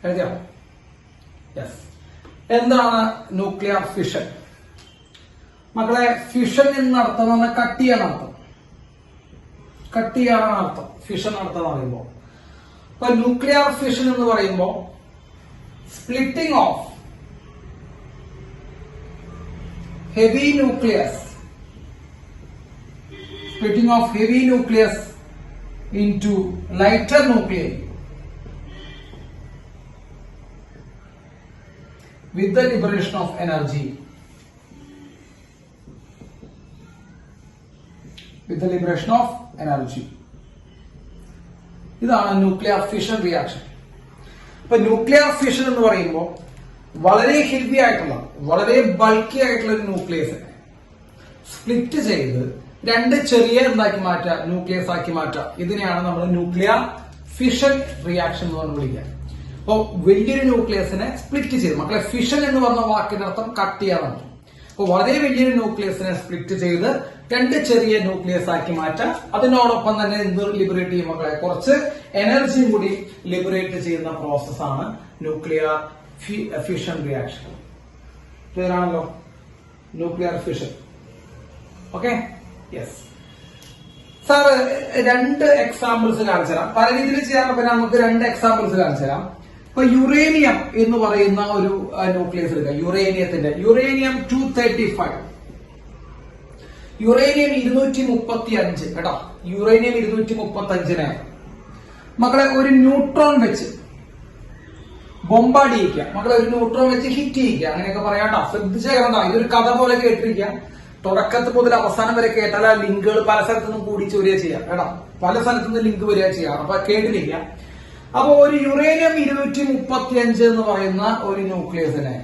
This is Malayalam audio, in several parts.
എഴുതിയോ? യെസ്. എന്താണ് ന്യൂക്ലിയർ ഫിഷൻ? മക്കളെ, ഫിഷൻ എന്നർത്ഥം പറഞ്ഞാൽ കട്ട് ചെയ്യാൻ അർത്ഥം. കട്ട് ചെയ്യാനാണ് അർത്ഥം ഫിഷൻ അർത്ഥം പറയുമ്പോൾ. അപ്പൊ ന്യൂക്ലിയർ ഫിഷൻ എന്ന് പറയുമ്പോൾ splitting of heavy nucleus into lighter nuclei with the liberation of energy. ഇതാണ് ന്യൂക്ലിയർ ഫിഷൻ റിയാക്ഷൻ. ഇപ്പൊ ന്യൂക്ലിയർ ഫിഷൻ എന്ന് പറയുമ്പോൾ വളരെ ഹെവി ആയിട്ടുള്ള, വളരെ ബൾക്കി ആയിട്ടുള്ള ഒരു ന്യൂക്ലിയസിനെ സ്പ്ലിറ്റ് ചെയ്ത് രണ്ട് ചെറിയ എന്താക്കി മാറ്റുക, ന്യൂക്ലിയസ് ആക്കി മാറ്റുക. ഇതിനെയാണ് നമ്മൾ ന്യൂക്ലിയർ ഫിഷൻ റിയാക്ഷൻ എന്ന് പറഞ്ഞ് വിളിക്കുക. അപ്പോൾ വലിയൊരു ന്യൂക്ലിയസിനെ സ്പ്ലിറ്റ് ചെയ്ത്, മക്കളെ ഫിഷൻ എന്ന് പറഞ്ഞ വാക്കിനർത്ഥം കട്ട് ചെയ്യാനാണ്. അപ്പോൾ വളരെ വലിയൊരു ന്യൂക്ലിയസിനെ സ്പ്ലിറ്റ് ചെയ്ത് രണ്ട് ചെറിയ ന്യൂക്ലിയസ് ആക്കി മാറ്റാം. അതിനോടൊപ്പം തന്നെ എന്ത് ലിബറേറ്റ് ചെയ്യും മക്കളെ? കുറച്ച് എനർജിയും കൂടി ലിബറേറ്റ് ചെയ്യുന്ന പ്രോസസ്സാണ് ന്യൂക്ലിയർ ഫിഷൻ റിയാക്ഷൻ. ക്ലിയർ ആണല്ലോ? Nuclear fission. Okay, yes. Sir രണ്ട് എക്സാമ്പിൾസ് കാണിച്ചു തരാം. പല രീതിയിൽ ചെയ്യാൻ പറ്റും. നമുക്ക് രണ്ട് എക്സാമ്പിൾസ് കാണിച്ചു തരാം. ഇപ്പൊ യുറേനിയം എന്ന് പറയുന്ന ഒരു ന്യൂക്ലിയസ് എടുക്കാം. യുറേനിയം 235, യുറേനിയം 235 കേട്ടോ. യുറേനിയം 235 മക്കളെ ഒരു ന്യൂട്രോൺ വെച്ച് ബോംബാർഡ് ചെയ്യിക്കുക. മക്കളെ ഒരു ന്യൂട്രോൺ വെച്ച് ഹിറ്റ് ചെയ്യിക്കുക, അങ്ങനെയൊക്കെ പറയാട്ടോ. ശ്രദ്ധിച്ച കേട്ടോ, ഇതൊരു കഥ പോലെ കേട്ടിരിക്കുക. തുടക്കത്തിൽ മുതൽ അവസാനം വരെ കേട്ടാൽ ആ ലിങ്കുകൾ പല സ്ഥലത്തുനിന്നും കൂടി വരിക ചെയ്യാം കേട്ടോ. പല സ്ഥലത്തുനിന്ന് ലിങ്ക് വരിക ചെയ്യാം. അപ്പൊ കേട്ടിരിക്കുക. അപ്പൊ ഒരു യുറേനിയം 235 എന്ന് പറയുന്ന ഒരു ന്യൂക്ലിയസിനെ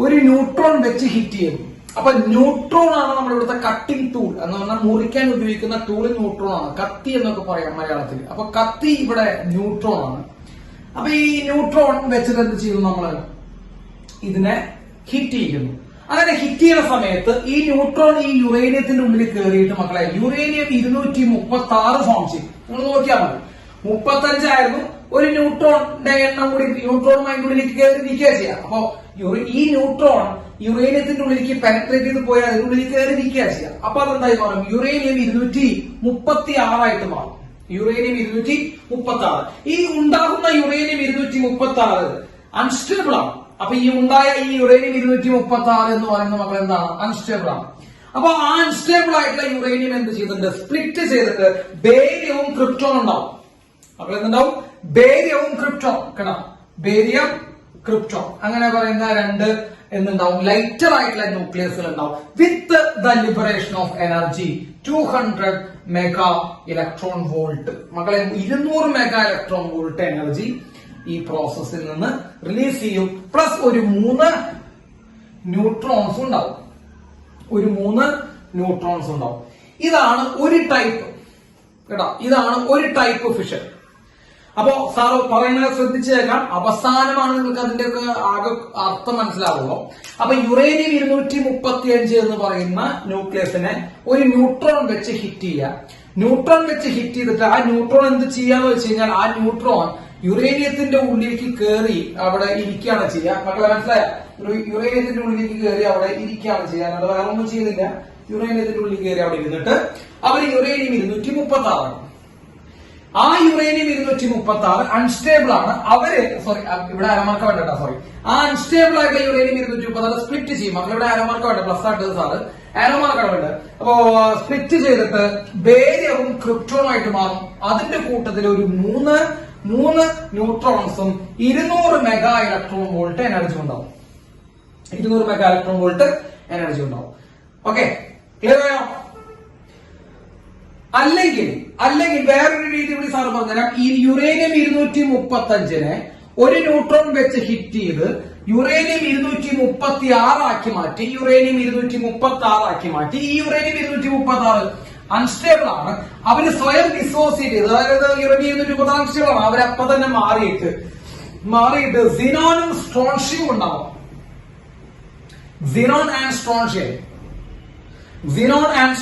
ഒരു ന്യൂട്രോൺ വെച്ച് ഹിറ്റ് ചെയ്യും. അപ്പൊ ന്യൂട്രോൺ ആണ് നമ്മുടെ ഇവിടുത്തെ കട്ടിംഗ് ടൂൾ എന്ന് പറഞ്ഞാൽ മുറിക്കാൻ ഉപയോഗിക്കുന്ന ടൂൾ ന്യൂട്രോൺ ആണ്. കത്തി എന്നൊക്കെ പറയാം മലയാളത്തിൽ. അപ്പൊ കത്തി ഇവിടെ ന്യൂട്രോൺ ആണ്. അപ്പൊ ഈ ന്യൂട്രോൺ വെച്ചിട്ട് എന്ത് ചെയ്യുന്നു? നമ്മള് ഇതിനെ ഹിറ്റ് ചെയ്യുന്നു. അങ്ങനെ ഹിറ്റ് ചെയ്യുന്ന സമയത്ത് ഈ ന്യൂട്രോൺ ഈ യുറേനിയത്തിന്റെ ഉള്ളിൽ കയറിയിട്ട് മക്കളെ യുറേനിയം 236 ഫോം ചെയ്യും. നിങ്ങൾ നോക്കിയാൽ മതി. 35 ആയിരുന്നു. ഒരു ന്യൂട്രോണിന്റെ എണ്ണം കൂടി ന്യൂട്രോണുമായി ഉള്ളിലേക്ക് കയറി നിൽക്കുക ചെയ്യാം. അപ്പൊ ഈ ന്യൂട്രോൺ യുറേനിയത്തിന്റെ ഉള്ളിലേക്ക് പെനട്രേറ്റ് ചെയ്ത് പോയാൽ അതിനുള്ളിൽ കയറി നിൽക്കുക ചെയ്യാം. അപ്പൊ അതെന്തായി മാറും? യുറേനിയം 236 ആയിട്ട് മാറും. യുറേനിയം 236. ഈ ഉണ്ടാകുന്ന യുറേനിയം 236 അൺസ്റ്റേബിൾ ആണ്. അപ്പൊ ഈ ഉണ്ടായ ഈ യുറേനിയം 236 എന്ന് പറയുന്ന മക്കൾ എന്താണ്? അൺസ്റ്റേബിൾ ആണ്. അപ്പൊ ആ അൺസ്റ്റേബിൾ ആയിട്ടുള്ള യുറേനിയം എന്ത് ചെയ്തിട്ടുണ്ട്? സ്പ്ലിറ്റ് ചെയ്തിട്ട് ബേരിയവും ക്രിപ്റ്റോൺ ഉണ്ടാവും. അപ്പോൾ എന്തുണ്ടാവും? ബേരിയവും ക്രിപ്റ്റോൺ കേട്ടോ. ബേരിയം, ക്രിപ്റ്റോൺ അങ്ങനെ പറയുന്ന രണ്ട് എന്തുണ്ടാവും? ലൈറ്റർ ആയിട്ടുള്ള ന്യൂക്ലിയസുകൾ ഉണ്ടാവും. വിത്ത് the liberation of energy 200 mega electron volt. മക്കളെ 200 മെഗാ ഇലക്ട്രോൺ വോൾട്ട് എനർജി ഈ പ്രോസസ്സിൽ നിന്ന് റിലീസ് ചെയ്യും. പ്ലസ് ഒരു 3 ന്യൂട്രോൺസ് ഉണ്ടാവും. ഒരു 3 ന്യൂട്രോൺസ് ഉണ്ടാവും. ഇതാണ് ഒരു ടൈപ്പ് കേട്ടോ. ഇതാണ് ഒരു ടൈപ്പ് ഫിഷൻ. അപ്പോ സാറ് പറയുന്നത് ശ്രദ്ധിച്ചേക്കാം. അവസാനമാണ് നിങ്ങൾക്ക് അതിന്റെയൊക്കെ ആകെ അർത്ഥം മനസ്സിലാവുള്ളൂ. അപ്പൊ യുറേനിയം 235 എന്ന് പറയുന്ന ന്യൂക്ലിയസിനെ ഒരു ന്യൂട്രോൺ വെച്ച് ഹിറ്റ് ചെയ്യുക. ന്യൂട്രോൺ വെച്ച് ഹിറ്റ് ചെയ്തിട്ട് ആ ന്യൂട്രോൺ എന്ത് ചെയ്യാന്ന് വെച്ച് കഴിഞ്ഞാൽ ആ ന്യൂട്രോൺ യുറേനിയത്തിന്റെ ഉള്ളിലേക്ക് കയറി അവിടെ ഇരിക്കുകയാണ് ചെയ്യുക. മക്കളെ മനസ്സിലായ? യുറേനിയത്തിന്റെ ഉള്ളിലേക്ക് കയറി അവിടെ ഇരിക്കുകയാണ് ചെയ്യുക. അത് വേറെ ഒന്നും ചെയ്യുന്നില്ല. യുറേനിയത്തിന്റെ ഉള്ളിൽ കയറി അവിടെ ഇരുന്നിട്ട് അവർ യുറേനിയം 236 ആണ്. ആ യുറേനിയം 236 അൺസ്റ്റേബിൾ ആണ്. അവര് ഇവിടെ അരമാർക്ക് വേണ്ട സോറി. ആ അൺസ്റ്റേബിൾ ആയിട്ടുള്ള യുറേനിയം 236 സ്പ്ലിറ്റ് ചെയ്യും. മക്കൾ ഇവിടെ അരമാർക്ക് വേണ്ട, പ്ലസ് ആയിട്ട് സാറ് അരമാർക്കാണ് വേണ്ടത്. അപ്പോ സ്പ്ലിറ്റ് ചെയ്തിട്ട് ബേരിയവും ക്രിപ്റ്റോണുമായിട്ട് മാറും. അതിന്റെ കൂട്ടത്തിൽ ഒരു 3 ന്യൂട്രോൺസും 200 മെഗാ ഇലക്ട്രോൺ വോൾട്ട് എനർജി ഉണ്ടാവും. 200 മെഗാ ഇലക്ട്രോൺ വോൾട്ട് എനർജി ഉണ്ടാവും. ഓക്കെ, ക്ലിയർ ആയോ? അല്ലെങ്കിൽ വേറൊരു രീതി കൂടി സാർ പറഞ്ഞുതരാം. ഈ യുറേനിയം 235 ഒരു ന്യൂട്രോൺ വെച്ച് ഹിറ്റ് ചെയ്ത് യുറേനിയം 236 ആക്കി മാറ്റി. യുറേനിയം 236 ആക്കി മാറ്റി. ഈ യുറേനിയം 236 അൺസ്റ്റേബിൾ ആണ്. അവര് സ്വയം ഡിസോസിയേറ്റ് ചെയ്ത്, അതായത് യുറേനിയം 236 അൺസ്റ്റേബിൾ ആണ്. അവരപ്പൊ തന്നെ മാറിയിട്ട് സിനോണും സ്ട്രോൺഷ്യം ഉണ്ടാവും. സിനോൺ ആൻഡ്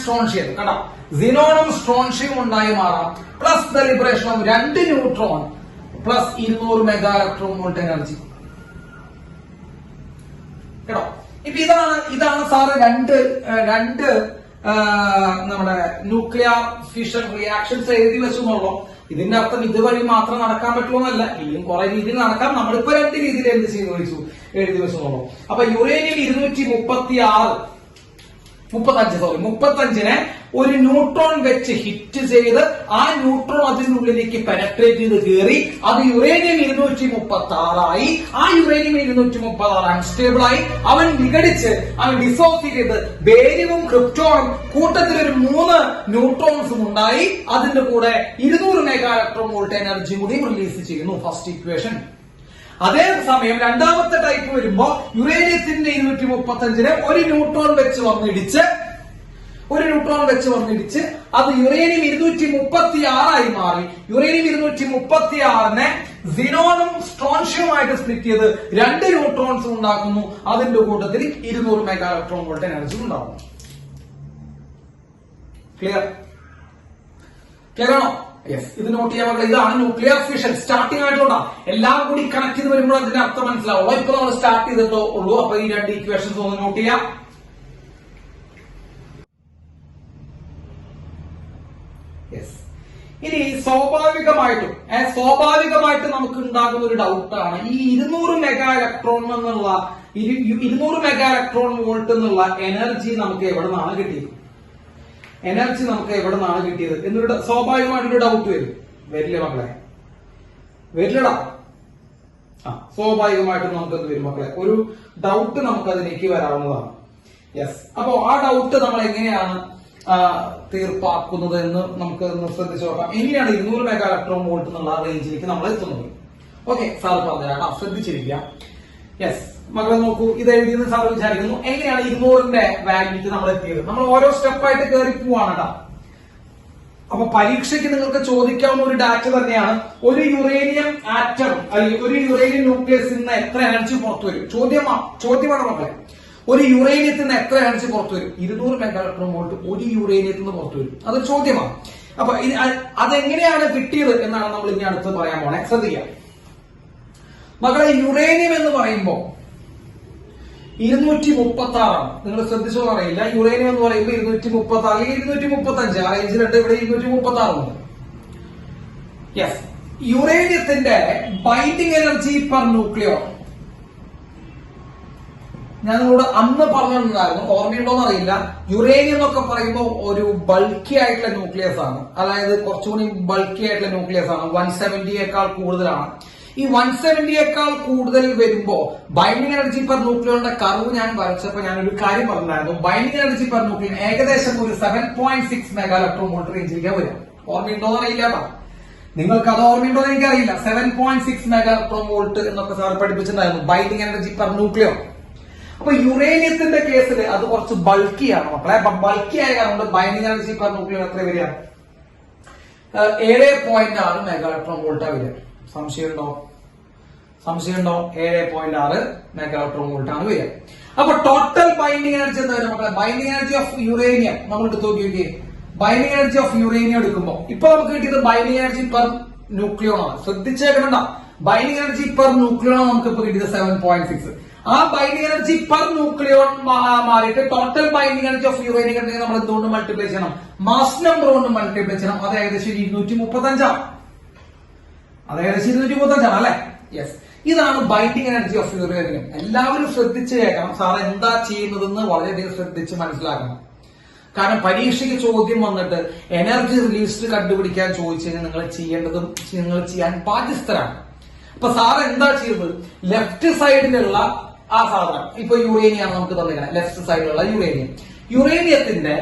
സ്ട്രോൺഷ്യം കണ്ടോ. സിനോണും സ്ട്രോൺഷ്യം ഉണ്ടായി മാറാം. Plus the liberation of 2 neutron plus 200 mega electron volt energy കേട്ടോ. ഇപ്പൊ ഇതാണ് സാറ് രണ്ട് നമ്മുടെ ന്യൂക്ലിയർ ഫിഷൻ റിയാക്ഷൻസ് എഴുതി വെച്ചെന്നുള്ളൂ. ഇതിന്റെ അർത്ഥം ഇതുവഴി മാത്രം നടക്കാൻ പറ്റുമെന്നല്ല, ഇനിയും കുറെ രീതിയിൽ നടക്കാം. നമ്മളിപ്പോ 2 രീതിയിൽ എന്ത് ചെയ്തു വെച്ചു, എഴുതി വെച്ചെന്നുള്ളൂ. അപ്പൊ യുറേനിയം 235നെ ഒരു ന്യൂട്രോൺ വെച്ച് ഹിറ്റ് ചെയ്ത് ആ ന്യൂട്രോൺ അതിനുള്ളിലേക്ക് പെനട്രേറ്റ് ചെയ്ത് കയറി അത് യുറേനിയം 236 ആയി. ആ യുറേനിയം 236 അൺസ്റ്റേബിൾ ആയി. അവൻ വിഘടിച്ച് അവൻ ഡിസോസിയേറ്റ് ചെയ്ത് ബേരിയവും ക്രിപ്റ്റോണും കൂട്ടത്തിൽ ഒരു 3 ന്യൂട്രോൺസും ഉണ്ടായി. അതിന്റെ കൂടെ 200 മെഗാ ഇലക്ട്രോൺ വോൾട്ട് എനർജി കൂടി റിലീസ് ചെയ്യുന്നു. First equation. അതേസമയം രണ്ടാമത്തെ ടൈപ്പ് വരുമ്പോ യുറേനിയത്തിന്റെ 235നെ ഒരു ന്യൂട്രോൺ വെച്ച് വന്നിടിച്ച് അത് യുറേനിയം 236 ആയി മാറി. യുറേനിയം 236നെ സിനോണും സ്ട്രോൺഷ്യവുമായിട്ട് സ്പ്ലിറ്റ് ചെയ്ത് 2 ന്യൂട്രോൺസ് ഉണ്ടാക്കുന്നു. അതിന്റെ കൂട്ടത്തിൽ 200 മെഗാ ഇലക്ട്രോൺ വോൾട്ട് എനർജി ഉണ്ടാകുന്നു. ക്ലിയർ ആണോ? യെസ്. ഇത് നോട്ട് ചെയ്യാൻ മക്കളെ, ഇതാണ് ന്യൂക്ലിയർ ഫിഷൻ. സ്റ്റാർട്ടിംഗ് ആയിട്ടുള്ള എല്ലാം കൂടി കണക്ട് ചെയ്ത് വരുമ്പോൾ അതിന്റെ അർത്ഥം മനസ്സിലാവുള്ളൂ. ഇപ്പൊ നമ്മൾ സ്റ്റാർട്ട് ചെയ്തിട്ടോ ഉള്ളൂ. അപ്പൊ ഈ 2 ഇക്വേഷൻസ് ഒന്ന് നോട്ട് ചെയ്യാം. യെസ്. ഇനി സ്വാഭാവികമായിട്ട് നമുക്ക് ഉണ്ടാകുന്ന ഒരു ഡൗട്ടാണ് ഈ 200 മെഗാ ഇലക്ട്രോൺ എന്നുള്ള 200 മെഗാ ഇലക്ട്രോൺ വോൾട്ട് എന്നുള്ള എനർജി നമുക്ക് എവിടെ നിന്നാണ് കിട്ടിയത് എന്നൊരു സ്വാഭാവികമായിട്ടൊരു ഡൗട്ട് വരില്ലേ മക്കളെ? വരില്ലടാ. സ്വാഭാവികമായിട്ടും നമുക്കത് വരും മക്കളെ. ഒരു ഡൗട്ട് നമുക്ക് അതിലേക്ക് വരാവുന്നതാണ്. യെസ്. അപ്പോ ആ ഡൗട്ട് നമ്മൾ എങ്ങനെയാണ് തീർപ്പാക്കുന്നത് എന്ന് നമുക്ക് ശ്രദ്ധിച്ചു നോക്കാം. എങ്ങനെയാണ് 200 മെഗാ ഇലക്ട്രോൺ വോൾട്ട് എന്നുള്ള റേഞ്ചിലേക്ക് നമ്മൾ എത്തുന്നത്? ഓക്കെ, സാർ പറഞ്ഞുതരാം, ശ്രദ്ധിച്ചിരിക്കുക. യെസ് മക്കളെ നോക്കൂ, ഇത് എഴുതിയെന്ന് സാർ വിചാരിക്കുന്നു. എങ്ങനെയാണ് 200ന്റെ വാല്യൂക്ക് നമ്മൾ എത്തിയത്? നമ്മൾ ഓരോ സ്റ്റെപ്പായിട്ട് കയറി പോവാണ് കേട്ടോ. അപ്പൊ പരീക്ഷയ്ക്ക് നിങ്ങൾക്ക് ചോദിക്കാവുന്ന ഒരു ഡാറ്റ തന്നെയാണ്. ഒരു യുറേനിയം ആറ്റം അല്ലെങ്കിൽ ഒരു യുറേനിയം ന്യൂക്ലിയസിൽ നിന്ന് എത്ര എനർജി പുറത്തു വരും? ചോദ്യമാണ് മക്കളെ. ഒരു യുറേനിയത്തിൽ നിന്ന് എത്ര എനർജി പുറത്തു വരും? 200 മെഗാ ഇലക്ട്രോൺ വോൾട്ട് ഒരു യുറേനിയത്തിൽ നിന്ന് പുറത്തു വരും. അതൊരു ചോദ്യമാണ്. അപ്പൊ അതെങ്ങനെയാണ് കിട്ടിയത് എന്നാണ് നമ്മൾ ഇനി അടുത്ത് പറയാൻ പോണേ. ശ്രദ്ധിക്കാം മക്കളെ. യുറേനിയം എന്ന് പറയുമ്പോ 236 ആണ്. നിങ്ങൾ ശ്രദ്ധിച്ചോ അറിയില്ല. യുറേനിയം എന്ന് പറയുമ്പോൾ 236 അല്ലെങ്കിൽ 235 ആ റേഞ്ചിലുണ്ട്. ഇവിടെ 236 ഉണ്ട്. യെസ്. യുറേനിയത്തിന്റെ ബൈൻഡിങ് എനർജി പെർ ന്യൂക്ലിയോൺ ഞാൻ നിങ്ങളോട് അന്ന് പറഞ്ഞിട്ടുണ്ടായിരുന്നു, ഓർമ്മയുണ്ടോന്ന് അറിയില്ല. യുറേനിയം എന്നൊക്കെ പറയുമ്പോൾ ഒരു ബൾക്കി ആയിട്ടുള്ള ന്യൂക്ലിയസ് ആണ്. അതായത് കുറച്ചുകൂടി ബൾക്കി ആയിട്ടുള്ള ന്യൂക്ലിയസ് ആണ്. 170യേക്കാൾ കൂടുതലാണ്. ഈ 170യേക്കാൾ കൂടുതൽ വരുമ്പോ ബൈൻഡിങ് എനർജി പെർ ന്യൂക്ലിയോണിന്റെ കർവ് ഞാൻ വരച്ചപ്പോ ഞാനൊരു കാര്യം പറഞ്ഞിട്ടുണ്ടായിരുന്നു. ബൈൻഡിങ് എനർജി പെർ ന്യൂക്ലിയൻ ഏകദേശം ഒരു 7.6 മെഗാ ഇലക്ട്രോൺ വോൾട്ട് റേഞ്ചിലേക്ക് വരും. ഓർമ്മയുണ്ടോന്ന് അറിയില്ല. നിങ്ങൾക്ക് അത് ഓർമ്മയുണ്ടോന്ന് എനിക്കറിയില്ല. 7.6 മെഗാ ഇലക്ട്രോൺ വോൾട്ട് എന്നൊക്കെ സാർ പഠിപ്പിച്ചിട്ടുണ്ടായിരുന്നു ബൈൻഡിങ് എനർജി പെർ ന്യൂക്ലിയോൺ. അപ്പൊ യുറേനിയത്തിന്റെ കേസിൽ അത് കുറച്ച് ബൾക്കിയാണ് മക്കളെ. ബൾക്കി ആയ കാരണം ബൈൻഡിങ് എനർജി പെർ ന്യൂക്ലിയർ എത്ര വരിക? 7.6 മെഗാ ഇലക്ട്രോൺ വോൾട്ടാ വരിക. സംശയമുണ്ടോ? 7.6 മെഗാ ഇലക്ട്രോൺ വോൾട്ട് ആണ് വരിക. അപ്പൊ ടോട്ടൽ ബൈൻഡിങ് എനർജി എന്താ വരിക മക്കളെ? ബൈൻഡിങ് എനർജി ഓഫ് യുറേനിയം നമ്മൾ എടുത്ത് നോക്കിയേ. ബൈൻഡിങ് എനർജി ഓഫ് യുറേനിയം എടുക്കുമ്പോൾ ഇപ്പൊ നമുക്ക് കിട്ടിയത് ബൈൻഡിങ് എനർജി പെർ ന്യൂക്ലിയോൺ ആണ്. ശ്രദ്ധിച്ചേക്കണ്ട, ബൈൻഡിങ് എനർജി പെർ ന്യൂക്ലിയോൺ നമുക്ക് ഇപ്പൊ കിട്ടിയത് 7.6. ആ ബൈൻഡിങ് എനർജി പെർ ന്യൂക്ലിയോൺ മാറിയിട്ട് total binding energy of uranium നമ്മൾ എന്തുകൊണ്ട് മൾട്ടിപ്ലൈ ചെയ്യണം? മാസ് നമ്പർ കൊണ്ട് മൾട്ടിപ്ലൈ ചെയ്യണം. അത് ഏകദേശം 235 അല്ലെ? യെസ്. ഇതാണ് ബൈൻഡിങ് എനർജി ഓഫ് യുറേനിയം. എല്ലാവരും ശ്രദ്ധിച്ച് കേൾക്കണം. സാർ എന്താ ചെയ്യുന്നതെന്ന് വളരെയധികം ശ്രദ്ധിച്ച് മനസ്സിലാക്കണം. കാരണം പരീക്ഷയ്ക്ക് ചോദ്യം വന്നിട്ട് എനർജി റിലീസ്ഡ് കണ്ടുപിടിക്കാൻ ചോദിച്ചു കഴിഞ്ഞാൽ നിങ്ങൾ ചെയ്യേണ്ടതും നിങ്ങൾ ചെയ്യാൻ ബാധ്യസ്ഥരാണ്. അപ്പൊ സാർ എന്താ ചെയ്യുന്നത്? ലെഫ്റ്റ് സൈഡിലുള്ള ആ സാധനം ഇപ്പൊ യുറേനിയാണ് നമുക്ക് തന്നിരിക്കുന്നത്. ലെഫ്റ്റ് സൈഡിലുള്ള യുറേനിയത്തിന്റെ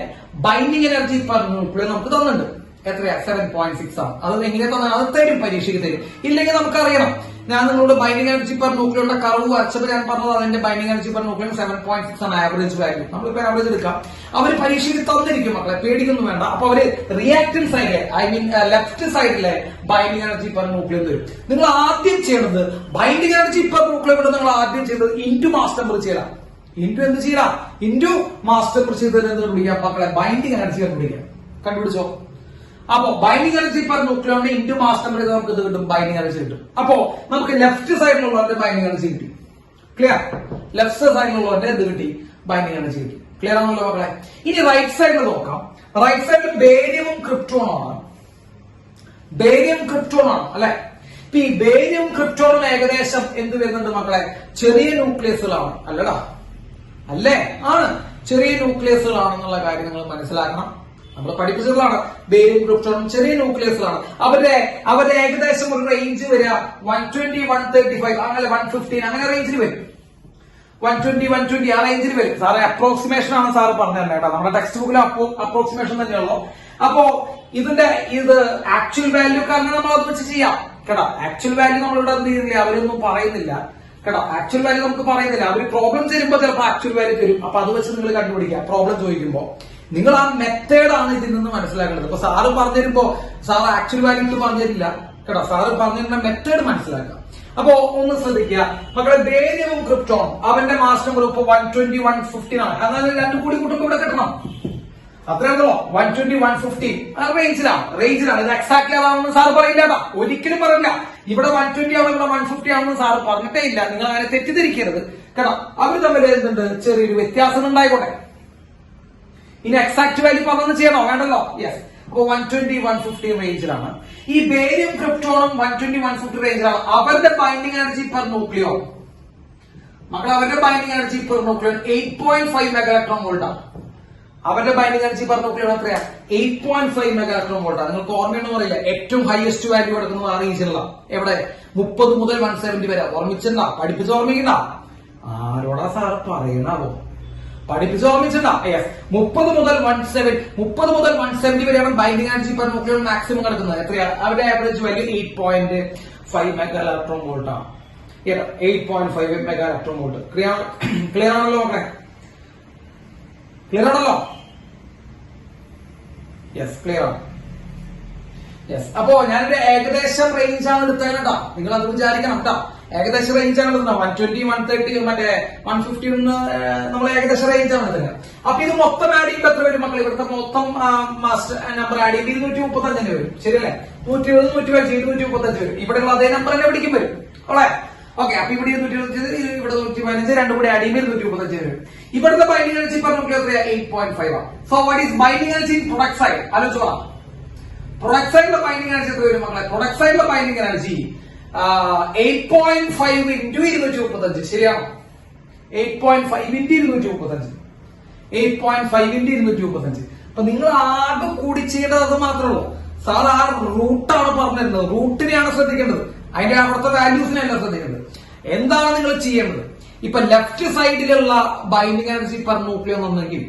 ബൈൻഡിങ് എനർജി പെർ ന്യൂക്ലിയർ നമുക്ക് തന്നിട്ടുണ്ട്. എത്രയാ? 7.6 ആണ്. അത് എങ്ങനെ തന്നെ അത് തരും, പരീക്ഷയ്ക്ക് തരും. ഇല്ലെങ്കിൽ നമുക്കറിയണം. ഞാൻ നിങ്ങളോട് ബൈൻഡിങ് എനർജി പെർ ന്യൂക്ലിയറുടെ കർവ് വരച്ചപ്പോൾ ഞാൻ പറഞ്ഞത് അതിന്റെ ബൈൻഡിങ് എനർജി പെർ ന്യൂക്ലിയർ 7.6 ആണ് ആവറേജ് വാല്യൂ. നമ്മളിപ്പോ ആവറേജ് എടുക്കാം. അവർ പരീക്ഷയ്ക്ക് തന്നിരിക്കും മക്കളെ, പേടിക്കൊന്നും വേണ്ട. അപ്പൊ അവര് റിയാക്ടന്റ് സൈഡിലെ ലെഫ്റ്റ് സൈഡിലെ ബൈൻഡിങ് എനർജി പെർ ന്യൂക്ലിയർ തരും. നിങ്ങൾ ആദ്യം ചെയ്യണത് ബൈൻഡിങ് എനർജി പെർ ന്യൂക്ലിയർ നിങ്ങൾ ആദ്യം ചെയ്തത് ഇൻറ്റു മാസ് ടെമ്പർ ചെയ്യണം. ഇൻറ്റു എന്ത് ചെയ്യണം? ഇൻറ്റു മാസ് ടെമ്പർ ചെയ്തത് എന്ത് പിടിക്കാം മക്കളെ? ബൈൻഡിങ് എനർജി കണ്ടുപിടിക്കാം. കണ്ടുപിടിച്ചോ? അപ്പോ ബൈൻഡിങ് എനർജി പെർ ന്യൂക്ലിയോണിന്റെ ഇന്റു മാസ് നമ്പർ ചെയ്ത് നമുക്ക് ഇത് കിട്ടും, ബൈൻഡിങ് എനർജി കിട്ടും. അപ്പോ നമുക്ക് ലെഫ്റ്റ് സൈഡിലുള്ളവരുടെ ബൈൻഡിങ് എനർജി കിട്ടി. ക്ലിയർ? ലെഫ്റ്റ് സൈഡിലുള്ളവരുടെ ഇത് കിട്ടി, ബൈൻഡിങ് എനർജി കിട്ടി. ക്ലിയർ ആണല്ലോ മക്കളെ? ഇനി റൈറ്റ് സൈഡിൽ നോക്കാം. റൈറ്റ് സൈഡിൽ ബേരിയവും ക്രിപ്റ്റോണും ആണ്. ബേരിയം ക്രിപ്റ്റോൺ ആണ് അല്ലെ? ഇപ്പൊ ഈ ബേരിയം ക്രിപ്റ്റോണും ഏകദേശം എന്ത് വരുന്നുണ്ട് മക്കളെ? ചെറിയ ന്യൂക്ലിയസുകളാണ്. അല്ലടാ? അല്ലേ? ആണ്. ചെറിയ ന്യൂക്ലിയസുകളാണെന്നുള്ള കാര്യം നിങ്ങൾ മനസ്സിലാക്കണം. നമ്മൾ പഠിപ്പിച്ചതാണ്. ബേരിയം ക്രിപ്റ്റോണും ചെറിയ ന്യൂക്ലിയസുകളാണ്. അവരുടെ ഏകദേശം ഒരു റേഞ്ച് വരിക 120, 135 അങ്ങനെ 115 അങ്ങനെ റേഞ്ചിൽ വരും. 120 ആ റേഞ്ചിൽ വരും. സാറ് അപ്രോക്സിമേഷൻ ആണ് സാറ് പറഞ്ഞു തന്നെ കേട്ടോ. നമ്മുടെ ടെക്സ്റ്റ് ബുക്കിൽ അപ്രോക്സിമേഷൻ തന്നെയുള്ളൂ. അപ്പോ ഇത് ആക്ച്വൽ വാല്യൂ കാരണം നമ്മൾ അത് വെച്ച് ചെയ്യാം കേട്ടോ. ആക്ച്വൽ വാല്യൂ നമ്മളിവിടെ എന്ത് ചെയ്യുന്നില്ല, അവരൊന്നും പറയുന്നില്ല കേട്ടോ. ആക്ച്വൽ വാല്യൂ നമുക്ക് പറയുന്നില്ല. അവർ പ്രോബ്ലം തരുമ്പോൾ ചിലപ്പോൾ ആക്ച്വൽ വാല്യൂ തരും. അപ്പൊ അത് വെച്ച് നിങ്ങൾ കണ്ടുപിടിക്കുക. പ്രോബ്ലം ചോദിക്കുമ്പോൾ നിങ്ങൾ ആ മെത്തേഡാണ് ഇതിൽ നിന്ന് മനസ്സിലാക്കേണ്ടത്. ഇപ്പൊ സാറ് പറഞ്ഞു തരുമ്പോ സാറ് ആക്ച്വൽ വാല്യൂ പറഞ്ഞു തരില്ല കേട്ടോ. സാറ് പറഞ്ഞു തരുന്ന മെത്തേഡ് മനസ്സിലാക്കുക. അപ്പോ ഒന്ന് ശ്രദ്ധിക്കുക മക്കളെ, ബേരിയവും ക്രിപ്റ്റോണും അവന്റെ മാസ് നമ്പർ ഇപ്പൊ 120, 115 ആണ്. എന്നാൽ രണ്ടും കൂടി കൂട്ടുമ്പോൾ ഇവിടെ കിട്ടണം. അത്രയുണ്ടോ? 120, 115 റേഞ്ചിലാണ്. ഇത് എക്സാക്ട്ലി അതാണെന്ന് സാറ് പറയില്ല. ഒരിക്കലും പറയില്ല. ഇവിടെ 120 ആണോ ഇവിടെ 150 ആണെന്ന് സാറ് പറഞ്ഞിട്ടേ ഇല്ല. നിങ്ങൾ അങ്ങനെ തെറ്റിദ്ധരിക്കരുത് കേട്ടോ. അവർ തമ്മിൽ എന്തുണ്ട്, ചെറിയൊരു വ്യത്യാസം ഉണ്ടായിക്കോട്ടെ. ഇനി എക്സാക്ട് വാല്യൂ പറഞ്ഞു ചെയ്യണോ? വേണ്ടല്ലോ. യെസ്. അപ്പൊ 120, 150 റേഞ്ചിലാണ്. ഈ ബേരിയം ക്രിപ്റ്റോണും 120, 150 റേഞ്ചിലാണ്. അവരുടെ ബൈൻഡിങ് എനർജി പെർ ന്യൂക്ലിയോ മക്കൾ, അവരുടെ binding energy per nucleon 8.5 mega electron volt ആണ്. അവരുടെ ബൈൻഡിങ് എനർജി പെർ ന്യൂക്ലിയോ എത്രയാ? 8.5 മെഗാ ഇലക്ട്രോൺ വോൾട്ട് ആണ്. നിങ്ങൾക്ക് ഓർമ്മയൊന്നും പറയില്ല. ഏറ്റവും ഹയസ്റ്റ് വാല്യൂ എടുക്കുന്നത് ആ റേഞ്ചിലുള്ള എവിടെ? 30 മുതൽ 170 വരെ. ഓർമ്മിച്ചിട്ടുണ്ടാ? പഠിപ്പിച്ച് ഓർമ്മിക്കണ്ട? ആരോടാ സാർ പറയണാവോ? പഠിപ്പിച്ച് ഓർമ്മിച്ചിട്ടുണ്ടാ? 30 മുതൽ 170 വരെയാണ് ബൈൻഡിങ് എനർജി പെർ ന്യൂക്ലിയോ മാക്സിമം കിടക്കുന്നത്. എത്രയാ? അവരുടെ average value 8.5 mega electron volt ആണ്. 8.5 മെഗാ ഇലക്ട്രോൺ വോൾട്ട്. ക്ലിയർ ആണല്ലോ മക്കളെ? ക്ലിയർ ആണല്ലോ? യെസ്, ക്ലിയർ ആണ്. യെസ്. അപ്പോ ഞാനൊരു ഏകദേശം റേഞ്ചാണ് എടുത്തത് കേട്ടോ. നിങ്ങൾ അത് വിചാരിക്കണം കേട്ടോ. ഏകദേശം റേഞ്ചാണ് എടുത്തത്. 120, 130 മറ്റേ 150 നമ്മൾ ഏകദേശം റേഞ്ചാണ് എടുത്തത്. അപ്പൊ ഇത് മൊത്തം ആഡ് ചെയ്യുമ്പോൾ എത്ര വരും മക്കൾ? ഇവിടുത്തെ മൊത്തം മാസ്റ്റർ നമ്പർ ആഡ് ചെയ്യുമ്പോൾ 235 വരും. ശരിയല്ലേ? 120, 115, 235 വരും. ഇവിടെയുള്ള അതേ നമ്പർ തന്നെ പിടിക്കും വരും. ഓളെ ഓക്കെ. അപ്പൊ ഇവിടെ 225, ഇവിടെ 115, രണ്ടും കൂടി ആഡ് ചെയ്യുമ്പോൾ 235 വരും. ഇവിടുത്തെ ബൈൻഡിങ് എനർജി പെർ ന്യൂക്ലിയോ എത്രയാ? 8.5 ആണ്. So what is binding energy in product side? ആലോചിച്ചോളാം. പ്രൊഡക്റ്റ് സൈഡിലെ ബൈൻഡിങ് എനർജി എത്ര വരും മക്കളെ? പ്രൊഡക്റ്റ് സൈഡിലെ ബൈൻഡിങ് എനർജി 8.5 ഇൻറ്റു 235. ശരിയാണോ? 8.5 ഇൻറ്റു 235. 8.5 ഇൻറ്റു 235. അപ്പൊ നിങ്ങൾ ആകെ കൂടി ചെയ്യേണ്ടത് അത് മാത്രമേ ഉള്ളൂ. സാർ ആ റൂട്ടാണ് പറഞ്ഞിരുന്നത്. റൂട്ടിനെയാണ് ശ്രദ്ധിക്കേണ്ടത്. അതിന്റെ അവിടുത്തെ വാല്യൂസിനെയല്ല ശ്രദ്ധിക്കേണ്ടത്. എന്താണ് നിങ്ങൾ ചെയ്യേണ്ടത്? ഇപ്പൊ ലെഫ്റ്റ് സൈഡിലുള്ള ബൈൻഡിങ് എനർജി പെർ ന്യൂക്ലിയോ എന്നുണ്ടെങ്കിൽ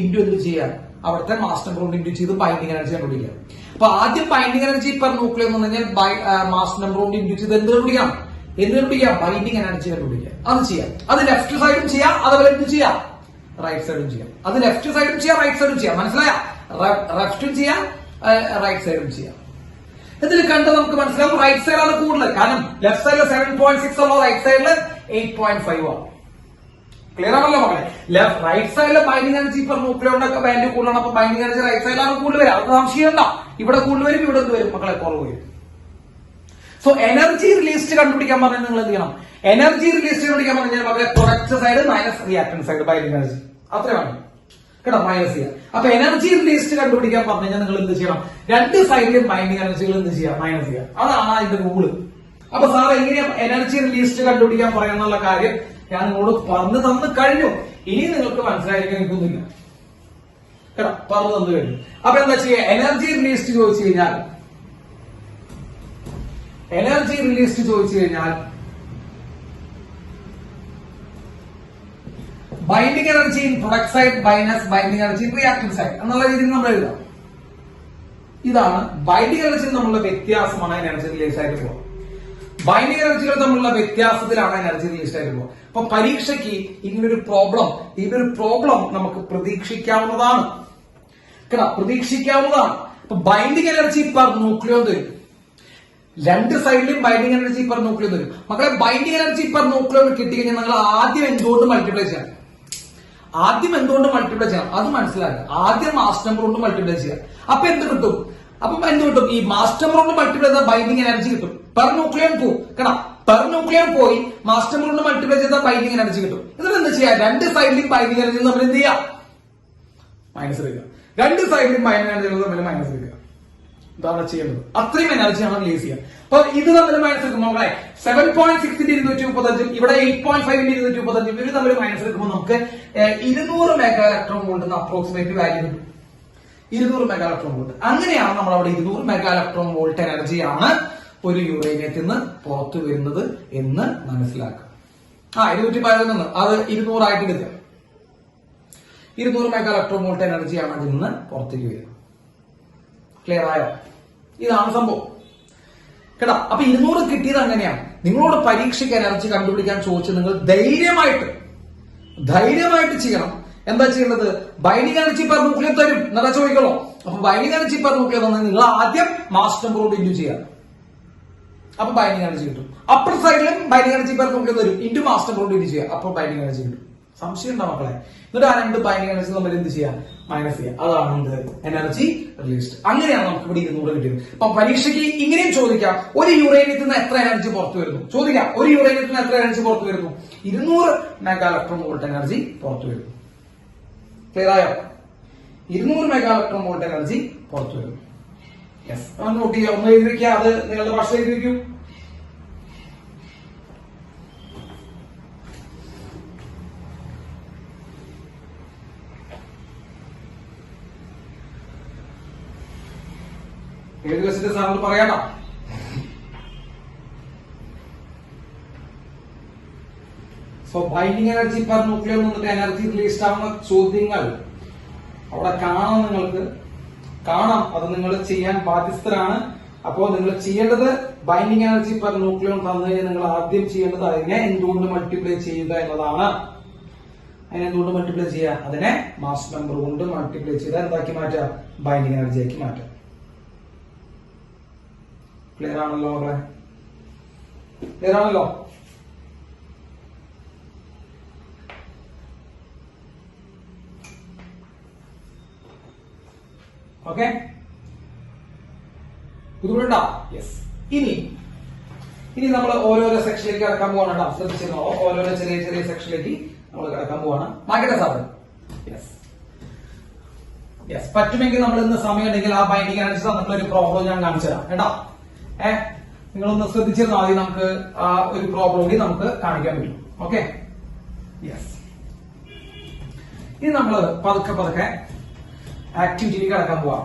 ഇൻഡു എന്ത് ചെയ്യാം? അവിടുത്തെ മാസ് നമ്പർ കൊണ്ട് ഇൻഡു ചെയ്ത് ബൈൻഡിങ് എനർജി കണ്ടുപിടിക്കാം. അപ്പൊ ആദ്യം ബൈൻഡിങ് എനർജി പെർ ന്യൂക്ലിയോ എന്ന് പറഞ്ഞാൽ മാസ് നമ്പർ കൊണ്ട് ഇൻഡു ചെയ്ത് എന്ത് കണ്ടുപിടിക്കാം? ബൈൻഡിങ് എനർജി കണ്ടുപിടിക്കാം. അത് ചെയ്യാം. അത് ലെഫ്റ്റ് സൈഡും ചെയ്യാം, അതുപോലെ എന്ത് ചെയ്യാം? റൈറ്റ് സൈഡും ചെയ്യാം. അത് ലെഫ്റ്റ് സൈഡും ചെയ്യാം, റൈറ്റ് സൈഡും ചെയ്യാം. മനസ്സിലായ? ലെഫ്റ്റും ചെയ്യാം, റൈറ്റ് സൈഡും ചെയ്യാം. ഇതിൽ കണ്ട് നമുക്ക് മനസ്സിലാവും റൈറ്റ് സൈഡാണ് കൂടുതൽ. കാരണം ലെഫ്റ്റ് സൈഡിൽ 7.6 ഉള്ള റൈറ്റ് സൈഡിൽ 8.5 ആണ്. ക്ലിയർ ആണല്ലോ മക്കളെ? റൈറ്റ് സൈഡിലെ ബൈൻഡിങ് എനർജി പെർ ന്യൂക്ലിയോന്റെ വാല്യൂ കൂടുതലാണ്. അപ്പൊ ബൈൻഡിങ് എനർജി റൈറ്റ് സൈഡിലാണ് കൂടുതൽ വരിക. അത് സംശയമുണ്ട. ഇവിടെ കൂടുതൽ വരും, ഇവിടെ എന്ത് വരും മക്കളെ? കുറവ് വരും. സോ എനർജി റിലീസ്ഡ് കണ്ടുപിടിക്കാൻ പറഞ്ഞാൽ നിങ്ങൾ എന്ത് ചെയ്യണം? എനർജി റിലീസ്ഡ് കണ്ടുപിടിക്കാൻ പറഞ്ഞാൽ മക്കളെ product side minus reactant side binding energy അത്രയാണ് കേട്ടോ. മൈനസ് ചെയ്യാം. അപ്പൊ എനർജി റിലീസ്ഡ് കണ്ടുപിടിക്കാൻ പറഞ്ഞു കഴിഞ്ഞാൽ നിങ്ങൾ എന്ത് ചെയ്യണം? രണ്ട് സൈഡിലും ബൈൻഡിങ് എനർജികൾ എന്ത് ചെയ്യാം? മൈനസ് ചെയ്യാം. അതാണ് അതിന്റെ റൂള്. അപ്പൊ സാർ എങ്ങനെയാ എനർജി റിലീസ്ഡ് കണ്ടുപിടിക്കാൻ പറയാന്നുള്ള കാര്യം ഞാൻ നിങ്ങളോട് പറഞ്ഞു തന്നു കഴിഞ്ഞു. ഇനി നിങ്ങൾക്ക് മനസ്സിലായിരിക്കാൻ എനിക്കൊന്നുമില്ല കേട്ടോ. പറഞ്ഞു തന്നു കഴിഞ്ഞു. അപ്പൊ എന്താ ചെയ്യാ? എനർജി റിലീസ്ഡ് ചോദിച്ചു കഴിഞ്ഞാൽ binding energy in product side minus binding energy in reactive side എന്നുള്ള രീതിയിൽ നമ്മൾ എഴുതാം. ഇതാണ് ബൈൻഡിങ് എനർജി തമ്മിലുള്ള വ്യത്യാസമാണ് എനർജി റിലീസ് ആയിട്ട് പോകുക. ബൈൻഡിങ് എനർജികൾ തമ്മിലുള്ള വ്യത്യാസത്തിലാണ് എനർജി റിലീസ് ആയിട്ട് പോകുക. അപ്പൊ പരീക്ഷയ്ക്ക് ഇങ്ങനൊരു പ്രോബ്ലം നമുക്ക് പ്രതീക്ഷിക്കാവുന്നതാണ് കേട്ടോ. പ്രതീക്ഷിക്കാവുന്നതാണ്. അപ്പൊ ബൈൻഡിങ് എനർജി പെർ ന്യൂക്ലിയോ തരും. രണ്ട് സൈഡിലും ബൈൻഡിങ് എനർജി പെർ ന്യൂക്ലിയോ തരും. മക്കളെ ബൈൻഡിങ് എനർജി പെർ ന്യൂക്ലിയോ കിട്ടിക്കഴിഞ്ഞാൽ നിങ്ങൾ ആദ്യം എന്തുകൊണ്ട് മൾട്ടിപ്ലൈ ചെയ്യണം? ആദ്യം എന്തുകൊണ്ട് മൾട്ടിപ്ലൈ ചെയ്യണം അത് മനസ്സിലാക്കുക. ആദ്യം മാസ് നമ്പർ കൊണ്ട് മൾട്ടിപ്ലൈ ചെയ്യുക. അപ്പൊ എന്ത് കിട്ടും? അപ്പം എന്ത് കിട്ടും? ഈ മാസ് നമ്പർ കൊണ്ട് മൾട്ടിപ്ലൈ ചെയ്താൽ ബൈൻഡിങ് എനർജി കിട്ടും. പെർ ന്യൂക്ലിയൻ പോകും. കാരണം പെർ ന്യൂക്ലിയൻ പോയി മാസ് നമ്പർ കൊണ്ട് മൾട്ടിപ്ലൈ ചെയ്താൽ ബൈൻഡിങ് എനർജി കിട്ടും. എന്നിട്ട് എന്താ ചെയ്യാം? രണ്ട് സൈഡിലും ബൈൻഡിങ് എനർജി നമ്മൾ എന്ത് ചെയ്യാം? മൈനസ് എടുക്കുക. രണ്ട് സൈഡിലും ബൈൻഡിങ് എനർജി തമ്മിൽ മൈനസ് എടുക്കുക. ഇതാണ് ചെയ്യുന്നത്. അത്രയും എനർജിയാണ് റിലീസ് ചെയ്യുക. അപ്പൊ ഇത് തമ്മിൽ മൈനസ് എടുക്കുമ്പോൾ നമ്മളെ 7.6 235 ഇവിടെ 8.5 235 ഇവര് തമ്മിൽ മൈനസ് എടുക്കുമ്പോൾ നമുക്ക് 200 mega electron volt approximate value കിട്ടും. 200 മെഗാ ഇലക്ട്രോൺ വോൾട്ട്. അങ്ങനെയാണ് നമ്മൾ അവിടെ 200 മെഗാ ഇലക്ട്രോൺ വോൾട്ട് എനർജിയാണ് ഒരു യുറേനിയത്തിൽ നിന്ന് പുറത്തു വരുന്നത് എന്ന് മനസ്സിലാക്കുക. 211 അത് 200 ആയിട്ട് എടുക്കുക. 200 മെഗാ ഇലക്ട്രോൺ വോൾട്ട് എനർജിയാണ് അതിൽ നിന്ന് പുറത്തേക്ക് വരുന്നത്. ക്ലിയർ ആയോ? ഇതാണ് സംഭവം കേട്ടോ. അപ്പൊ 200 കിട്ടിയത് അങ്ങനെയാണ്. നിങ്ങളോട് പരീക്ഷയ്ക്ക് എനർജി കണ്ടുപിടിക്കാൻ ചോദിച്ച് നിങ്ങൾ ധൈര്യമായിട്ട് ചെയ്യണം. എന്താ ചെയ്യേണ്ടത്? ബൈൻഡിങ് എനർജി പെർ ന്യൂക്ലിയർ തരും എന്നാ ചോദിക്കണോ? അപ്പൊ ബൈൻഡിങ് എനർജി പെർ ന്യൂക്ലിയർ തന്നെ നിങ്ങൾ ആദ്യം മാസ് നമ്പറോട് ഇൻഡ്യൂ ചെയ്യാം. അപ്പൊ ബൈൻഡിങ് എനർജി കിട്ടും. അപ്പർ സൈഡിലും ബൈൻഡിങ് എനർജി പെർ ന്യൂക്ലിയർ തരും. ഇൻഡു മാസ് നമ്പറോട് ഇൻഡ്യൂ ചെയ്യാം. അപ്പോൾ ബൈൻഡിങ് എനർജി കിട്ടും. സംശയം ഉണ്ടോ മക്കളെ? എന്നിട്ട് ആ രണ്ട് ബൈൻഡിങ് എനർജി നമ്മൾ എന്ത് ചെയ്യാം? മൈനസ് ചെയ്യാം. അതാണ് എനർജി റിലീസ്ഡ്. അങ്ങനെയാണ് നമുക്ക് ഇവിടെ 200 കിട്ടിയത്. അപ്പൊ പരീക്ഷയ്ക്ക് ഇങ്ങനെയും ചോദിക്കാം, ഒരു യുറേനിയത്തിൽ നിന്ന് എത്ര എനർജി പുറത്തു വരുന്നു? ചോദിക്കാം, ഒരു യുറേനിയത്തിൽ നിന്ന് എത്ര എനർജി പുറത്തു വരുന്നു? 200 മെഗാ ഇലക്ട്രോൺ വോൾട്ട് എനർജി പുറത്തു വരുന്നു. ക്ലിയർ ആയോ? 200 മെഗാ ഇലക്ട്രോൺ വോൾട്ട് എനർജി പുറത്തു വരുന്നു. യെസ്, നോട്ട് ചെയ്യാം. ഒന്ന് എഴുതി വെക്കുക. അത് നിങ്ങളുടെ ഭാഷ എഴുതി വെക്കൂ. എഴുതി വെച്ചിട്ട് സാറിനോട് പറയാട്ടോ. So binding energy per nuclear നിന്നിട്ട് എനർജി റിലീസ്ഡ് ആവുന്ന ചോദ്യങ്ങൾ അവിടെ നിങ്ങൾക്ക് കാണാം. അത് നിങ്ങൾ ചെയ്യാൻ ബാധ്യസ്ഥരാണ്. അപ്പോൾ നിങ്ങൾ ചെയ്യേണ്ടത് ബൈൻഡിങ് എനർജി പെർ ന്യൂക്ലിയർ തന്നു കഴിഞ്ഞാൽ നിങ്ങൾ ആദ്യം ചെയ്യേണ്ടത് അതിനെ എന്തുകൊണ്ട് മൾട്ടിപ്ലൈ ചെയ്യുക എന്നതാണ്. അതിനെ എന്തുകൊണ്ട് മൾട്ടിപ്ലൈ ചെയ്യുക? അതിനെ മാസ് നമ്പർ കൊണ്ട് മൾട്ടിപ്ലൈ ചെയ്താൽ എന്താക്കി മാറ്റുക? ബൈൻഡിങ് എനർജി ആക്കി മാറ്റുക. ക്ലിയർ ആണല്ലോ മക്കളെ? ക്ലിയർ ആണല്ലോ? ഓക്കെ, ബുദ്ധിമുട്ടുണ്ടോ? യെസ്. ഇനി നമ്മൾ ഓരോരോ സെക്ഷനിലേക്ക് കടക്കാൻ പോവാണ് കേട്ടോ. ശ്രദ്ധിച്ചിരുന്നോ? ഓരോരോ ചെറിയ ചെറിയ സെക്ഷനിലേക്ക് നമ്മൾ കടക്കാൻ പോവാണ്. മാറ്റട്ടെ സാറ്? യെസ്, പറ്റുമെങ്കിൽ നമ്മൾ ഇന്ന് സമയം ഉണ്ടെങ്കിൽ ആ ബൈൻഡിങ് എനർജി തന്നിട്ടുള്ള ഒരു പ്രോബ്ലം ഞാൻ കാണിച്ചു തരാം കേട്ടോ. നിങ്ങളൊന്ന് ശ്രദ്ധിച്ചിരുന്നാൽ മതി. നമുക്ക് ആ ഒരു പ്രോബ്ലം കൂടി നമുക്ക് കാണിക്കാൻ പറ്റും. Okay, yes. ഇനി നമ്മൾ പതുക്കെ ആക്ടിവിറ്റിയിലേക്ക് കടക്കാൻ പോവാം.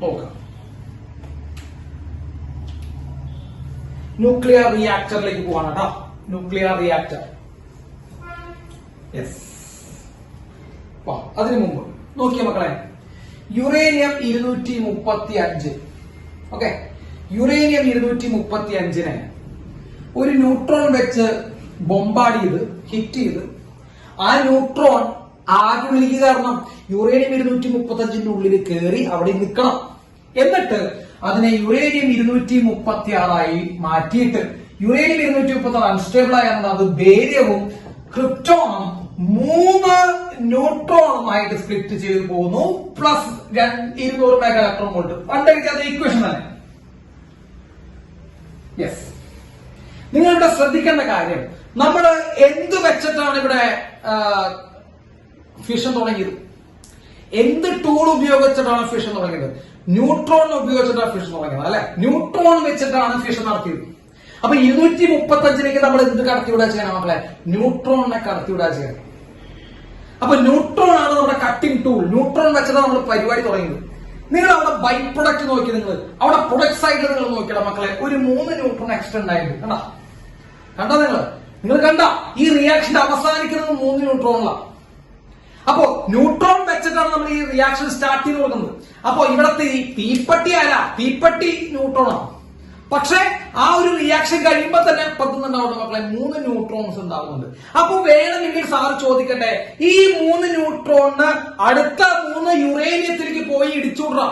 നോക്കാം. ന്യൂക്ലിയർ റിയാക്ടറിലേക്ക് പോവാണ് കേട്ടോ. Nuclear reactor. യെസ്. അതിനു മുമ്പ് നോക്കിയ മക്കളെ, യുറേനിയം 235. ഓക്കെ, യുറേനിയം 235 ഒരു ന്യൂട്രോൺ വെച്ച് ബോംബാർഡ് ചെയ്ത് ഹിറ്റ് ചെയ്ത് ആ ന്യൂട്രോൺ ആരുള്ളിലേക്ക് കാരണം യുറേനിയം 235 ഉള്ളിൽ കയറി അവിടെ നിൽക്കണം. എന്നിട്ട് അതിനെ യുറേനിയം 236 മാറ്റിയിട്ട് യുറേനിയം 236 അൺസ്റ്റേബിൾ ആയത് അത് ബേരിയവും ക്രിപ്റ്റോണും 3 ന്യൂട്രോണുമായിട്ട് സ്പ്ലിറ്റ് ചെയ്ത് പോകുന്നു. Plus 200 mega electron volt. പണ്ടെടുക്കാത്ത ഇക്വേഷൻ തന്നെ. യെസ്, നിങ്ങളിവിടെ ശ്രദ്ധിക്കേണ്ട കാര്യം, നമ്മൾ എന്ത് വെച്ചിട്ടാണ് ഇവിടെ ഫിഷൻ തുടങ്ങിയത്? എന്ത് ടൂൾ ഉപയോഗിച്ചിട്ടാണ് ഫിഷൻ തുടങ്ങിയത്? ന്യൂട്രോൺ ഉപയോഗിച്ചിട്ടാണ് ഫിഷൻ തുടങ്ങിയത് അല്ലെ? ന്യൂട്രോൺ വെച്ചിട്ടാണ് ഫിഷൻ നടത്തിയത്. അപ്പൊ 235 നമ്മൾ എന്ത് കടത്തിവിടാ ചെയ്യണം മക്കളെ? ന്യൂട്രോണിനെ കടത്തിവിടാ ചെയ്യണം. അപ്പൊ ന്യൂട്രോൺ ആണ് നമ്മുടെ കട്ടിംഗ് ടൂൾ. ന്യൂട്രോൺ വെച്ചിട്ടാണ് നമ്മൾ പരിപാടി തുടങ്ങിയത്. നിങ്ങൾ അവിടെ ബൈ പ്രൊഡക്റ്റ് നോക്കി, നിങ്ങൾ അവിടെ പ്രൊഡക്റ്റ് സൈഡിൽ നിങ്ങൾ നോക്കിയാൽ മക്കളെ ഒരു 3 ന്യൂട്രോൺ എക്സ്ട്രാ ഉണ്ടായിട്ടുണ്ട്. കണ്ടോ? നിങ്ങൾ കണ്ട ഈ റിയാക്ഷൻ അവസാനിക്കുന്നത് 3 ന്യൂട്രോണിലാണ്. അപ്പോ ന്യൂട്രോൺ വെച്ചിട്ടാണ് നമ്മൾ ഈ റിയാക്ഷൻ സ്റ്റാർട്ട് ചെയ്ത് കൊടുക്കുന്നത്. അപ്പോ ഇവിടത്തെ ഈ തീപ്പെട്ടി ആരാ? തീപ്പെട്ടി ന്യൂട്രോണാണ്. പക്ഷെ ആ ഒരു റിയാക്ഷൻ കഴിയുമ്പോൾ തന്നെ പത്തുന്നുണ്ടാവുന്ന മക്കളെ 3 ന്യൂട്രോൺസ് ഉണ്ടാവുന്നുണ്ട്. അപ്പൊ വേണമെങ്കിൽ സാർ ചോദിക്കട്ടെ, ഈ 3 ന്യൂട്രോണിന് അടുത്ത 3 യുറേനിയത്തിലേക്ക് പോയി ഇടിച്ചുവിടാ?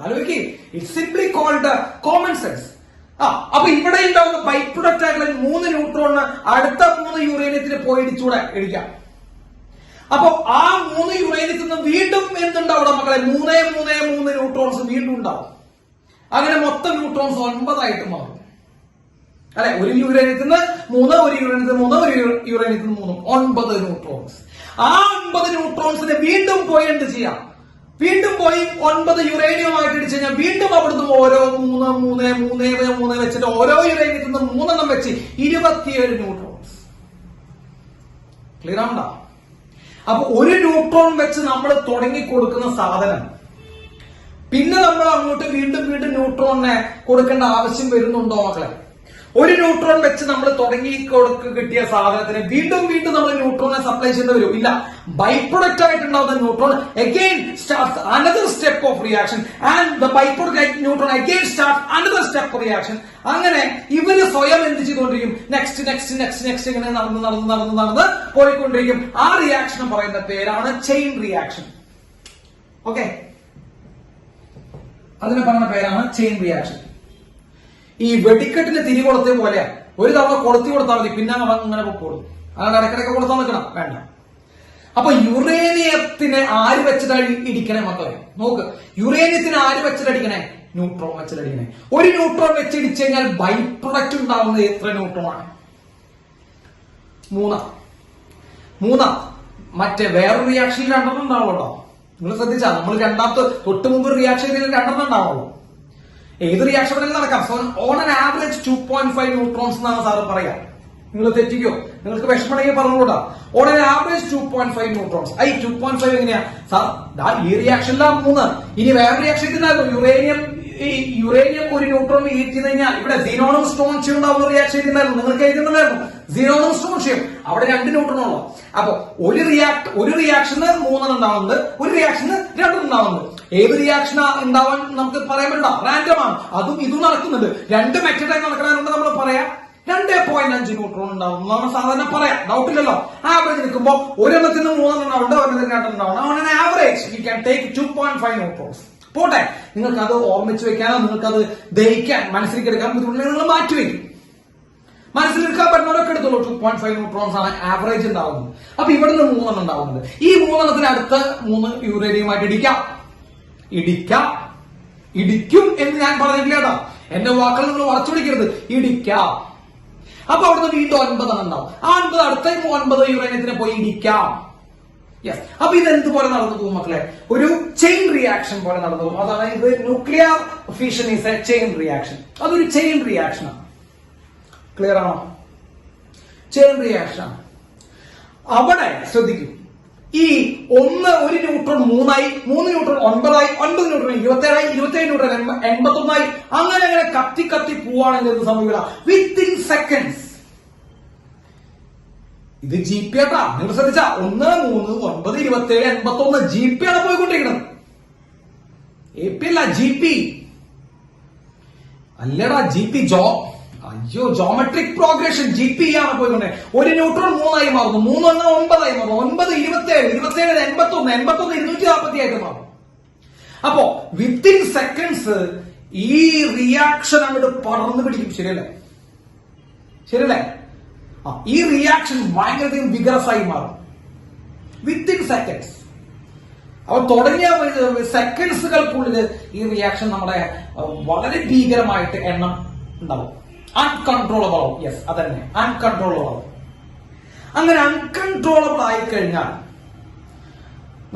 ആലോചിക്കേ. It's simply called common sense. അപ്പൊ ഇവിടെ ഉണ്ടാവുന്ന ബൈ പ്രൊഡക്റ്റ് ആയിട്ടുള്ള 3 ന്യൂട്രോൺ ന്യൂട്രോണിന് അടുത്ത 3 യുറേനിയത്തിന് പോയി ഇടിക്കാം. അപ്പൊ ആ 3 യുറേനിയത്തിൽ നിന്ന് വീണ്ടും എന്തുണ്ടാവും മക്കളെ? 3 ന്യൂട്രോൺസ് വീണ്ടും ഉണ്ടാവും. അങ്ങനെ മൊത്തം ന്യൂട്രോൺസ് 9 ആയിട്ട് മാറും. അല്ലെ, ഒരു യുറേനിയത്തിൽ നിന്ന് 3, ഒരു യുറേനിയത്തിൽ 3, ഒരു യുറേനിയത്തിൽ 3, 9 ന്യൂട്രോൺസ്. ആ 9 ന്യൂട്രോൺസിനെ വീണ്ടും പോയി എന്ത് ചെയ്യാം? വീണ്ടും പോയി 9 യുറേനിയമായിട്ട് ഇടിച്ചു കഴിഞ്ഞാൽ വീണ്ടും അവിടുന്ന് ഓരോ 3 വെച്ചിട്ട് ഓരോ യുറേനിയത്തിൽ നിന്ന് 3 വെച്ച് 27 ന്യൂട്രോൺസ്. ക്ലിയർ ആണോ? അപ്പൊ ഒരു ന്യൂട്രോൺ വെച്ച് നമ്മൾ തുടങ്ങി കൊടുക്കുന്ന സാധനം പിന്നെ നമ്മൾ അങ്ങോട്ട് വീണ്ടും ന്യൂട്രോണിനെ കൊടുക്കേണ്ട ആവശ്യം വരുന്നുണ്ടോ മക്കളെ? ഒരു ന്യൂട്രോൺ വെച്ച് നമ്മൾ തുടങ്ങി കിട്ടിയ സാധനത്തിന് വീണ്ടും നമ്മൾ ന്യൂട്രോണിനെ സപ്ലൈ ചെയ്യേണ്ടി വരും? ഇല്ല. ബൈ പ്രൊഡക്റ്റ് ആയിട്ടുണ്ടാവുന്ന neutron again start another step of reaction and the by product neutron again start another step of reaction. അങ്ങനെ ഇവര് സ്വയം എന്ത് ചെയ്തുകൊണ്ടിരിക്കും? നെക്സ്റ്റ് ഇങ്ങനെ നടന്ന് പോയിക്കൊണ്ടിരിക്കും. ആ റിയാക്ഷൻ പറയുന്ന പേരാണ് ചെയിൻ റിയാക്ഷൻ. ഓക്കെ, അതിനെ പറയുന്ന പേരാണ് ചെയിൻ റിയാക്ഷൻ. ഈ വെടിക്കെട്ടിന് തിരി കൊളുത്തിയ പോലെ ഒരു തവണ കൊളുത്തി കൊടുത്താൽ മതി, പിന്നെ അങ്ങനെ പൊക്കോളും. അതാണ് ഇടയ്ക്കിടയ്ക്ക് കൊടുത്താൽ നിൽക്കണം, വേണ്ട. അപ്പൊ യുറേനിയത്തിനെ ആര് വെച്ചിട്ടാണ് ഇടിക്കണേ മക്കളെ? നോക്ക്, യുറേനിയത്തിന് ആര് വെച്ചിട്ടടിക്കണേ? ന്യൂട്രോൺ വെച്ചിട്ടടിക്കണേ. ഒരു ന്യൂട്രോൺ വെച്ചിടിച്ചു കഴിഞ്ഞാൽ ബൈ പ്രൊഡക്റ്റ് ഉണ്ടാവുന്നത് എത്ര ന്യൂട്രോൺ ആണ്? 3. മറ്റേ വേറൊരു റിയാക്ഷനിൽ 2 ഉണ്ടാവുമല്ലോ. നിങ്ങൾ ശ്രദ്ധിച്ചാൽ നമ്മൾ രണ്ടാമത്തെ തൊട്ട് മുമ്പ് റിയാക്ഷൻ 2 ഉണ്ടാവുള്ളൂ. ഏത് റിയാക്ഷൻ വേണമെങ്കിലും നടക്കാം. So on an average 2.5 neutrons എന്നാണ് സാറ് പറയാ. നിങ്ങൾ തെറ്റിക്കോ? നിങ്ങൾക്ക് വിഷമണെങ്കിൽ പറഞ്ഞുകൂടാ. On an average 2.5 neutrons. 2.5 എങ്ങനെയാ സാർ? ഈ റിയാക്ഷനിലാണ് 3. ഇനി വേറെ റിയാക്ഷൻ ഉണ്ടായിരുന്നു. യുറേനിയം ഒരു ന്യൂട്രോൺ ഹീറ്റ് ചെയ്ത് കഴിഞ്ഞാൽ ഇവിടെ സീനോണും സ്ട്രോൺഷ്യം ഉണ്ടാവുന്ന റിയാക്ഷൻ ഉണ്ടായിരുന്നു. നിങ്ങൾക്ക് എഴുതുന്നുണ്ടായിരുന്നു സീനോണും സ്ട്രോൺഷ്യം. അവിടെ 2 ന്യൂട്രോൺ ഉള്ളു. അപ്പൊ ഒരു റിയാക്ഷന് 3 ഉണ്ടാവുന്നത്, ഒരു റിയാക്ഷന് 2 ഉണ്ടാവുന്നത്. ഏത് റിയാക്ഷൻ ഉണ്ടാവാൻ നമുക്ക് പറയാൻ പറ്റില്ല, റാൻഡം ആണ്. അതും ഇതും നടക്കുന്നുണ്ട്. 2 മെറ്റഡായി നടക്കണമെന്നുണ്ട് നമ്മൾ പറയാം 2.5 ന്യൂട്രോൺ ഉണ്ടാവും എന്നാണ് സാധാരണ പറയാം. ഡൗട്ട് ഇല്ലല്ലോ. ആവറേജ് എടുക്കുമ്പോൾ ഒരെണ്ണത്തിന് 3 ഉണ്ടാവുണ്ട്, ഒരെണ്ണത്തിന് 2 ഉണ്ടാവണം. On average you can take 2.5 neutrons. പോട്ടെ, നിങ്ങൾക്ക് അത് ഓർമ്മിച്ച് വെക്കാനോ നിങ്ങൾക്ക് അത് ദഹിക്കാൻ മനസ്സിലേക്ക് എടുക്കാൻ ബുദ്ധിമുട്ടില്ല, നിങ്ങൾ മാറ്റിവെക്കും. മനസ്സിലെടുക്കാൻ പറ്റുന്നവരൊക്കെ എടുത്തോളൂ. 2.5 ന്യൂട്രോൺസ് ആണ് ആവറേജ് ഉണ്ടാവുന്നത്. അപ്പൊ ഇവിടുന്ന് 3 ഉണ്ടാവുന്നത്. ഈ 3 അടുത്ത 3 യുറേനിയമായിട്ട് ഇടിക്കും എന്ന് ഞാൻ പറഞ്ഞിട്ടില്ല കേട്ടോ. എന്റെ വാക്കുകൾ നിങ്ങൾ വളച്ചു പിടിക്കരുത്. ഇടിക്കാം. അപ്പൊ അവിടുന്ന് വീണ്ടും 9 ഉണ്ടാവും. ആ 9 അടുത്ത 9 യുറേനിയത്തിനെ പോയി ഇടിക്കാം. യെസ്. അപ്പൊ ഇത് എന്തുപോലെ നടന്നു പോകും മക്കളെ? ഒരു ചെയിൻ റിയാക്ഷൻ പോലെ നടന്നു പോകും. അതാണ് ഇത് nuclear fission is A chain reaction. അതൊരു ചെയിൻ റിയാക്ഷൻ ആണ്. ക്ലിയർ ആണോ? ചെയിൻ റിയാക്ഷൻ ആണ്. അവിടെ ശ്രദ്ധിക്കും, ഈ ഒരു ന്യൂട്രോൺ 3 ആയി, 3 ന്യൂട്രോൺ 9 ആയി, 9 ന്യൂട്രോൺ 27 ആയി, 27 ന്യൂട്രോൺ 81 ആയി. അങ്ങനെ കത്തി പോവാണെങ്കിൽ എന്ത് സംഭവിക്കുക? Within seconds. ഇത് ജി പി ആട്ടാ. നിങ്ങൾ ശ്രദ്ധിച്ചാ 1, 3, 9, 27, 81 ജി പി ആണ് പോയിക്കൊണ്ടിരിക്കുന്നത്. എ പി അല്ല, ജി പി അല്ലടാ. G P geometric progression G P ആണ് പോയിക്കൊണ്ടേ. ഒരു ന്യൂട്രോൺ 3 ആയി മാറുന്നു, 3 9 ആയി മാറുന്നു, 9 27, 27 81, 81 240 ആയിട്ട് മാറും. അപ്പോ വിത്തിൻ സെക്കൻഡ്സ് ഈ റിയാക്ഷൻ അങ്ങോട്ട് പറന്ന് പിടിക്കും. ശരിയല്ലേ? ഈ റിയാക്ഷൻ ഭയങ്കരധികം വിഗറസ് ആയി മാറും വിത്തിൻ സെക്കൻഡ്സ്. അപ്പൊ തുടങ്ങിയ സെക്കൻഡ്സുകൾക്കുള്ളിൽ ഈ റിയാക്ഷൻ നമ്മുടെ വളരെ ഭീകരമായിട്ട് എണ്ണം ഉണ്ടാവും. അൺകൺട്രോളബിൾ ആവും. യെസ്, അതന്നെ, അൺകൺട്രോളബിൾ ആവും. അങ്ങനെ അൺകൺട്രോളബിൾ ആയി കഴിഞ്ഞാൽ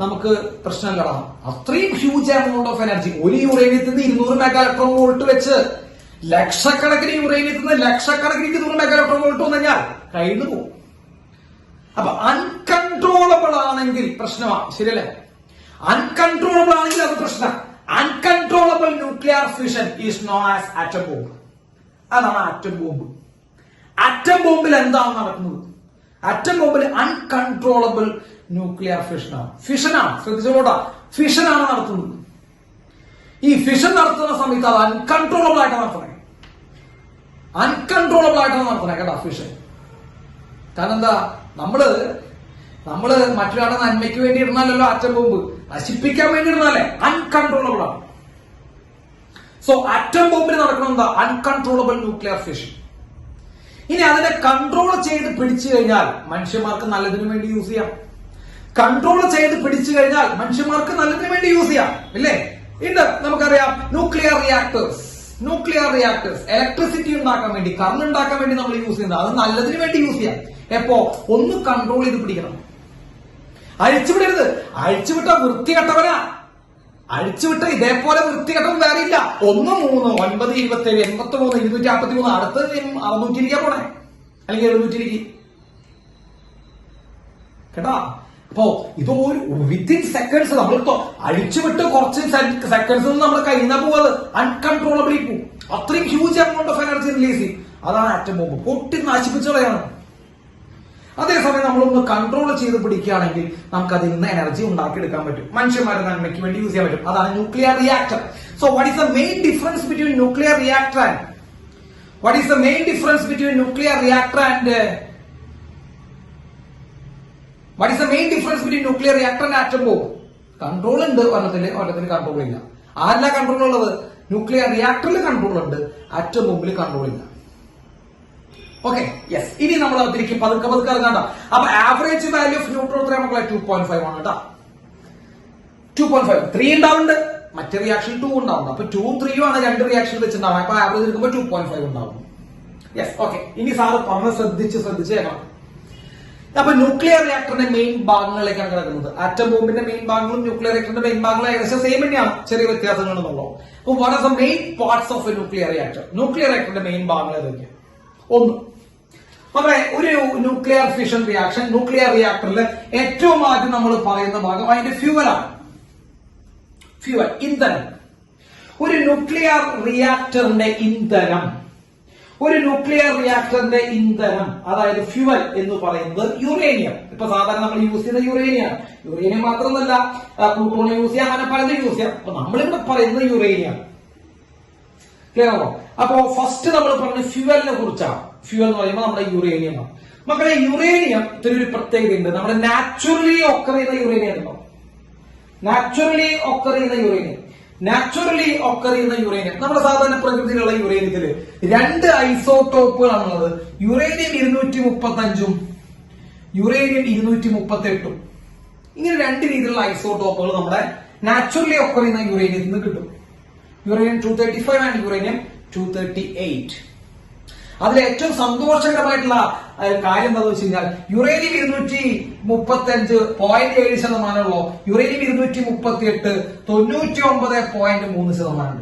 നമുക്ക് പ്രശ്നമില്ലടാ. അത്രയും ഹ്യൂജ് എമൗണ്ട് ഓഫ് എനർജി. ഒരു യുറേനിയത്തിൽ നിന്ന് 200 മെഗാ ഇലക്ട്രോൺ വോൾട്ട് വെച്ച് ലക്ഷക്കണക്കിന് യുറേനിയത്തിൽ നിന്ന് ലക്ഷക്കണക്കിന് 200 മെഗാ ഇലക്ട്രോൺ വോൾട്ട് വന്നു കഴിഞ്ഞാൽ കഴിഞ്ഞു പോകും. അപ്പൊ അൺകൺട്രോളബിൾ ആണെങ്കിൽ പ്രശ്നമാണ്. ശരിയല്ലേ? അൺകൺട്രോളബിൾ ആണെങ്കിൽ അത് പ്രശ്നം. Uncontrollable nuclear fission is known as atom bomb. അതാണ് ആറ്റം ബോംബ്. ആറ്റം ബോംബിൽ എന്താണ് നടക്കുന്നത്? ആറ്റം ബോംബിൽ അൺകൺട്രോളബിൾ ന്യൂക്ലിയർ ഫിഷനാണ്. ശ്രദ്ധിച്ചോട്ടാ, ഫിഷനാണ് നടത്തുന്നത്. ഈ ഫിഷൻ നടത്തുന്ന സമയത്ത് അത് അൺകൺട്രോളബിൾ ആയിട്ടാണ് നടത്തണേ. കേട്ടോ ഫിഷൻ. കാരണം എന്താ? നമ്മള് മറ്റൊരാളുടെ നന്മയ്ക്ക് വേണ്ടി ഇടുന്നല്ലോ ആറ്റം ബോംബ്, നശിപ്പിക്കാൻ വേണ്ടി ഇടുന്നല്ലേ. അൺകൺട്രോളബിൾ ആണ്. സോ ആറ്റം ബോംബിൽ നടക്കണം എന്താ? Uncontrollable nuclear fission. ഇനി അതിന്റെ കൺട്രോൾ ചെയ്ത് പിടിച്ചു കഴിഞ്ഞാൽ മനുഷ്യന്മാർക്ക് നല്ലതിനു വേണ്ടി യൂസ് ചെയ്യാം. കൺട്രോൾ ചെയ്ത് പിടിച്ചു കഴിഞ്ഞാൽ മനുഷ്യന്മാർക്ക് നല്ലതിനു വേണ്ടി യൂസ് ചെയ്യാം, ഇല്ലേ? ഉണ്ട്, നമുക്കറിയാം. ന്യൂക്ലിയർ റിയാക്ടേഴ്സ് ഇലക്ട്രിസിറ്റി ഉണ്ടാക്കാൻ വേണ്ടി, കറണ്ട് ഉണ്ടാക്കാൻ വേണ്ടി നമ്മൾ യൂസ് ചെയ്യുന്നത്, അത് നല്ലതിനു വേണ്ടി യൂസ് ചെയ്യാം. എപ്പോ? ഒന്ന് കൺട്രോൾ ചെയ്ത് പിടിക്കണം. അഴിച്ചുവിടരുത്. അഴിച്ചുവിട്ട വൃത്തികെട്ടവനാ. അഴിച്ചുവിട്ട ഇതേപോലെ വൃത്തികെട്ടവൻ വേറെ ഇല്ല. 1, 3, 9, 27, 83, 253, അടുത്ത് 620 പോണേ, അല്ലെങ്കിൽ 720 കേട്ടാ. അപ്പോ ഇത് ഒരു വിത്തിൻ സെക്കൻഡ്സ് നമ്മൾ അഴിച്ചുവിട്ട് കുറച്ച് സെക്കൻഡ്സ് നമ്മൾ കയ്യിൽ നിന്ന് പോവാത് അൺകൺട്രോളബിളി പോകും. അത്രയും huge amount of energy release ചെയ്യും. അതാണ് ആറ്റം ബോംബ്. പൊട്ടി നശിപ്പിച്ചുകളയാണ്. അതേസമയം നമ്മളൊന്ന് കൺട്രോൾ ചെയ്ത് പിടിക്കുകയാണെങ്കിൽ നമുക്ക് അതിൽ നിന്ന് എനർജി ഉണ്ടാക്കിയെടുക്കാൻ പറ്റും. മനുഷ്യന്മാരുടെ നന്മയ്ക്ക് വേണ്ടി യൂസ് ചെയ്യാൻ പറ്റും. അതാണ് nuclear reactor. So what is the main difference between nuclear reactor and atom bomb? Control ഉണ്ട്, ഒരെണ്ണത്തിന് കൺട്രോൾ ഇല്ല. ആരല്ല കൺട്രോൾ ഉള്ളത്? ന്യൂക്ലിയർ റിയാക്ടറിൽ കൺട്രോൾ ഉണ്ട്, ആറ്റം ബോംബിൽ കൺട്രോൾ ഇല്ല. Okay, yes. ഇനി നമ്മൾ അതിലേക്ക് പതുക്കെ ഇറങ്ങാണ്ട. അപ്പൊ ആവറേജ് വാല്യൂ ഓഫ് ന്യൂട്രോൺ എത്ര മക്കളെ? 2.5 ആണ് കേട്ടോ. 2.5. 3 ഉണ്ടാവുന്നുണ്ട്, മറ്റേ റിയാക്ഷൻ 2 ഉണ്ടാവുന്നുണ്ട്. അപ്പൊ 2 ഉം 3 ആണ് രണ്ട് റിയാക്ഷൻ വെച്ചിട്ടുണ്ടാവും. അപ്പൊ ആവറേജ് എടുക്കുമ്പോൾ 2.5 ഉണ്ടാവും. Yes, okay. ഇനി സാറ് പറഞ്ഞ് ശ്രദ്ധിച്ചേക്കണം. അപ്പൊ ന്യൂക്ലിയർ റിയാക്ടറിന്റെ മെയിൻ ഭാഗങ്ങളിലേക്കാണ് കിടക്കുന്നത്. ആറ്റം ബോംബിന്റെ മെയിൻ ഭാഗങ്ങളും ന്യൂക്ലിയർ റിയാക്ടറിന്റെ മെയിൻ ഭാഗങ്ങളും ഏകദേശം സെയിം തന്നെയാണ്, ചെറിയ വ്യത്യാസങ്ങളെന്നുള്ളൂ. അപ്പൊ what are the main parts of a nuclear reactor? Nuclear റിയാക്ടറിന്റെ മെയിൻ ഭാഗങ്ങൾ ഏതൊക്കെയാണ്? ഒന്ന്, നമ്മുടെ ഒരു ന്യൂക്ലിയർ ഫിഷൻ റിയാക്ഷൻ, ന്യൂക്ലിയർ റിയാക്ടറിൽ ഏറ്റവും ആദ്യം നമ്മൾ പറയുന്ന ഭാഗം അതിന്റെ ഫ്യൂവലാണ്. ഫ്യൂവൽ, ഇന്ധനം. ഒരു ന്യൂക്ലിയർ റിയാക്ടറിന്റെ ഇന്ധനം, അതായത് ഫ്യൂവൽ എന്ന് പറയുന്നത് യുറേനിയം. ഇപ്പൊ സാധാരണ നമ്മൾ യൂസ് ചെയ്യുന്ന യുറേനിയം മാത്രമല്ല, പ്ലൂട്ടോണിയം യൂസ് ചെയ്യാം, അങ്ങനെ പലതും യൂസ് ചെയ്യാം. അപ്പൊ നമ്മളിവിടെ പറയുന്നത് യുറേനിയം. ക്ലിയർ ആണോ? അപ്പോ ഫസ്റ്റ് നമ്മൾ പറഞ്ഞ ഫ്യൂവലിനെ കുറിച്ചാണ്. ഫ്യൂവൽ എന്ന് പറയുമ്പോൾ നമ്മുടെ യുറേനിയമാണ്. മക്കളെ, യുറേനിയത്തിന് ഒരു പ്രത്യേകത ഉണ്ട്. നമ്മുടെ നാച്ചുറലി ഒക്കർ ചെയ്യുന്ന യുറേനിയം ഉണ്ടോ? നാച്ചുറലി ഒക്കർ ചെയ്യുന്ന യുറേനിയം നമ്മുടെ സാധാരണ പ്രകൃതിയിലുള്ള യുറേനിയത്തില് 2 ഐസോട്ടോപ്പുകളാണുള്ളത്. Uranium 235ഉം uranium 238ഉം. ഇങ്ങനെ 2 രീതിയിലുള്ള ഐസോട്ടോപ്പുകൾ നമ്മുടെ നാച്ചുറലി ഒക്കർ ചെയ്യുന്ന യുറേനിയത്തിൽ നിന്ന് കിട്ടും. Uranium 235 and uranium 238. അതിൽ ഏറ്റവും സന്തോഷകരമായിട്ടുള്ള കാര്യം എന്താണെന്ന് വെച്ച് കഴിഞ്ഞാൽ യുറേനിയം 235.7% യുറേനിയം 238 99.3%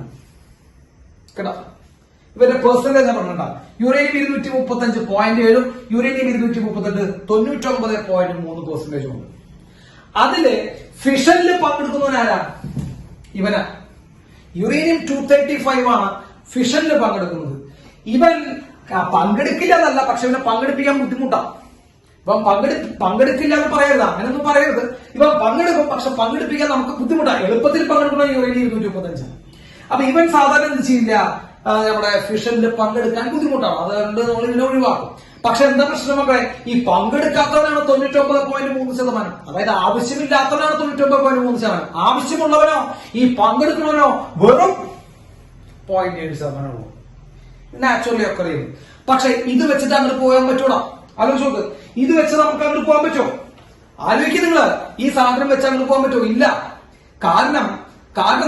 കേട്ടോ. ഇവരുടെ പെർസെന്റേജ് ഞാൻ പറഞ്ഞിട്ടുണ്ടാകും. യുറേനിയം 235.7, യുറേനിയം 238 99.3% ഉണ്ട്. അതില് ഫിഷനിൽ പങ്കെടുക്കുന്നവനാരാ? ഇവനാ. യുറേനിയം 235 ആണ് ഫിഷനിൽ പങ്കെടുക്കുന്നത്. ഇവൻ പങ്കെടുക്കില്ല എന്നല്ല, പക്ഷെ ഇവനെ പങ്കെടുപ്പിക്കാൻ ബുദ്ധിമുട്ടാണ്. ഇവൻ പങ്കെടുക്കില്ല എന്ന് പറയരുത്, അങ്ങനെയൊന്നും പറയരുത്. ഇവൻ പങ്കെടുക്കും, പക്ഷെ പങ്കെടുപ്പിക്കാൻ നമുക്ക് ബുദ്ധിമുട്ടാണ്. എളുപ്പത്തിൽ പങ്കെടുക്കുന്ന യുറേനിയം 235. അപ്പൊ ഇവൻ സാധാരണ എന്ത് ചെയ്യില്ല? നമ്മുടെ ഫിഷനിൽ പങ്കെടുക്കാൻ ബുദ്ധിമുട്ടാണ്, അതുകൊണ്ട് നമ്മൾ ഇതിനെ ഒഴിവാക്കും. പക്ഷെ എന്താ പ്രശ്നം മക്കളെ? ഈ പങ്കെടുക്കാത്തവനാണ് 99.3%. അതായത് ആവശ്യമില്ലാത്തവനാണ് 99.3%. ആവശ്യമുള്ളവനോ ഈ പങ്കെടുക്കണവനോ വെറും 0.7% നാച്ചുറലി ഒക്കെ അറിയുന്നു. പക്ഷെ ഇത് വെച്ചിട്ട് അങ്ങോട്ട് പോകാൻ പറ്റൂടാ? ആലോചിച്ച് നോക്ക്. ഇത് വെച്ച് നമുക്ക് അങ്ങോട്ട് പോകാൻ പറ്റുമോ? ആലോചിക്കുക നിങ്ങള്. ഈ സാധനം വെച്ച് അങ്ങോട്ട് പോകാൻ പറ്റുമോ? ഇല്ല. കാരണം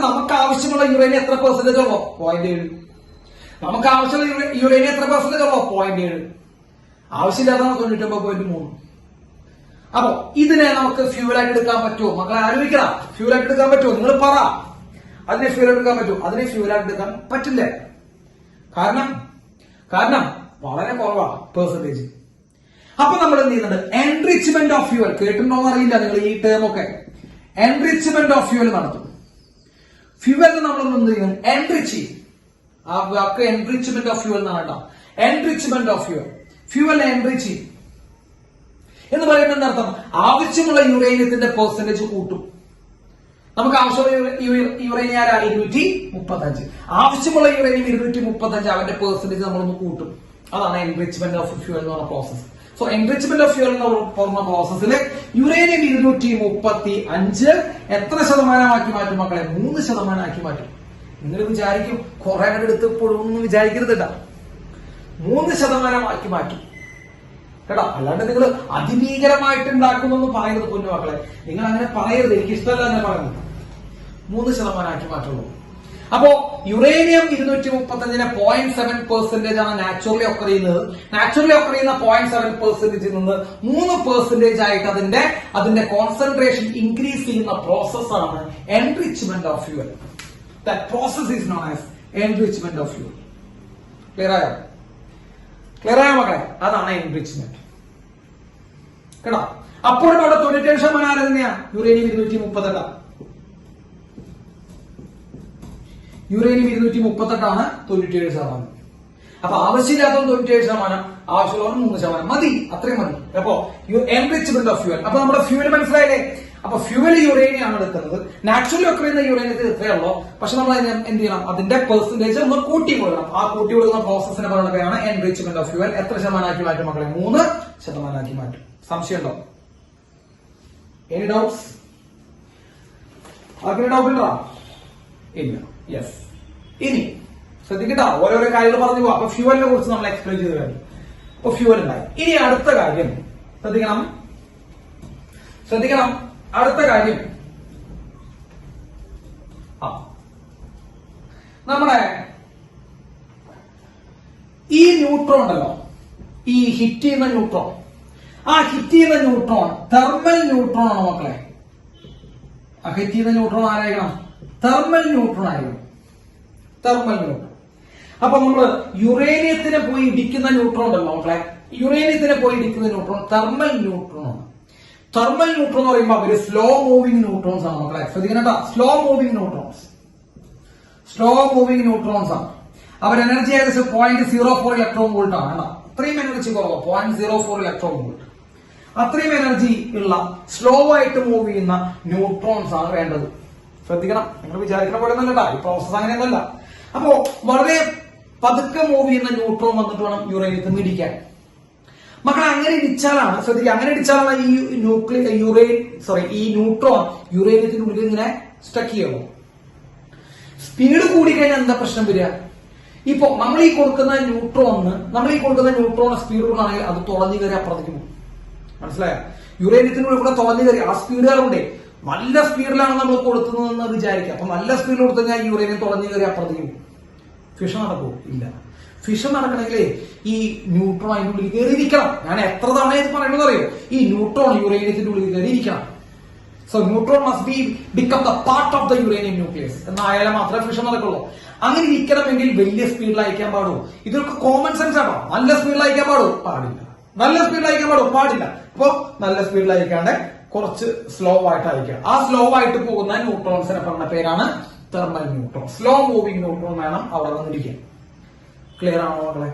നമുക്ക് ആവശ്യമുള്ള യുറേനിയം എത്ര പെർസെന്റേജ് ഉള്ളോ? 0.7. നമുക്ക് ആവശ്യമുള്ള യുറേനിയം എത്ര പെർസെന്റേജ് ഉള്ളോ? 0.7. ആവശ്യമില്ലാതാണ് 99.3. അപ്പൊ ഇതിനെ നമുക്ക് ഫ്യൂവലായിട്ട് എടുക്കാൻ പറ്റുമോ? മക്കളെ ആലോചിക്കണം. ഫ്യൂവലായിട്ട് എടുക്കാൻ പറ്റുമോ? നിങ്ങൾ പറ. അതിനെ ഫ്യൂവലായിട്ട് എടുക്കാൻ പറ്റുമോ? അതിനെ ഫ്യൂവലായിട്ട് എടുക്കാൻ പറ്റില്ല. കാരണം വളരെ കുറവാണ് പെർസെന്റേജ്. അപ്പൊ നമ്മൾ എന്ത് ചെയ്യുന്നുണ്ട്? Enrichment of fuel. കേട്ടിട്ടുണ്ടോന്ന് അറിയില്ല നിങ്ങൾ ഈ ടേം ഒക്കെ. എൻറിച്ച്മെന്റ് ഓഫ് ഫ്യൂവൽ നടത്തും. ഫ്യൂവലിന് നമ്മൾ എന്ത് ചെയ്യും? എൻറിച്ച് ചെയ്യും. ആ വാക്ക് എൻറിച്ച്മെന്റ് ഓഫ് ഫ്യൂവൽ എന്നാണ് കേട്ടോ. Enrichment of fuel. ഫ്യൂവലിനെ എൻറിച്ച് ചെയ്യും എന്ന് പറയുമ്പോൾ എന്താ അർത്ഥം? ആവശ്യമുള്ള യുറേനിയത്തിന്റെ പെർസെന്റേജ് കൂട്ടും. നമുക്ക് ആവശ്യമുള്ള യുറേനിയം 235. ആവശ്യമുള്ള യുറേനിയം 235 അവന്റെ പെർസെന്റേജ് നമ്മളൊന്ന് കൂട്ടും. അതാണ് എൻറിച്ച്മെന്റ് ഓഫ് ഫ്യൂവൽ എന്ന് പറഞ്ഞ process. So enrichment of fuel എന്ന് പറഞ്ഞ പ്രോസസ്സിൽ യുറേനിയം 235 എത്ര ശതമാനമാക്കി മാറ്റും മക്കളെ? 3% ആക്കി മാറ്റും. നിങ്ങൾ വിചാരിക്കും കുറെ എടുത്ത് ഇപ്പോഴൊന്നും വിചാരിക്കരുത് കേട്ടോ. 3% ആക്കി മാറ്റും. കേട്ടോ. അല്ലാണ്ട് നിങ്ങൾ അതിഭീകരമായിട്ട് ഉണ്ടാക്കുമെന്ന് പറയുന്നത് പൊന്നു മക്കളെ, നിങ്ങൾ അങ്ങനെ പറയരുത്, എനിക്ക് ഇഷ്ടമല്ല അങ്ങനെ പറയുന്നത്. 3% ആക്കി മാറ്റുള്ളൂ. അപ്പോ യുറേനിയം 235 0.7% ആണ് നാച്ചുറലി ഒക്കർ ചെയ്യുന്നത്. നാച്ചുറലി ഒക്കർ ചെയ്യുന്ന 0.7% നിന്ന് 3% ആയിട്ട് അതിന്റെ കോൺസെൻട്രേഷൻ ഇൻക്രീസ് ചെയ്യുന്ന പ്രോസസ്സാണ് enrichment of fuel. That process is known as enrichment of fuel. Clear ആയോ? ക്ലിയർ ആയ മക്കളെ? അതാണ് എൻറിച്ച്മെന്റ് കേട്ടോ. അപ്പോഴും അവിടെ 97% ആര് തന്നെയാ? യുറേനിയം 238. യുറേനിയം 238 97%. അപ്പൊ ആവശ്യമില്ലാത്ത 97%, ആവശ്യമുള്ള 3% മതി, അത്രയും മതി. അപ്പോ എൻറിച്ച്മെന്റ് ഓഫ് ഫ്യൂവൽ. അപ്പൊ നമ്മുടെ ഫ്യൂവൽ മനസ്സിലായില്ലേ? അപ്പൊ ഫ്യൂവൽ യുറേനിയം ആണ് എടുക്കുന്നത്. നാച്ചുറലി ഒക്കെ ചെയ്യുന്ന യുറേനിയത്തിൽ ഇത്രയുള്ളൂ. പക്ഷെ നമ്മൾ എന്ത് ചെയ്യണം? അതിന്റെ പെർസെന്റേജ് ഒന്ന് കൂട്ടി കൊടുക്കണം. ആ കൂട്ടി കൊടുക്കുന്ന പ്രോസസ്സിനെ പറയുന്ന പേരാണ് എൻറിച്ച്മെന്റ് ഓഫ് ഫ്യൂവൽ. എത്ര ശതമാനമാക്കി മാറ്റും മക്കളെ? 3% മാറ്റും. സംശയമുണ്ടോ? Any doubts? ആർക്കും ഡൗട്ട് ഉണ്ടോ? ഇല്ല. യെസ്. ഇനി ശ്രദ്ധിക്കട്ടോ, ഓരോരോ കാര്യങ്ങൾ പറഞ്ഞു പോവാം. അപ്പൊ ഫ്യൂവലിനെ കുറിച്ച് നമ്മൾ എക്സ്പ്ലെയിൻ ചെയ്ത് കഴിഞ്ഞു. അപ്പൊ ഫ്യൂവൽ ഉണ്ടായി. ഇനി അടുത്ത കാര്യം ശ്രദ്ധിക്കണം. അടുത്ത കാര്യം നമ്മുടെ ഈ ന്യൂട്രോൺ ഉണ്ടല്ലോ, ഈ ഹിറ്റ് ചെയ്യുന്ന ന്യൂട്രോൺ, ആ ഹിറ്റ് ചെയ്യുന്ന ന്യൂട്രോൺ തെർമൽ ന്യൂട്രോൺ ആണോ മക്കളെ? ആ ഹിറ്റ് ചെയ്യുന്ന ന്യൂട്രോൺ ആരായിരിക്കണം? തെർമൽ ന്യൂട്രോൺ ആയിരിക്കും. Thermal neutron. അപ്പൊ നമ്മള് യുറേനിയത്തിനെ പോയി ഇടിക്കുന്ന ന്യൂട്രോൺ ഉണ്ടല്ലോ മക്കളെ, യുറേനിയത്തിനെ പോയി ഇടിക്കുന്ന ന്യൂട്രോൺ തെർമൽ ന്യൂട്രോൺ ആണ്. തെർമൽ ന്യൂട്രോൺ എന്ന് പറയുമ്പോൾ അവര് സ്ലോ മൂവിംഗ് ന്യൂട്രോൺസ് ആണ് മക്കളെ. ശ്രദ്ധിക്കണം, സ്ലോ മൂവിംഗ് ന്യൂട്രോൺസ് ആണ്. അവർ എനർജി ഏകദേശം 0.04 ഇലക്ട്രോൺ വോൾട്ട് ആണ്. അത്രയും എനർജി കുറവ്, 0.04 ഇലക്ട്രോൺ വോൾട്ട്. അത്രയും എനർജി ഉള്ള സ്ലോ ആയിട്ട് മൂവ് ചെയ്യുന്ന ന്യൂട്രോൺസ് ആണ് വേണ്ടത്. ശ്രദ്ധിക്കണം, നിങ്ങൾ വിചാരിക്കുന്ന പോലെ ഒന്നല്ല, ഈ പ്രോസസ് അങ്ങനെയൊന്നുമല്ല. അപ്പോ വളരെ പതുക്കെ മൂവ് ചെയ്യുന്ന ന്യൂട്രോൺ വന്നിട്ട് വേണം യുറേനിയത്തിൽ ഇടിക്കാൻ. മക്കളെ അങ്ങനെ ഇടിച്ചാലാണ്, ശ്രദ്ധിക്കുക, അങ്ങനെ ഇടിച്ചാലാണ് ഈ ന്യൂട്രോൺ യുറേനിയത്തിനുള്ളിൽ ഇങ്ങനെ സ്റ്റക്ക് ചെയ്യുള്ളൂ. സ്പീഡ് കൂടിക്കഴിഞ്ഞാൽ എന്താ പ്രശ്നം വരിക? ഇപ്പൊ നമ്മൾ ഈ കൊടുക്കുന്ന ന്യൂട്രോൺ സ്പീഡ് കൊണ്ടാണെങ്കിൽ അത് തുളഞ്ഞു കയറി അപ്പുറത്തേക്ക് പോകും. മനസ്സിലായോ? യുറേനിയത്തിനുള്ളിൽ കൂടെ തുളഞ്ഞു കയറി ആ സ്പീഡുകളുണ്ടേ, നല്ല സ്പീഡിലാണ് നമ്മൾ കൊടുക്കുന്നതെന്ന് വിചാരിക്കുക. അപ്പൊ നല്ല സ്പീഡിൽ കൊടുത്തു കഴിഞ്ഞാൽ യുറേനിയം തുളഞ്ഞു കയറി അപ്പുറത്തേക്ക് പോകും. ഫിഷൻ നടക്കുമോ? ഇല്ല. ഫിഷൻ നടക്കണമെങ്കിൽ ഈ ന്യൂട്രോൺ അതിന്റെ ഉള്ളിൽ കയറിയിരിക്കണം. ഞാൻ എത്ര തവണ ഇത് പറയണമെന്ന് അറിയോ? ഈ ന്യൂട്രോൺ യുറേനിയത്തിന്റെ ഉള്ളിൽ കയറിയിരിക്കണം. So neutron must become the part of the uranium nucleus എന്നായാലും മാത്രമേ ഫിഷൻ നടക്കുള്ളൂ. അങ്ങനെ ഇരിക്കണമെങ്കിൽ വലിയ സ്പീഡിൽ അയക്കാൻ പാടുമോ? ഇതൊക്കെ കോമൺ സെൻസ് ആണോ? നല്ല സ്പീഡിൽ അയക്കാൻ പാടില്ല. അപ്പൊ നല്ല സ്പീഡിൽ അയക്കാണ്ട് കുറച്ച് സ്ലോ ആയിട്ട് അയക്കുക. ആ സ്ലോ ആയിട്ട് പോകുന്ന ന്യൂട്രോൺസിനെ പറഞ്ഞ പേരാണ് thermal neutron. Slow moving neutron വേണം അവിടെ വന്നിരിക്കാൻ. ക്ലിയർ ആണോ മക്കളെ?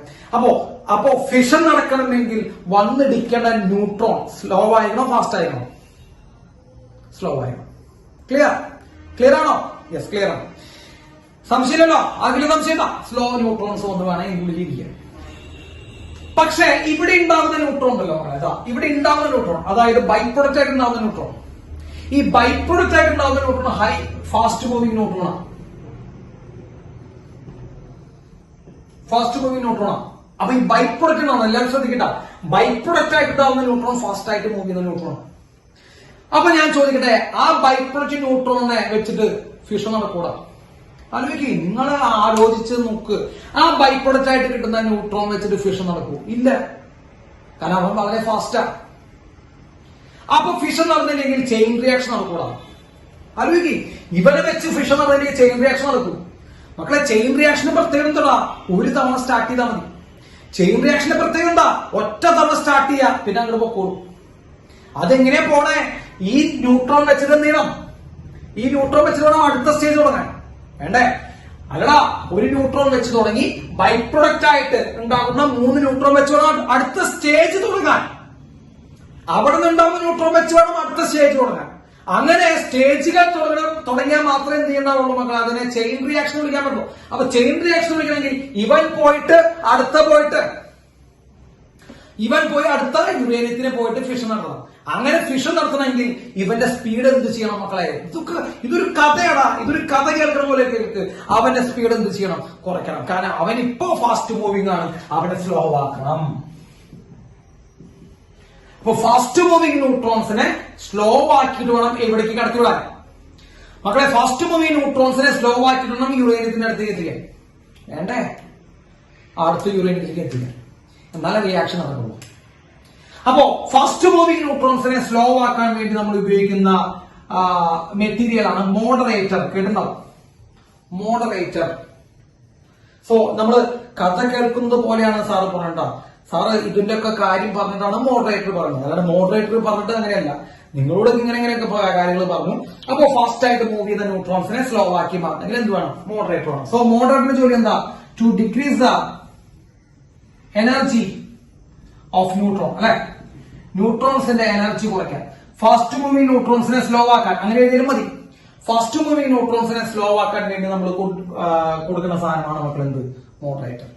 അപ്പോ ഫിഷൻ നടക്കണമെങ്കിൽ വന്നിടിക്കേണ്ട ന്യൂട്രോൺ സ്ലോ ആയിരിക്കണോ ഫാസ്റ്റ് ആയിരിക്കണോ? സ്ലോ ആയിരിക്കണം. ക്ലിയർ ആണോ? യെസ്, ക്ലിയർ ആണ്. സംശയമില്ലല്ലോ? അതിൽ സംശയമില്ല. സ്ലോ ന്യൂട്രോൺസ് വന്ന് വേണം ഇതിനുള്ളിൽ ഇരിക്കാൻ. പക്ഷെ ഇവിടെ ഉണ്ടാകുന്ന ന്യൂട്രോൺ ഉണ്ടല്ലോ, ഇവിടെ ഉണ്ടാകുന്ന ന്യൂട്രോൺ, അതായത് ബൈ പ്രൊഡക്റ്റ് ആയിട്ട് ഉണ്ടാകുന്ന ന്യൂട്രോൺ, ഈ ബൈ പ്രൊഡക്റ്റ് ആയിട്ട് ഉണ്ടാകുന്ന neutron high fast moving neutron ആണ്. അപ്പൊ ഈ ബൈ പ്രൊഡക്റ്റ് ആണ്, എല്ലാവരും ശ്രദ്ധിക്കണ്ട. ബൈ പ്രൊഡക്റ്റ് ആയിട്ട് ഉണ്ടാകുന്ന ന്യൂട്രോൺ ഫാസ്റ്റ് ആയിട്ട് മൂവ് ചെയ്യുന്ന ന്യൂട്രോൺ. അപ്പൊ ഞാൻ ചോദിക്കട്ടെ, ആ ബൈ പ്രൊഡക്റ്റ് ന്യൂട്രോണിനെ വെച്ചിട്ട് ഫിഷൻ നടക്കൂടാ? അല്ലെങ്കിൽ നിങ്ങൾ ആലോചിച്ച് നോക്ക്, ആ ബൈ പ്രൊഡക്റ്റ് ആയിട്ട് കിട്ടുന്ന ന്യൂട്രോൺ വെച്ചിട്ട് ഫിഷൻ നടക്കൂ? ഇല്ല, കാരണം അവൻ വളരെ ഫാസ്റ്റാ. അപ്പൊ ഫിഷൻ നടന്നില്ലെങ്കിൽ ചെയിൻ റിയാക്ഷൻ നടക്കൂടാ? അല്ലെങ്കിൽ ഇവനെ വെച്ച് ഫിഷൻ നടന്നില്ലെങ്കിൽ ചെയിൻ റിയാക്ഷൻ നടക്കൂ? മക്കളെ, ചെയിൻ റിയാക്ഷന്റെ പ്രത്യേകത എന്താ? ഒരു തവണ സ്റ്റാർട്ട് ചെയ്താൽ മതി. ചെയിൻ റിയാക്ഷന്റെ പ്രത്യേകത എന്താ? ഒറ്റ തവണ സ്റ്റാർട്ട് ചെയ്യാ, പിന്നെ അങ്ങോട്ട് പൊക്കോളൂ. അതെങ്ങനെയാ പോണേ? ഈ ന്യൂട്രോൺ വെച്ചിട്ട് എന്ത് ചെയ്യണം? ഈ ന്യൂട്രോൺ വെച്ചിട്ട് വേണം അടുത്ത സ്റ്റേജ് തുടങ്ങാൻ. വേണ്ടേ? അല്ലടാ, ഒരു ന്യൂട്രോൺ വെച്ച് തുടങ്ങി ബൈ പ്രൊഡക്റ്റ് ആയിട്ട് ഉണ്ടാകുന്ന 3 ന്യൂട്രോൺ വെച്ച് വേണം അടുത്ത സ്റ്റേജ് തുടങ്ങാൻ. അവിടെ നിന്ന് ഉണ്ടാകുന്ന ന്യൂട്രോൺ വെച്ച് വേണം അടുത്ത സ്റ്റേജ് തുടങ്ങാൻ. അങ്ങനെ സ്റ്റേജുകൾ തുടങ്ങിയാൽ മാത്രമേ എന്ത് ചെയ്യണ്ടാവുള്ളൂ മക്കൾ? അതിനെ ചെയിൻ റിയാക്ഷൻ വിളിക്കാൻ പറ്റുള്ളൂ. അപ്പൊ ചെയിൻ റിയാക്ഷൻ വിളിക്കണമെങ്കിൽ ഇവൻ പോയി അടുത്ത യുറേനിയത്തിനെ പോയിട്ട് ഫിഷൻ നടത്തണം. അങ്ങനെ ഫിഷൻ നടത്തണമെങ്കിൽ ഇവന്റെ സ്പീഡ് എന്ത് ചെയ്യണം മക്കളെ? ഇതൊരു കഥയാടാ, ഇതൊരു കഥ കേൾക്കുന്ന പോലെ കേൾക്ക്. അവന്റെ സ്പീഡ് എന്ത് ചെയ്യണം? കുറയ്ക്കണം. കാരണം അവൻ ഇപ്പോ ഫാസ്റ്റ് മൂവിംഗ് ആണ്, അവനെ സ്ലോ ആക്കണം. അപ്പൊ ഫാസ്റ്റ് മൂവിംഗ് ന്യൂട്രോൺസിനെ സ്ലോ ആക്കിയിട്ട് വേണം എവിടേക്ക് കടത്തിവിടാൻ. മക്കളെ ഫാസ്റ്റ് മൂവിംഗ് ന്യൂട്രോൺസിനെ സ്ലോ ആക്കിയിട്ട് വേണം യുറേനിയത്തിന്റെ അടുത്തേക്ക് എത്തിക്കാൻ. വേണ്ടേ? അടുത്ത യുറേനിയത്തിലേക്ക് എത്തിക്കാൻ. എന്നാലും റിയാക്ഷൻ നടക്കുള്ളൂ. അപ്പോ ഫാസ്റ്റ് മൂവിംഗ് ന്യൂട്രോൺസിനെ സ്ലോ ആക്കാൻ വേണ്ടി നമ്മൾ ഉപയോഗിക്കുന്ന മെറ്റീരിയൽ ആണ് മോഡറേറ്റർ. കേട്ടിട്ടുണ്ടാവും മോഡറേറ്റർ. സോ നമ്മള് കഥ കേൾക്കുന്നത് പോലെയാണ് സാറ് പറയണ്ട. സാറ് ഇതിന്റെ ഒക്കെ കാര്യം പറഞ്ഞിട്ടാണ് മോഡറേറ്റർ പറയുന്നത്. അല്ലാതെ മോഡറേറ്റർ പറഞ്ഞിട്ട് അങ്ങനെയല്ല, നിങ്ങളോട് ഇങ്ങനെയൊക്കെ കാര്യങ്ങൾ പറഞ്ഞു. അപ്പോ ഫാസ്റ്റ് ആയിട്ട് മൂവ് ചെയ്ത ന്യൂട്രോൺസിനെ സ്ലോ ആക്കി മാറണമെങ്കിൽ എന്ത് വേണം? മോഡറേറ്റർ വേണം. സോ മോഡറേറ്ററിന്റെ ജോലി എന്താ? To decrease the energy of neutron, അല്ലെ? ന്യൂട്രോൺസിന്റെ എനർജി കുറയ്ക്കാൻ. ഫാസ്റ്റ് മൂവിംഗ് ന്യൂട്രോൺസിനെ സ്ലോ ആക്കാൻ, അങ്ങനെ എഴുതിയാലും മതി. ഫാസ്റ്റ് മൂവിംഗ് ന്യൂട്രോൺസിനെ സ്ലോ ആക്കാൻ വേണ്ടി നമ്മൾ കൊടുക്കുന്ന സാധനമാണ് മക്കൾ എന്ത്? മോഡറേറ്റർ.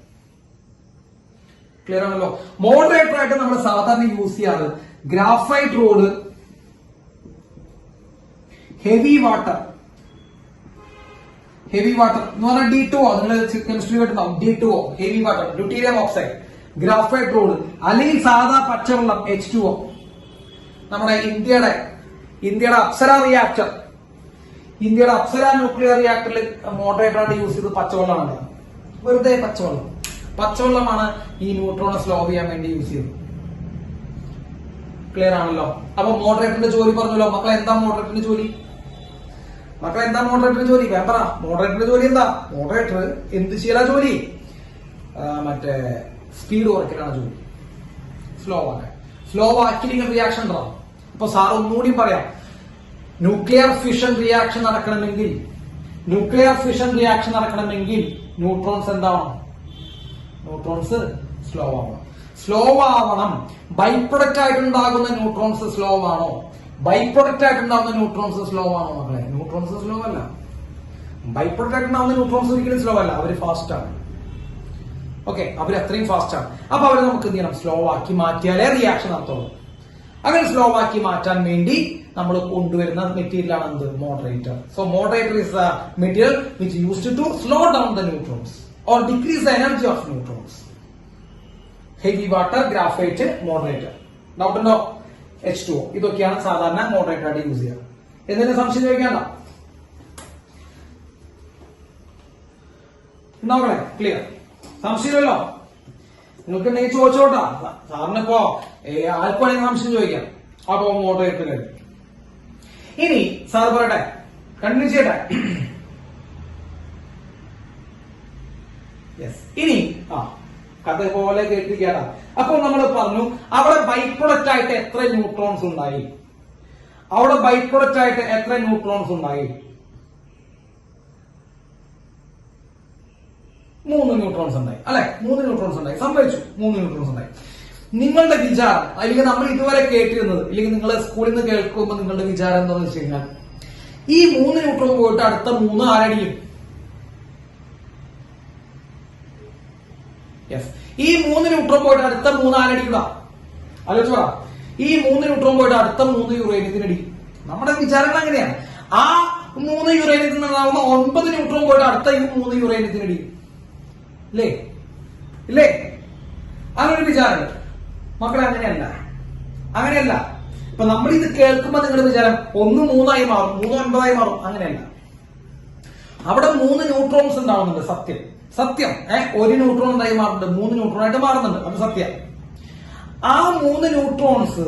ക്ലിയർ ആണല്ലോ? മോഡറേറ്റർ ആയിട്ട് നമ്മൾ സാധാരണ യൂസ് ചെയ്യാറ് graphite road, heavy water. Heavy water എന്ന് പറഞ്ഞാൽ D2O. നിങ്ങൾ കെമിസ്ട്രി കേട്ടിട്ടുണ്ടാവും. D2O, heavy water, deuterium oxide, graphite road, അല്ലെങ്കിൽ സാധാ പച്ചവെള്ളം H2O. നമ്മുടെ ഇന്ത്യയുടെ അപ്സര റിയാക്ടർ, ഇന്ത്യയുടെ അപ്സര ന്യൂക്ലിയർ റിയാക്ടറിൽ മോഡറേറ്റർ ആയിട്ട് യൂസ് ചെയ്ത് പച്ചവെള്ളമാണ്. വെറുതെ പച്ചവെള്ളമാണ് ഈ ന്യൂട്രോണെ സ്ലോ ചെയ്യാൻ വേണ്ടി യൂസ് ചെയ്തത്. ക്ലിയർ ആണല്ലോ? അപ്പൊ മോഡറേറ്ററിന്റെ ജോലി പറഞ്ഞല്ലോ. മക്കളെ എന്താ മോഡറേറ്ററിന്റെ ജോലി? വേമ്പറ. മോഡറേറ്ററിന്റെ ജോലി എന്താ? മോഡറേറ്റർ എന്ത് ചെയ്യലാ ജോലി? മറ്റേ സ്പീഡ് കുറയ്ക്കലാണ് ജോലി. സ്ലോ ആക്കിയില്ലെങ്കിൽ റിയാക്ഷൻ ഉണ്ടാവും. അപ്പൊ സാർ ഒന്നുകൂടി പറയാം. ന്യൂക്ലിയർ ഫിഷൻ റിയാക്ഷൻ നടക്കണമെങ്കിൽ ന്യൂട്രോൺസ് എന്താവണം? ന്യൂട്രോൺസ് സ്ലോ ആവണം. ബൈ പ്രൊഡക്റ്റ് ആയിട്ടുണ്ടാകുന്ന ന്യൂട്രോൺസ് സ്ലോ ആണോ? മക്കളെ? ന്യൂട്രോൺസ് സ്ലോ അല്ല. ബൈ പ്രൊഡക്റ്റ് ആയിട്ടുണ്ടാകുന്ന ന്യൂട്രോൺസ് ഒരിക്കലും സ്ലോ അല്ല. അവര് ഫാസ്റ്റ് ആണ്. ഓക്കെ, അവർ അത്രയും ഫാസ്റ്റ് ആണ്. അപ്പൊ അവരെ നമുക്ക് എന്ത് ചെയ്യണം? സ്ലോ ആക്കി മാറ്റിയാലേ റിയാക്ഷൻ നടത്തുള്ളൂ. അങ്ങനെ സ്ലോ ആക്കി മാറ്റാൻ വേണ്ടി നമ്മൾ കൊണ്ടുവരുന്ന മെറ്റീരിയൽ ആണ് എന്ത്? Moderator. So moderator is the material which used to slow down the neutrons or decrease the energy of neutrons. Heavy water, graphite, moderator. Doubt ഉണ്ടോ? H2O. ഇതൊക്കെയാണ് സാധാരണ മോഡറേറ്റർ ആയിട്ട് യൂസ് ചെയ്യുക. എന്തെങ്കിലും സംശയം ചോദിക്കണ്ട? ഉണ്ടാവണേ? ക്ലിയർ? സംശയമില്ലല്ലോ? നിങ്ങൾക്ക് എന്തെങ്കിലും ചോദിച്ചോട്ടാ. സാറിനിപ്പോ ആർക്കാണെങ്കിൽ സംശയം ചോദിക്കാം. അപ്പൊ മോഡറേറ്റർ കഴിഞ്ഞു. ഇനി സാർ പറയട്ടെ, കണ്ടിന്യൂ ചെയ്യട്ടെ. ഇനി കഥ പോലെ കേട്ടിരിക്കട്ടാ. അപ്പൊ നമ്മൾ പറഞ്ഞു അവിടെ ബൈ പ്രൊഡക്റ്റ് ആയിട്ട് എത്ര ന്യൂട്രോൺസ് ഉണ്ടായി? 3 ന്യൂട്രോൺസ് ഉണ്ടായി, അല്ലെ? 3 ന്യൂട്രോൺസ് ഉണ്ടായി. സംഭവിച്ചു. 3 ന്യൂട്രോൺസ് ഉണ്ടായി. നിങ്ങളുടെ വിചാരം, അല്ലെങ്കിൽ നമ്മൾ ഇതുവരെ കേട്ടിരുന്നത്, അല്ലെങ്കിൽ നിങ്ങൾ സ്കൂളിൽ നിന്ന് കേൾക്കുമ്പോൾ നിങ്ങളുടെ വിചാരം എന്താണെന്ന് വെച്ച് കഴിഞ്ഞാൽ ഈ 3 ന്യൂട്രോൺ പോയിട്ട് അടുത്ത 3 ആരടിയും? ഈ 3 ന്യൂട്രോൺ പോയിട്ട് അടുത്ത 3 ആരടിക്കുക? ആലോചിച്ച് പറ. ഈ 3 ന്യൂട്രോൺ പോയിട്ട് അടുത്ത 3 യുറേനിയത്തിനടിക്കും. നമ്മുടെ വിചാരങ്ങൾ അങ്ങനെയാണ്. ആ 3 യുറേനിയത്തിൽ നിന്നുണ്ടാവുന്ന 9 ന്യൂട്രോൺ പോയിട്ട് അടുത്ത 3 യുറേനിയത്തിനടിക്കും. ഇല്ലേ? അങ്ങനൊരു വിചാരം മക്കളെ. അങ്ങനെയല്ല. ഇപ്പൊ നമ്മൾ ഇത് കേൾക്കുമ്പോ നിങ്ങളുടെ വിചാരം 1 3 മാറും, 3 9 മാറും. അങ്ങനെയല്ല. അവിടെ 3 ന്യൂട്രോൺസ് ഉണ്ടാവുന്നുണ്ട്. സത്യം. 1 ന്യൂട്രോൺ ഉണ്ടായി മാറുന്നുണ്ട്, 3 ന്യൂട്രോൺ ആയിട്ട് മാറുന്നുണ്ട്. അത് സത്യം. ആ 3 ന്യൂട്രോൺസ്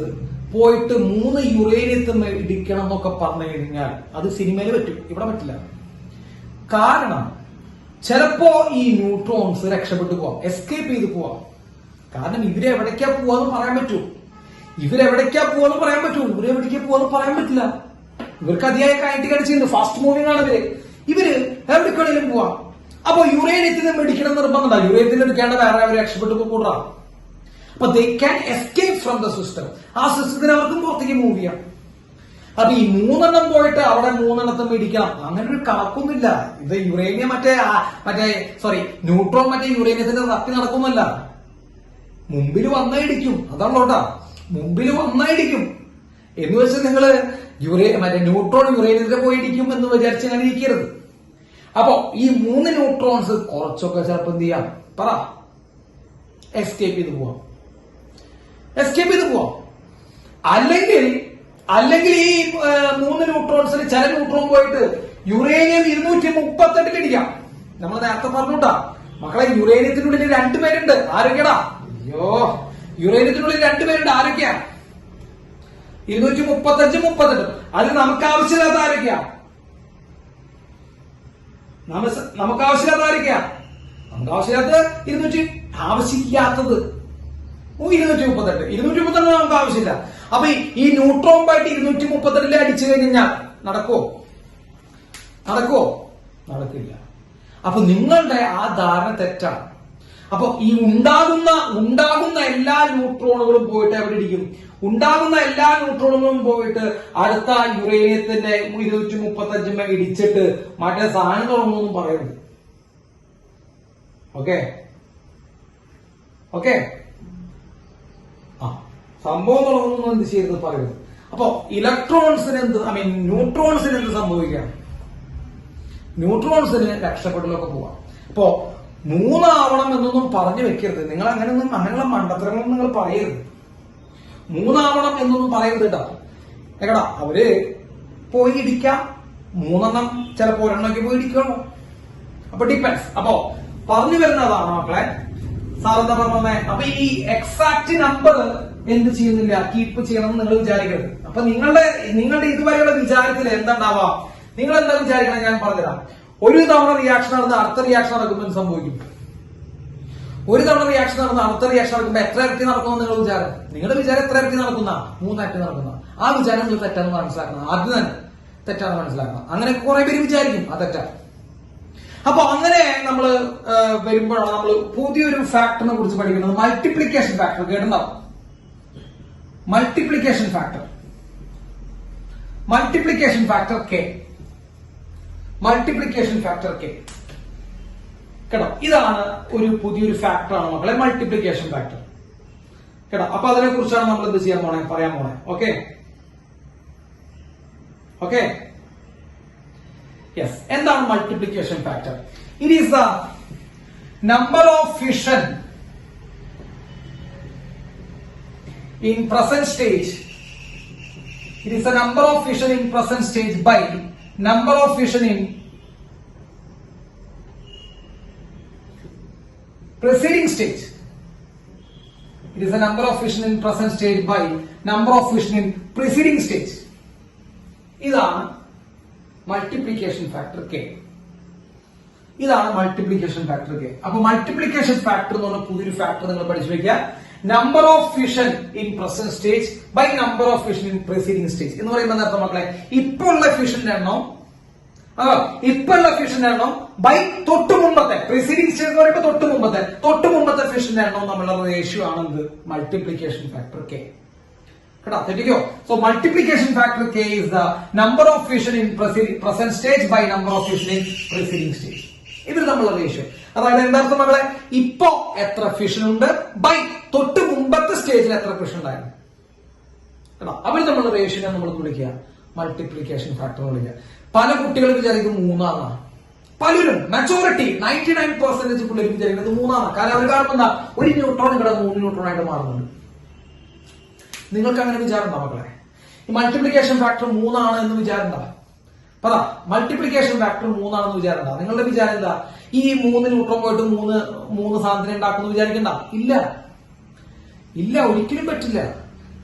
പോയിട്ട് 3 യുറേനിയത്തിൽ ഇടിക്കണം എന്നൊക്കെ പറഞ്ഞു കഴിഞ്ഞാൽ അത് സിനിമയിൽ പറ്റും, ഇവിടെ പറ്റില്ല. കാരണം ചിലപ്പോ ഈ ന്യൂട്രോൺസ് രക്ഷപ്പെട്ടു പോവാം, എസ്കേപ്പ് ചെയ്ത് പോവാം. കാരണം ഇവരെവിടേക്കാ പോവാന്ന് പറയാൻ പറ്റൂ. ഇവരെവിടേക്കാ പോവാന്ന് പറയാൻ പറ്റില്ല. ഇവർക്ക് അതിയായ കൈനറ്റിക് എനർജി, ഫാസ്റ്റ് മൂവിംഗ് ആണ് ഇവര് എവിടേക്കാണെങ്കിലും പോവാം. അപ്പൊ യുറേനിയത്തിൽ നിന്ന് മേടിക്കണം നിർബന്ധമില്ല. യുറേനിയത്തിൽ എടുക്കേണ്ട വേറെ അവർ രക്ഷപ്പെട്ടു കൂടാ. അപ്പൊ they can escape from the system. ആ സിസ്റ്റത്തിന് അവർക്കും പുറത്തേക്ക് മൂവ് ചെയ്യാം. അപ്പൊ ഈ 3 പോയിട്ട് അവിടെ 3 മേടിക്കണം, അങ്ങനെ ഒരു കണക്കൊന്നുമില്ല. ഇത് യുറേനിയം ന്യൂട്രോൺ യുറേനിയത്തിന്റെ തപ്പി നടക്കുന്നല്ല. മുമ്പിൽ വന്നടിക്കും. അതാണല്ലോട്ടാ, മുമ്പിൽ വന്നടിക്കും. എന്ന് വെച്ചാൽ നിങ്ങള് ന്യൂട്രോൺ യുറേനിയത്തിൽ പോയി ഇടിക്കും എന്ന് വിചാരിച്ച് അങ്ങനെ ഇരിക്കരുത്. അപ്പൊ ഈ 3 ന്യൂട്രോൺസ് കുറച്ചൊക്കെ ചിലപ്പോ എന്ത് ചെയ്യാം? എസ്കേപ്പ് ചെയ്ത് പോവാം. അല്ലെങ്കിൽ ഈ 3 ന്യൂട്രോൺസിൽ ചില ന്യൂട്രോൺ പോയിട്ട് യുറേനിയം 238 ഇടിക്കാം. നമ്മൾ നേരത്തെ പറഞ്ഞുട്ടാ മക്കളെ, യുറേനിയത്തിനുള്ളിൽ 2 പേരുണ്ട്. ആരൊക്കെയാടാ? അയ്യോ, യുറേനിയത്തിനുള്ളിൽ 2 പേരുണ്ട്. ആരൊക്കെയാ? 235, 38. അത് നമുക്ക് ആവശ്യമില്ലാത്ത ആരൊക്കെയാ? നമുക്ക് ആവശ്യമില്ലാത്ത ആരൊക്കെയാ? നമുക്ക് ആവശ്യമില്ലാത്ത ആവശ്യമില്ലാത്തത് 238. 238 നമുക്ക് ആവശ്യമില്ല. അപ്പൊ ഈ ന്യൂട്രോൺ ബൈറ്റ് 238 അടിച്ചു കഴിഞ്ഞാൽ നടക്കുവോ? നടക്കില്ല. അപ്പൊ നിങ്ങളുടെ ആ ധാരണ തെറ്റാണ്. അപ്പൊ ഈ ഉണ്ടാകുന്ന എല്ലാ ന്യൂട്രോണുകളും പോയിട്ട് എവിടെ ഇടിക്കും? ഉണ്ടാകുന്ന എല്ലാ ന്യൂട്രോണുകളും പോയിട്ട് അടുത്ത യുറേനിയത്തിന്റെ 235 ഇടിച്ചിട്ട് മറ്റേ സാധനം തുടങ്ങുമെന്നും പറയരുത്. ഓക്കെ, സംഭവം തുടങ്ങുന്നു എന്ത് ചെയ്ത് പറയുന്നത്. അപ്പോ ഇലക്ട്രോൺസിന് ന്യൂട്രോൺസിന് എന്ത് സംഭവിക്കാം? ന്യൂട്രോൺസിന് രക്ഷപ്പെടലൊക്കെ പോവാം. അപ്പോ 3 ആവണം എന്നൊന്നും പറഞ്ഞു വെക്കരുത്. നിങ്ങൾ അങ്ങനെയുള്ള മണ്ടത്തരങ്ങളൊന്നും നിങ്ങൾ പറയരുത്. 3 ആവണം എന്നൊന്നും പറയരുത് കേട്ടാ. അവര് പോയി ഇടിക്കാം. 3 ചിലപ്പോ 1 പോയി ഇടിക്കണോ? അപ്പൊ ഡിപ്പെൻസ്. അപ്പോ പറഞ്ഞു വരുന്നതാണ് മക്കളെ, സാറെന്താ പറഞ്ഞേ? അപ്പൊ ഈ എക്സാക്ട് നമ്പർ എന്ത് ചെയ്യുന്നില്ല, കീപ്പ് ചെയ്യണമെന്ന് നിങ്ങൾ വിചാരിക്കരുത്. അപ്പൊ നിങ്ങളുടെ ഇതുവരെയുള്ള വിചാരത്തിൽ എന്താണ്ടാവാ? നിങ്ങൾ എന്താ വിചാരിക്കണം? ഞാൻ പറഞ്ഞുതരാം. ഒരു തവണ റിയാക്ഷൻ നടന്ന് അടുത്ത റിയാക്ഷൻ നടക്കുമ്പോൾ എന്ത് സംഭവിക്കും? ഒരു തവണ റിയാക്ഷൻ നടന്ന് അടുത്ത റിയാക്ഷൻ നടക്കുമ്പോൾ എത്ര ഇരട്ടി നടക്കുമെന്ന് നിങ്ങളുടെ വിചാരം എത്ര ഇരട്ടി നടക്കുന്ന? 3 ഇരട്ടി നടക്കുന്ന. ആ വിചാരം നിങ്ങൾ തെറ്റാന്ന് മനസ്സിലാക്കണം. ആദ്യം തന്നെ തെറ്റാന്ന് മനസ്സിലാക്കണം. അങ്ങനെ കുറെ പേര് വിചാരിക്കും അത് തെറ്റാ. അപ്പൊ അങ്ങനെ നമ്മൾ വരുമ്പോഴാണ് നമ്മൾ പുതിയൊരു ഫാക്ടറിനെ കുറിച്ച് പഠിക്കുന്നത്. മൾട്ടിപ്ലിക്കേഷൻ ഫാക്ടർ കേട്ടിട്ടുണ്ടാവും. മൾട്ടിപ്ലിക്കേഷൻ ഫാക്ടർ കെ കേട്ടോ. ഇതാണ് ഒരു പുതിയൊരു ഫാക്ടറാണ് മക്കളെ, മൾട്ടിപ്ലിക്കേഷൻ ഫാക്ടർ കേട്ടോ. അപ്പൊ അതിനെ കുറിച്ചാണ് നമ്മൾ എന്ത് ചെയ്യാൻ പോണേ, പറയാൻ പോണേ. Okay, yes. എന്താണ് multiplication factor? It is the number of fission in present stage. It is the number of fission in present stage by number of fission in preceding stage. It is the number of fission in present stage by number of fission in preceding stage. ഇതാണ് മൾട്ടിപ്ലിക്കേഷൻ ഫാക്ടർ കെ. അപ്പൊ മൾട്ടിപ്ലിക്കേഷൻ ഫാക്ടർ എന്ന് പറഞ്ഞ പുതിയൊരു ഫാക്ടർ നിങ്ങൾ പഠിച്ചു വെക്കുക. Number of fission in present stage by number of fission in preceding stage എന്ന് പറയുമ്പോൾ നേരത്തെ മക്കളെ, ഇപ്പൊ ഉള്ള ഫിഷന്റെ എണ്ണം ബൈ തൊട്ട് മുമ്പത്തെ പ്രീസീഡിംഗ് സ്റ്റേജ് എന്ന് പറയുമ്പോൾ തൊട്ട് മുമ്പത്തെ ഫിഷന്റെ എണ്ണം തമ്മിലുള്ള റേഷ്യോ ആണെന്ത്? മൾട്ടിപ്ലിക്കേഷൻ ഫാക്ടർ കെ കേട്ടോ. തെറ്റിക്കോ? So multiplication factor K is the number of fission in present stage by number of fission in preceding stage. ഇതിൽ തമ്മിലുള്ള റേഷ്യോ. അതായത് എന്താർത്ഥം മക്കളെ? ഇപ്പോ എത്ര ഫിഷൻ ഉണ്ട് ബൈ തൊട്ട് മുമ്പത്തെ സ്റ്റേജിൽ എത്ര ഫിഷൻ ഉണ്ടായിരുന്നു കേട്ടോ. അവർ തമ്മിലുള്ള റേഷ്യോനെ നമ്മൾ വിളിക്കുക മൾട്ടിപ്ലിക്കേഷൻ ഫാക്ടർ വിളിക്കുക. പല കുട്ടികൾ വിചാരിക്കും 3 പലരും മെജോറിറ്റി 99% പിള്ളേർ വിചാരിക്കുന്നത് 3 കാരണം അവർ കാണുമ്പോൾ എന്താ, ഒരു ന്യൂട്രോൺ ഇവിടെ 3 ന്യൂട്രോൺ ആയിട്ട് മാറുന്നുണ്ട്. നിങ്ങൾക്ക് അങ്ങനെ വിചാരം ഉണ്ടാ മക്കളെ? ഈ മൾട്ടിപ്ലിക്കേഷൻ ഫാക്ടർ 3 എന്ന് വിചാരം ഉണ്ടാ? പറ, മൾട്ടിപ്ലിക്കേഷൻ ഫാക്ടർ 3 വിചാരം ഉണ്ടാ? നിങ്ങളുടെ വിചാരം എന്താ? ഈ 3 ന്യൂട്രോൺ പോയിട്ട് 3 സാധനം ഉണ്ടാക്കുന്നു വിചാരിക്കണ്ട. ഇല്ല, ഒരിക്കലും പറ്റില്ല.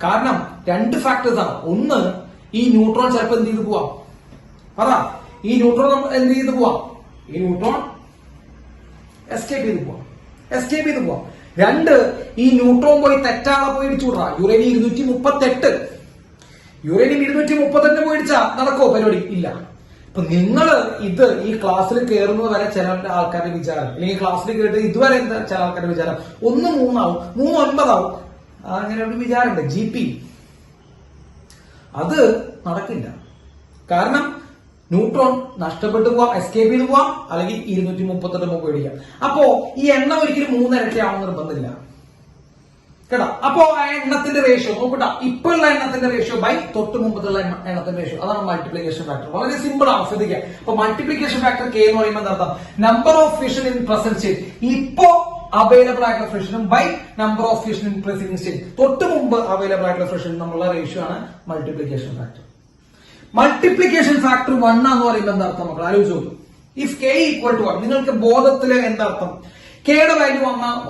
കാരണം 2 ഫാക്ടേഴ്സ് ആണ്. ഒന്ന്, ഈ ന്യൂട്രോൺ ചിലപ്പോൾ എന്ത് ചെയ്ത് പോവാം? പറ, ഈ ന്യൂട്രോൺ എന്ത് ചെയ്ത് പോവാം? ഈ ന്യൂട്രോൺ എസ്കേപ്പ് ചെയ്ത് പോവാം. 2, ഈ ന്യൂട്രോൺ പോയി തെറ്റാളെ പോയി ഇടിച്ചു വിടാം. യുറേനിയം 238 പോയി ഇടിച്ചാ നടക്കോ പരിപാടി? ഇല്ല. അപ്പൊ നിങ്ങൾ ഈ ക്ലാസ്സിൽ കയറുന്നത് വരെ ചില ആൾക്കാരുടെ വിചാരം, അല്ലെങ്കിൽ ക്ലാസ്സിൽ കേട്ട് ഇതുവരെ എന്താ ചില ആൾക്കാരുടെ വിചാരം 1 3 ആവും, 3 9 ആവും. അങ്ങനെ ഒരു വിചാരമുണ്ട്, GP. അത് നടക്കില്ല. കാരണം ന്യൂട്രോൺ നഷ്ടപ്പെട്ടു പോവാം, എസ്കേപ്പ് ചെയ്ത് പോവാം, അല്ലെങ്കിൽ 238 പേടിക്കാം. അപ്പോ ഈ എണ്ണം ഒരിക്കലും 3 ഇരട്ടി ആവുന്ന നിർബന്ധമില്ല കേട്ടോ. അപ്പോ ആ എണ്ണത്തിന്റെ റേഷ്യോ നോക്കട്ടാ, ഇപ്പൊ ഉള്ള എണ്ണത്തിന്റെ റേഷ്യോ ബൈ തൊട്ട് മുമ്പത്തുള്ള എണ്ണത്തിന്റെ റേഷ്യോ. അതാണ് മൾട്ടിപ്ലിക്കേഷൻ ഫാക്ടർ. വളരെ സിമ്പിൾ ആണ്, ശ്രദ്ധിക്കുക. അപ്പൊ മൾട്ടിപ്ലിക്കേഷൻ ഫാക്ടർ കെ എന്ന് പറയുമ്പോൾ എന്താ? Number of fission in present state. ഇപ്പോ അവൈലബിൾ ആയിട്ടുള്ള ഫ്രിക്ഷനും by number of friction in preceding stage. തൊട്ട് മുമ്പ് അവൈലബിൾ ആയിട്ടുള്ള ഫ്രിക്ഷൻ നമ്മളുള്ള റേഷ്യോ ആണ് മൾട്ടിപ്ലിക്കേഷൻ ഫാക്ടർ. മൾട്ടിപ്ലിക്കേഷൻ ഫാക്ടർ 1 എന്ന് പറയുമ്പോൾ എന്താ അർത്ഥം മക്കൾ ആലോചിച്ച് നോക്കും. ഇഫ് കെ ഈക്വൽ ടു 1 നിങ്ങൾക്ക് ബോധത്തില് എന്താർത്ഥം? കെയുടെ വാല്യൂ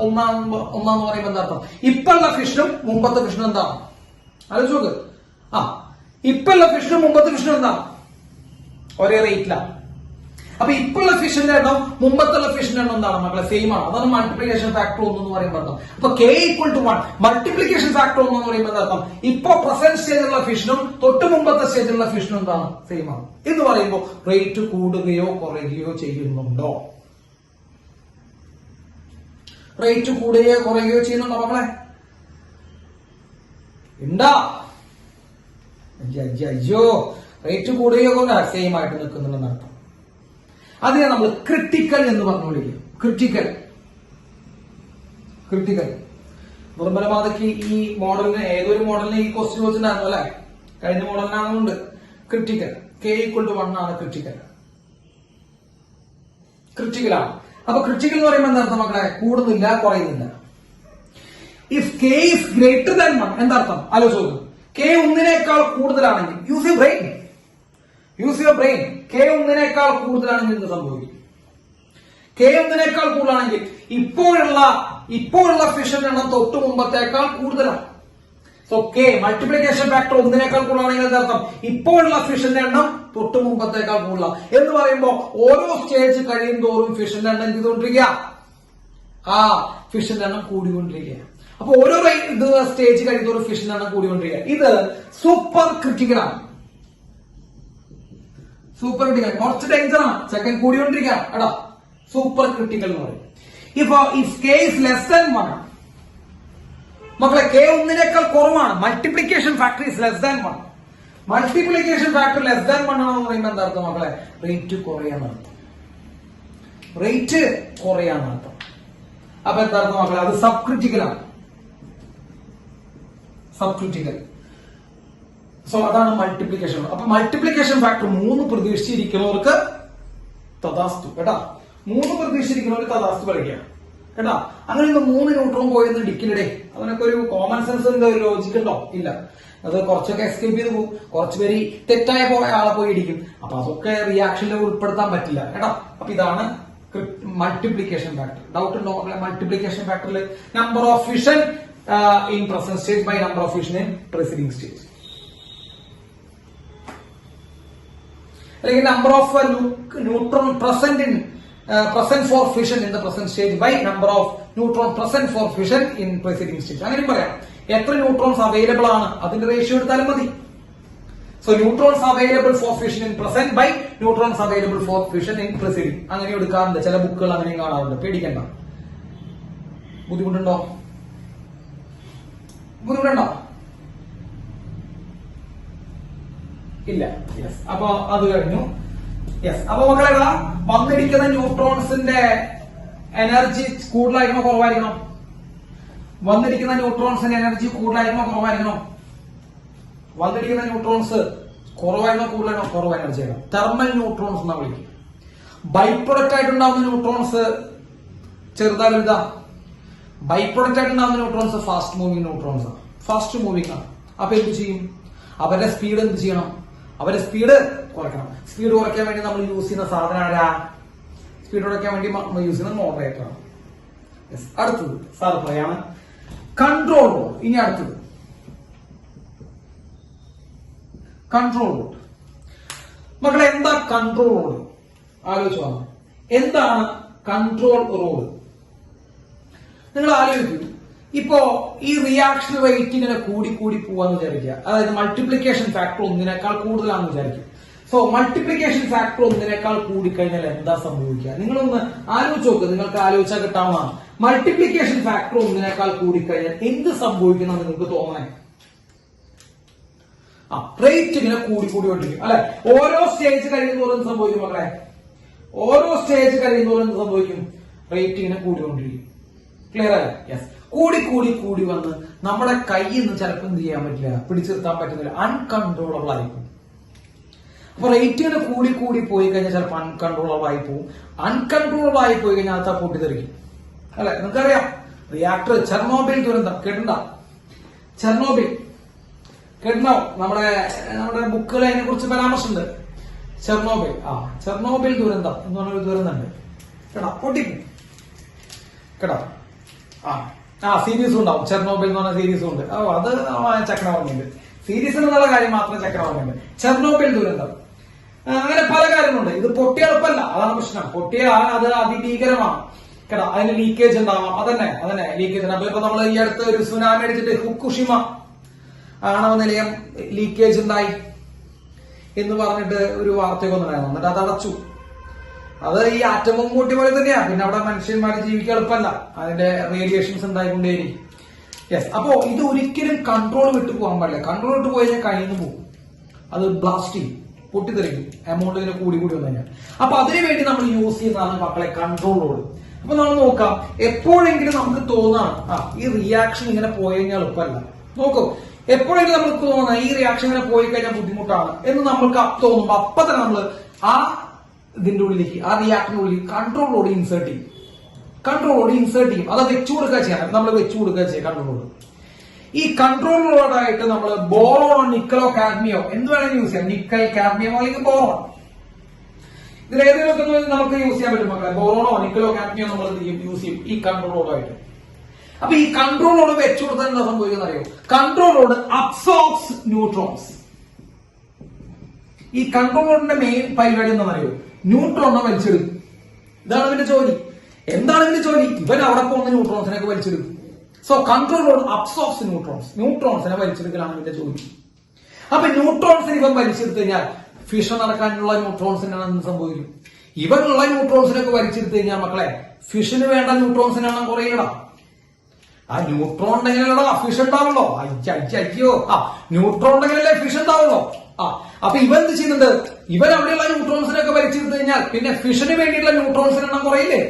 ഒന്നാന്ന് പറയുമ്പോൾ എന്താർത്ഥം? ഇപ്പുള്ള ഫിഷനും മുമ്പത്തെ ഫിഷനും എന്താണ്? ആലോചിച്ച് നോക്ക്. ഇപ്പുള്ള ഫിഷനും മുമ്പത്തെ ഫിഷനും എന്താണ്? ഒരേ റേറ്റിലാണ്. അപ്പൊ ഇപ്പോഴുള്ള ഫിഷിന്റെ എണ്ണം മുമ്പത്തുള്ള ഫിഷിന്റെ എണ്ണം എന്താണ് മക്കളെ? സെയിം ആണ്. അതാണ് മൾട്ടിപ്ലിക്കേഷൻ ഫാക്ടർ 1 എന്ന് പറയുമ്പോൾ അർത്ഥം. അപ്പൊ K equal to 1 multiplication factor 1 എന്ന് പറയുമ്പോൾ അർത്ഥം ഇപ്പൊ പ്രസന്റ് സ്റ്റേജിലുള്ള ഫിഷിനും തൊട്ട് മുമ്പത്തെ സ്റ്റേജിലുള്ള ഫിഷിനും എന്താണ്? സെയിം ആണ്. എന്ന് പറയുമ്പോൾ റേറ്റ് കൂടുകയോ കുറയുകയോ ചെയ്യുന്നുണ്ടോ? റേറ്റ് കൂടുകയോ കുറയുകയോ ചെയ്യുന്നുണ്ടോ മക്കളെ? ഉണ്ടാ? അയ്യോ, റേറ്റ് കൂടുകയോ കുറയുക സെയിം ആയിട്ട് നിൽക്കുന്നുണ്ടെന്ന് അർത്ഥം. അതിനെ നമ്മൾ ക്രിട്ടിക്കൽ എന്ന് പറഞ്ഞു വിളിക്കും. ക്രിട്ടിക്കൽ നിർമ്മലമാതയ്ക്ക് ഈ മോഡലിന് ഏതൊരു മോഡലിന് ഈ ക്വസ്റ്റ്യൻ ചോദിച്ചിട്ടുണ്ടായിരുന്നു അല്ലെ? കഴിഞ്ഞ മോഡലിനാണെന്നുണ്ട്. ക്രിട്ടിക്കൽ കെ ഈക്വൽ ടു 1 ആണ് ക്രിട്ടിക്കലാണ്. അപ്പൊ ക്രിട്ടിക്കൽ എന്ന് പറയുമ്പോൾ എന്താ അർത്ഥം മക്കളെ? കൂടുന്നില്ല, കുറയുന്നില്ല. If K is greater than 1 എന്താർത്ഥം? ആലോചിച്ചു. കെ 1 കൂടുതലാണെങ്കിൽ യൂസ് യുവർ ബ്രെയിൻ. കെ 1 കൂടുതലാണെങ്കിൽ എന്ത് സംഭവിക്കും? കെ 1 കൂടുതലാണെങ്കിൽ ഇപ്പോഴുള്ള ഫിഷൻ എണ്ണം തൊട്ട് മുമ്പത്തേക്കാൾ കൂടുതലാണ്. സോ കെ മൾട്ടിപ്ലിക്കേഷൻ ഫാക്ടർ 1 കൂടുതലാണെങ്കിൽ എന്താർത്ഥം? ഇപ്പോഴുള്ള ഫിഷന്റെ എണ്ണം തൊട്ട് മുമ്പത്തേക്കാൾ കൂടുതലാണ്. എന്ന് പറയുമ്പോൾ ഓരോ സ്റ്റേജ് കഴിയും തോറും ഫിഷന്റെ എണ്ണം ചെയ്തുകൊണ്ടിരിക്കുക, ഫിഷന്റെ എണ്ണം കൂടിക്കൊണ്ടിരിക്കുക. അപ്പൊ ഓരോ സ്റ്റേജ് കഴിയും തോറും ഫിഷന്റെ എണ്ണം കൂടിക്കൊണ്ടിരിക്കുക. ഇത് സൂപ്പർ ക്രിട്ടിക്കലാണ്. കുറച്ച് ഡേഞ്ചർ ആണ്. സെക്കൻഡ് കൂടിക്കൊണ്ടിരിക്കുക എടാ. സൂപ്പർ ക്രിട്ടിക്കൽ എന്ന് പറയും. If K is less than 1 മക്കളെ, കെ 1 കുറവാണ്. Multiplication factor is less than 1. Multiplication factor less than 1 ആണെന്ന് പറയുമ്പോൾ എന്താ അർത്ഥം മക്കളെ? റേറ്റ് കുറയാന്നർത്ഥം. അപ്പൊ എന്താ അർത്ഥം മക്കളെ? അത് സബ് ക്രിട്ടിക്കലാണ്. സോ അതാണ് മൾട്ടിപ്ലിക്കേഷൻ. അപ്പൊ മൾട്ടിപ്ലിക്കേഷൻ ഫാക്ടർ 3 പ്രതീക്ഷിച്ചിരിക്കുന്നവർക്ക് തഥാസ്തു കേട്ടാ. 3 പ്രതീക്ഷിച്ചിരിക്കുന്നവർക്ക് തഥാസ്തു കളിക്കാം കേട്ടാ. അങ്ങനെ 3 ന്യൂട്രോൺ പോയെന്ന് ഡിക്കിനിടെ അതിനൊക്കെ ഒരു കോമൺ സെൻസിന്റെ ഒരു ലോജിക് ഉണ്ടോ? ഇല്ല. അത് കുറച്ചൊക്കെ എസ്കേപ്പ് ചെയ്ത് പോകും. കുറച്ച് പേര് തെറ്റായ ആളെ പോയി ഇടിക്കും. അപ്പൊ അതൊക്കെ റിയാക്ഷനിൽ ഉൾപ്പെടുത്താൻ പറ്റില്ല കേട്ടാ. അപ്പൊ ഇതാണ് മൾട്ടിപ്ലിക്കേഷൻ ഫാക്ടർ. ഡൗട്ട് ഉണ്ടോ മക്കളെ? മൾട്ടിപ്ലിക്കേഷൻ ഫാക്ടറിൽ number of fission in present stage by number of fission in preceding stage, അല്ലെങ്കിൽ number of neutron present for fission in the present stage by number of neutron present for fission in preceding stage. അങ്ങനെ പറയാം. എത്ര ന്യൂട്രോൺസ് അവൈലബിൾ ആണ് അതിന്റെ റേഷ്യോ എടുത്താലും മതി. So neutrons available for fission in present by neutrons available for fission in preceding. അങ്ങനെ എടുക്കാറുണ്ട്. ചില ബുക്കുകൾ അങ്ങനെയും കാണാറുണ്ട്. പേടിക്കണ്ട. ബുദ്ധിമുട്ടുണ്ടോ? ഇല്ല. യെസ്. അപ്പൊ അത് കഴിഞ്ഞു. യെസ്. അപ്പൊ മക്കളെ വന്നിരിക്കുന്ന ന്യൂട്രോൺസിന്റെ എനർജി കൂടുതലായിരിക്കണോ കുറവായിരിക്കണം? വന്നിരിക്കുന്ന ന്യൂട്രോൺസിന്റെ എനർജി കൂടുതലായിരിക്കണോ കുറവായിരിക്കണം? വന്നിരിക്കുന്ന ന്യൂട്രോൺസ് കുറവായിരുന്നോ കൂടുതലാണോ? കുറവ് എനർജി ആയിരുന്നു. തെർമൽ ന്യൂട്രോൺസ് എന്നാ വിളിക്കും. ബൈ പ്രൊഡക്റ്റ് ആയിട്ടുണ്ടാവുന്ന ന്യൂട്രോൺസ് ചെറുതാ വലുതാ? ബൈ പ്രൊഡക്റ്റ് ആയിട്ടുണ്ടാവുന്ന ന്യൂട്രോൺസ് ഫാസ്റ്റ് മൂവിംഗ് ന്യൂട്രോൺസ് ആണ്. ഫാസ്റ്റ് മൂവിംഗ് ആണ്. അപ്പൊ എന്ത് ചെയ്യും? അവരുടെ സ്പീഡ് എന്ത് ചെയ്യണം? അവരുടെ സ്പീഡ് കുറയ്ക്കണം. സ്പീഡ് കുറയ്ക്കാൻ വേണ്ടി നമ്മൾ യൂസ് ചെയ്യുന്ന സാധനം ആരാ? സ്പീഡ് കുറയ്ക്കാൻ വേണ്ടി യൂസ് ചെയ്യുന്ന മോഡറേറ്റർ ആണ്. അടുത്തത് സാർ പറയാണ് കൺട്രോൾ റോഡ്. ഇനി അടുത്തത് കൺട്രോൾ റോഡ്. മക്കളെ എന്താ കൺട്രോൾ റോഡ്? ആലോചിച്ചു വന്നു. എന്താണ് കൺട്രോൾ റോഡ്? നിങ്ങൾ ആലോചിക്കൂ. ഇപ്പോ ഈ റിയാക്ഷൻ റേറ്റ് ഇങ്ങനെ കൂടി പോവാന്ന് വിചാരിക്കുക. അതായത് മൾട്ടിപ്ലിക്കേഷൻ ഫാക്ടർ 1 കൂടുതലാണെന്ന് വിചാരിക്കും. സോ മൾട്ടിപ്ലിക്കേഷൻ ഫാക്ടർ 1 കൂടിക്കഴിഞ്ഞാൽ എന്താ സംഭവിക്കുക? നിങ്ങളൊന്ന് ആലോചിച്ച് നോക്ക്. നിങ്ങൾക്ക് ആലോചിച്ചാൽ കിട്ടാവുന്നതാണ്. മൾട്ടിപ്ലിക്കേഷൻ ഫാക്ടർ 1 കൂടിക്കഴിഞ്ഞാൽ എന്ത് സംഭവിക്കുന്ന നിങ്ങൾക്ക് തോന്നണേ? റേറ്റ് ഇങ്ങനെ കൂടിക്കൊണ്ടിരിക്കും അല്ലെ? ഓരോ സ്റ്റേജ് കഴിയുന്നതോറും സംഭവിക്കും മക്കളെ. ഓരോ സ്റ്റേജ് കഴിയുന്നതോറും എന്ത് സംഭവിക്കും? റേറ്റ് ഇങ്ങനെ കൂടിക്കൊണ്ടിരിക്കും. ക്ലിയർ ആയ? യെസ്. കൂടി വന്ന് നമ്മുടെ കയ്യിൽ നിന്ന് ചിലപ്പോൾ എന്ത് ചെയ്യാൻ പറ്റില്ല, പിടിച്ചു നിർത്താൻ പറ്റുന്നില്ല, അൺകൺട്രോളബിൾ ആയിപ്പോകും. അപ്പൊ റേറ്റുകൾ കൂടി പോയി കഴിഞ്ഞാൽ ചിലപ്പോൾ അൺകൺട്രോളബിൾ ആയി പോകും. അൺകൺട്രോളബിൾ ആയി പോയി കഴിഞ്ഞാൽ അത് പൊട്ടിത്തെറിക്കും. അല്ലെ? നിങ്ങൾക്കറിയാം റിയാക്ടർ, ചെർണോബിൽ ദുരന്തം കേട്ടിട്ടുണ്ടോ? ചെർണോബിൽ കേട്ടിട്ടുണ്ടാവും. നമ്മുടെ ബുക്കുകൾ അതിനെ കുറിച്ച് പരാമർശമുണ്ട്. ചെർണോബിൽ ചെർണോബിൽ ദുരന്തം എന്ന് പറഞ്ഞൊരു ദുരന്തമുണ്ട് കേട്ടോ. പൊട്ടിക്കും കേട്ടോ. സീരീസ് ഉണ്ടാവും. ചെർണോബിൽ എന്ന് പറഞ്ഞ സീരീസും ഉണ്ട്. അത് ചക്ര ഓർമ്മയുണ്ട്. സീരീസ് എന്നുള്ള കാര്യം മാത്രം ചക്ര ഓർമ്മയുണ്ട്. ചെർണോബിൽ ദുരന്തം, അങ്ങനെ പല കാര്യങ്ങളുണ്ട്. ഇത് പൊട്ടിയ എളുപ്പമല്ല, അതാണ് പ്രശ്നം. പൊട്ടിയ അത് അതിഭീകരമാണ് കേട്ടോ. അതിന് ലീക്കേജ് ഉണ്ടാവാം. അതന്നെ ലീക്കേജ് ഉണ്ടാവും. ഇപ്പൊ നമ്മൾ ഈ അടുത്ത് ഒരു സുനാമി അടിച്ചിട്ട് ഫുക്കുഷിമ ആണവ നിലയം ലീക്കേജ് ഉണ്ടായി എന്ന് പറഞ്ഞിട്ട് ഒരു വാർത്തയൊക്കെ ഉണ്ടായിരുന്നു. എന്നിട്ട് അത് അടച്ചു. അത് ഈ ആറ്റം ബോംബ് പൊട്ടി പോലെ തന്നെയാ. പിന്നെ അവിടെ മനുഷ്യന്മാർ ജീവിക്കാൻ എളുപ്പമല്ല, അതിന്റെ റേഡിയേഷൻസ് ഉണ്ടായിക്കൊണ്ടേയിരിക്കും. യെസ്, അപ്പോ ഇത് ഒരിക്കലും കൺട്രോൾ വിട്ടു പോകാൻ പാടില്ല. കൺട്രോൾ വിട്ടു പോയി കഴിഞ്ഞാൽ കയ്യിൽ നിന്ന് പോകും, അത് ബ്ലാസ്റ്റ് ചെയ്യും, പൊട്ടിത്തെറിക്കും. എമൗണ്ട് ഇതിനെ കൂടി വന്നു കഴിഞ്ഞാൽ. അപ്പൊ അതിനുവേണ്ടി നമ്മൾ യൂസ് ചെയ്യുന്നതാണ് മക്കളെ കൺട്രോൾ ലോഡ്. അപ്പൊ നമ്മൾ നോക്കാം, എപ്പോഴെങ്കിലും നമുക്ക് തോന്നാണ് ഈ റിയാക്ഷൻ ഇങ്ങനെ പോയി കഴിഞ്ഞാൽ എളുപ്പമല്ല. നോക്കൂ, എപ്പോഴെങ്കിലും നമുക്ക് തോന്നാം ഈ റിയാക്ഷൻ ഇങ്ങനെ പോയി കഴിഞ്ഞാൽ ബുദ്ധിമുട്ടാണ് എന്ന് നമ്മൾക്ക് തോന്നുമ്പോ അപ്പൊ തന്നെ നമ്മൾ ആ ഇതിന്റെ ഉള്ളിലേക്ക്, ആ റിയാക്ടറിന്റെ ഉള്ളിൽ കൺട്രോൾ ലോഡ് ഇൻസേർട്ട് ചെയ്യും. അത് വെച്ചു കൊടുക്കുക ചെയ്യാൻ, നമ്മൾ വെച്ചു കൊടുക്കുക ചെയ്യാം കൺട്രോൾ ലോഡ്. ഈ കൺട്രോൾ ലോഡായിട്ട് നമ്മൾ ബോറോണോ, നിക്കലോ, കാഡ്മിയോ എന്ത് വേണമെങ്കിലും യൂസ് ചെയ്യാം. നിക്കൽ, കാഡ്മിയം അല്ലെങ്കിൽ ബോറോൺ, ഇതിലേതെങ്കിലുമൊക്കെ നമുക്ക് യൂസ് ചെയ്യാൻ പറ്റും മക്കളെ. ബോറോണോ, നിക്കലോ, കാഡ്മിയോ നമ്മൾ യൂസ് ചെയ്യും ഈ കൺട്രോൾ ലോഡായിട്ട്. അപ്പൊ ഈ കൺട്രോൾ ലോഡ് വെച്ചു കൊടുത്താൽ എന്താ സംഭവിക്കുന്ന അറിയോ? Control load absorbs neutrons. ഈ കൺട്രോൾ ലോഡിന്റെ മെയിൻ പരിപാടി എന്താണെന്നറിയോ? ന്യൂട്രോണിനെ വലിച്ചെടുക്കും. ഇതാണ് ഇതിന്റെ ജോലി. എന്താണ് ഇതിന്റെ ജോലി? ഇവൻ അവിടെ പോകുന്ന ന്യൂട്രോൺസിനൊക്കെ വലിച്ചെടുക്കും. സോ കൺട്രോൾ ലോഡ് അബ്സോർബ്സ് ന്യൂട്രോൺസിനെ വലിച്ചെടുക്കലാണ് ഇതിന്റെ ജോലി. അപ്പൊ ന്യൂട്രോൺസിന് ഇവൻ വലിച്ചെടുത്ത് കഴിഞ്ഞാൽ ഫിഷൻ നടക്കാനുള്ള ന്യൂട്രോൺസിനാണ് എന്ത് സംഭവിക്കും? ഇവനുള്ള ന്യൂട്രോൺസിനൊക്കെ വലിച്ചെടുത്ത് കഴിഞ്ഞാൽ മക്കളെ ഫിഷന് വേണ്ട ന്യൂട്രോൺസിനാണ് കുറയിടാ. ആ ന്യൂട്രോൺ ഉണ്ടെങ്കിലല്ലോ ഫിഷ് ഉണ്ടാവുള്ളോ? അയ്യോ, ന്യൂട്രോൺ ഉണ്ടെങ്കിലല്ലേ ഫിഷ് ഉണ്ടാവുള്ളോ? അപ്പൊ ഇവൻ എന്ത് ചെയ്യുന്നുണ്ട്? ഇവൻ അവിടെയുള്ള ന്യൂട്രോൺസിനൊക്കെ വലിച്ചെടുത്ത് കഴിഞ്ഞാൽ പിന്നെ ഫിഷിന് വേണ്ടിയിട്ടുള്ള ന്യൂട്രോൺസിന് എണ്ണം കുറയില്ലേ?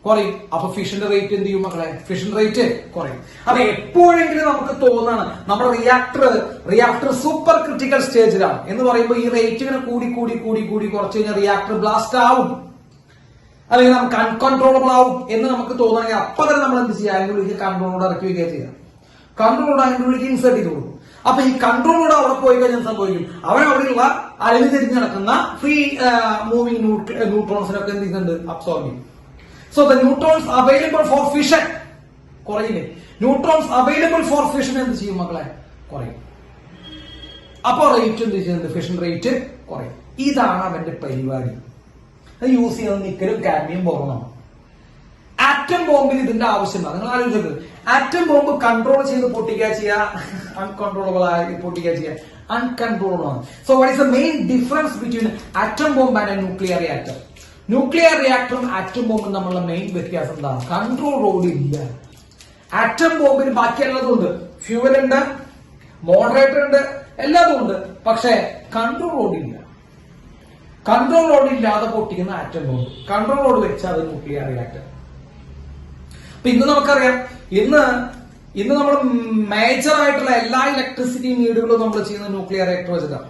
കുറയും. അപ്പൊ ഫിഷിന്റെ റേറ്റ് എന്ത് ചെയ്യും മക്കളെ? ഫിഷിന്റെ റേറ്റ് കുറയും. അപ്പൊ എപ്പോഴെങ്കിലും നമുക്ക് തോന്നാണ് നമ്മുടെ റിയാക്ടർ സൂപ്പർ ക്രിട്ടിക്കൽ സ്റ്റേജിലാണ് എന്ന് പറയുമ്പോൾ ഈ റേറ്റ് ഇങ്ങനെ കൂടി കുറച്ച് കഴിഞ്ഞാൽ റിയാക്ടർ ബ്ലാസ്റ്റ് ആവും, അല്ലെങ്കിൽ നമുക്ക് അൺകൺട്രോളബിൾ ആവും എന്ന് നമുക്ക് തോന്നുകയാണെങ്കിൽ അപ്പൊ തന്നെ നമ്മൾ എന്ത് ചെയ്യുക? അതിന്റെ ഉള്ളിൽ കൺട്രോളോട് ഇറക്കി വയ്ക്കുക ചെയ്യാം. കൺട്രോളോട് അതിന്റെ ഉള്ളിൽ ഇൻസേർട്ട് ചെയ്ത് കൊടുക്കും. അപ്പൊ ഈ കൺട്രോളോട് അവിടെ പോയി കഴിഞ്ഞാൽ സംഭവിക്കും, അവൻ അവിടെയുള്ള അഴിഞ്ഞു തിരിഞ്ഞ് നടക്കുന്ന ഫ്രീ മൂവിംഗ് ന്യൂട്രോൺസിനൊക്കെ എന്ത് ചെയ്യുന്നുണ്ട്? അബ്സോർബ് ചെയ്യും. So the neutrons available for fission കുറയില്ലേ? ന്യൂട്രോൺസ് അവൈലബിൾ ഫോർ ഫിഷൻ എന്ത് ചെയ്യും മക്കളെ? കുറയും. അപ്പൊ റേറ്റ് എന്ത് ചെയ്യുന്നുണ്ട്? ഫിഷൻ റേറ്റ് കുറയും. ഇതാണ് അവന്റെ പരിപാടി. യൂസ് ചെയ്യുന്നത് നിക്കലും കാഡ്മിയം ബോറോണാണ്. ആറ്റം ബോംബിൽ ഇതിന്റെ ആവശ്യമില്ല. നിങ്ങൾ ആലോചിച്ചത്, ആറ്റം ബോംബ് കൺട്രോൾ ചെയ്ത് പൊട്ടിക്കുക ചെയ്യുക, അൺകൺട്രോളബിൾ ആയി പൊട്ടിക്കുക ചെയ്യുക, അൺകൺട്രോളബിൾ ആണ്. So what is the main difference between atom bomb and nuclear reactor? Nuclear റിയാക്ടറും ആറ്റം ബോംബും തമ്മിലുള്ള മെയിൻ വ്യത്യാസം എന്താണ്? കൺട്രോൾ ലോഡ് ഇല്ല. ആറ്റം ബോംബിന് ബാക്കി എല്ലാതും ഉണ്ട്, ഫ്യൂവൽ ഉണ്ട്, മോഡറേറ്റർ ഉണ്ട്, എല്ലാതും ഉണ്ട്. പക്ഷേ കൺട്രോൾ ലോഡ് ഇല്ല. കൺട്രോൾ ലോഡ് ഇല്ലാതെ പൊട്ടിക്കുന്ന ആറ്റം ബോംബ്, കൺട്രോൾ ലോഡ് വെച്ചാൽ അത് ന്യൂക്ലിയർ റിയാക്ടർ. അപ്പൊ ഇന്ന് നമുക്കറിയാം, ഇന്ന് നമ്മൾ മേജർ ആയിട്ടുള്ള എല്ലാ ഇലക്ട്രിസിറ്റി നീഡുകളും നമ്മൾ ചെയ്യുന്ന ന്യൂക്ലിയർ റിയാക്ടർ വെച്ചിട്ടാണ്.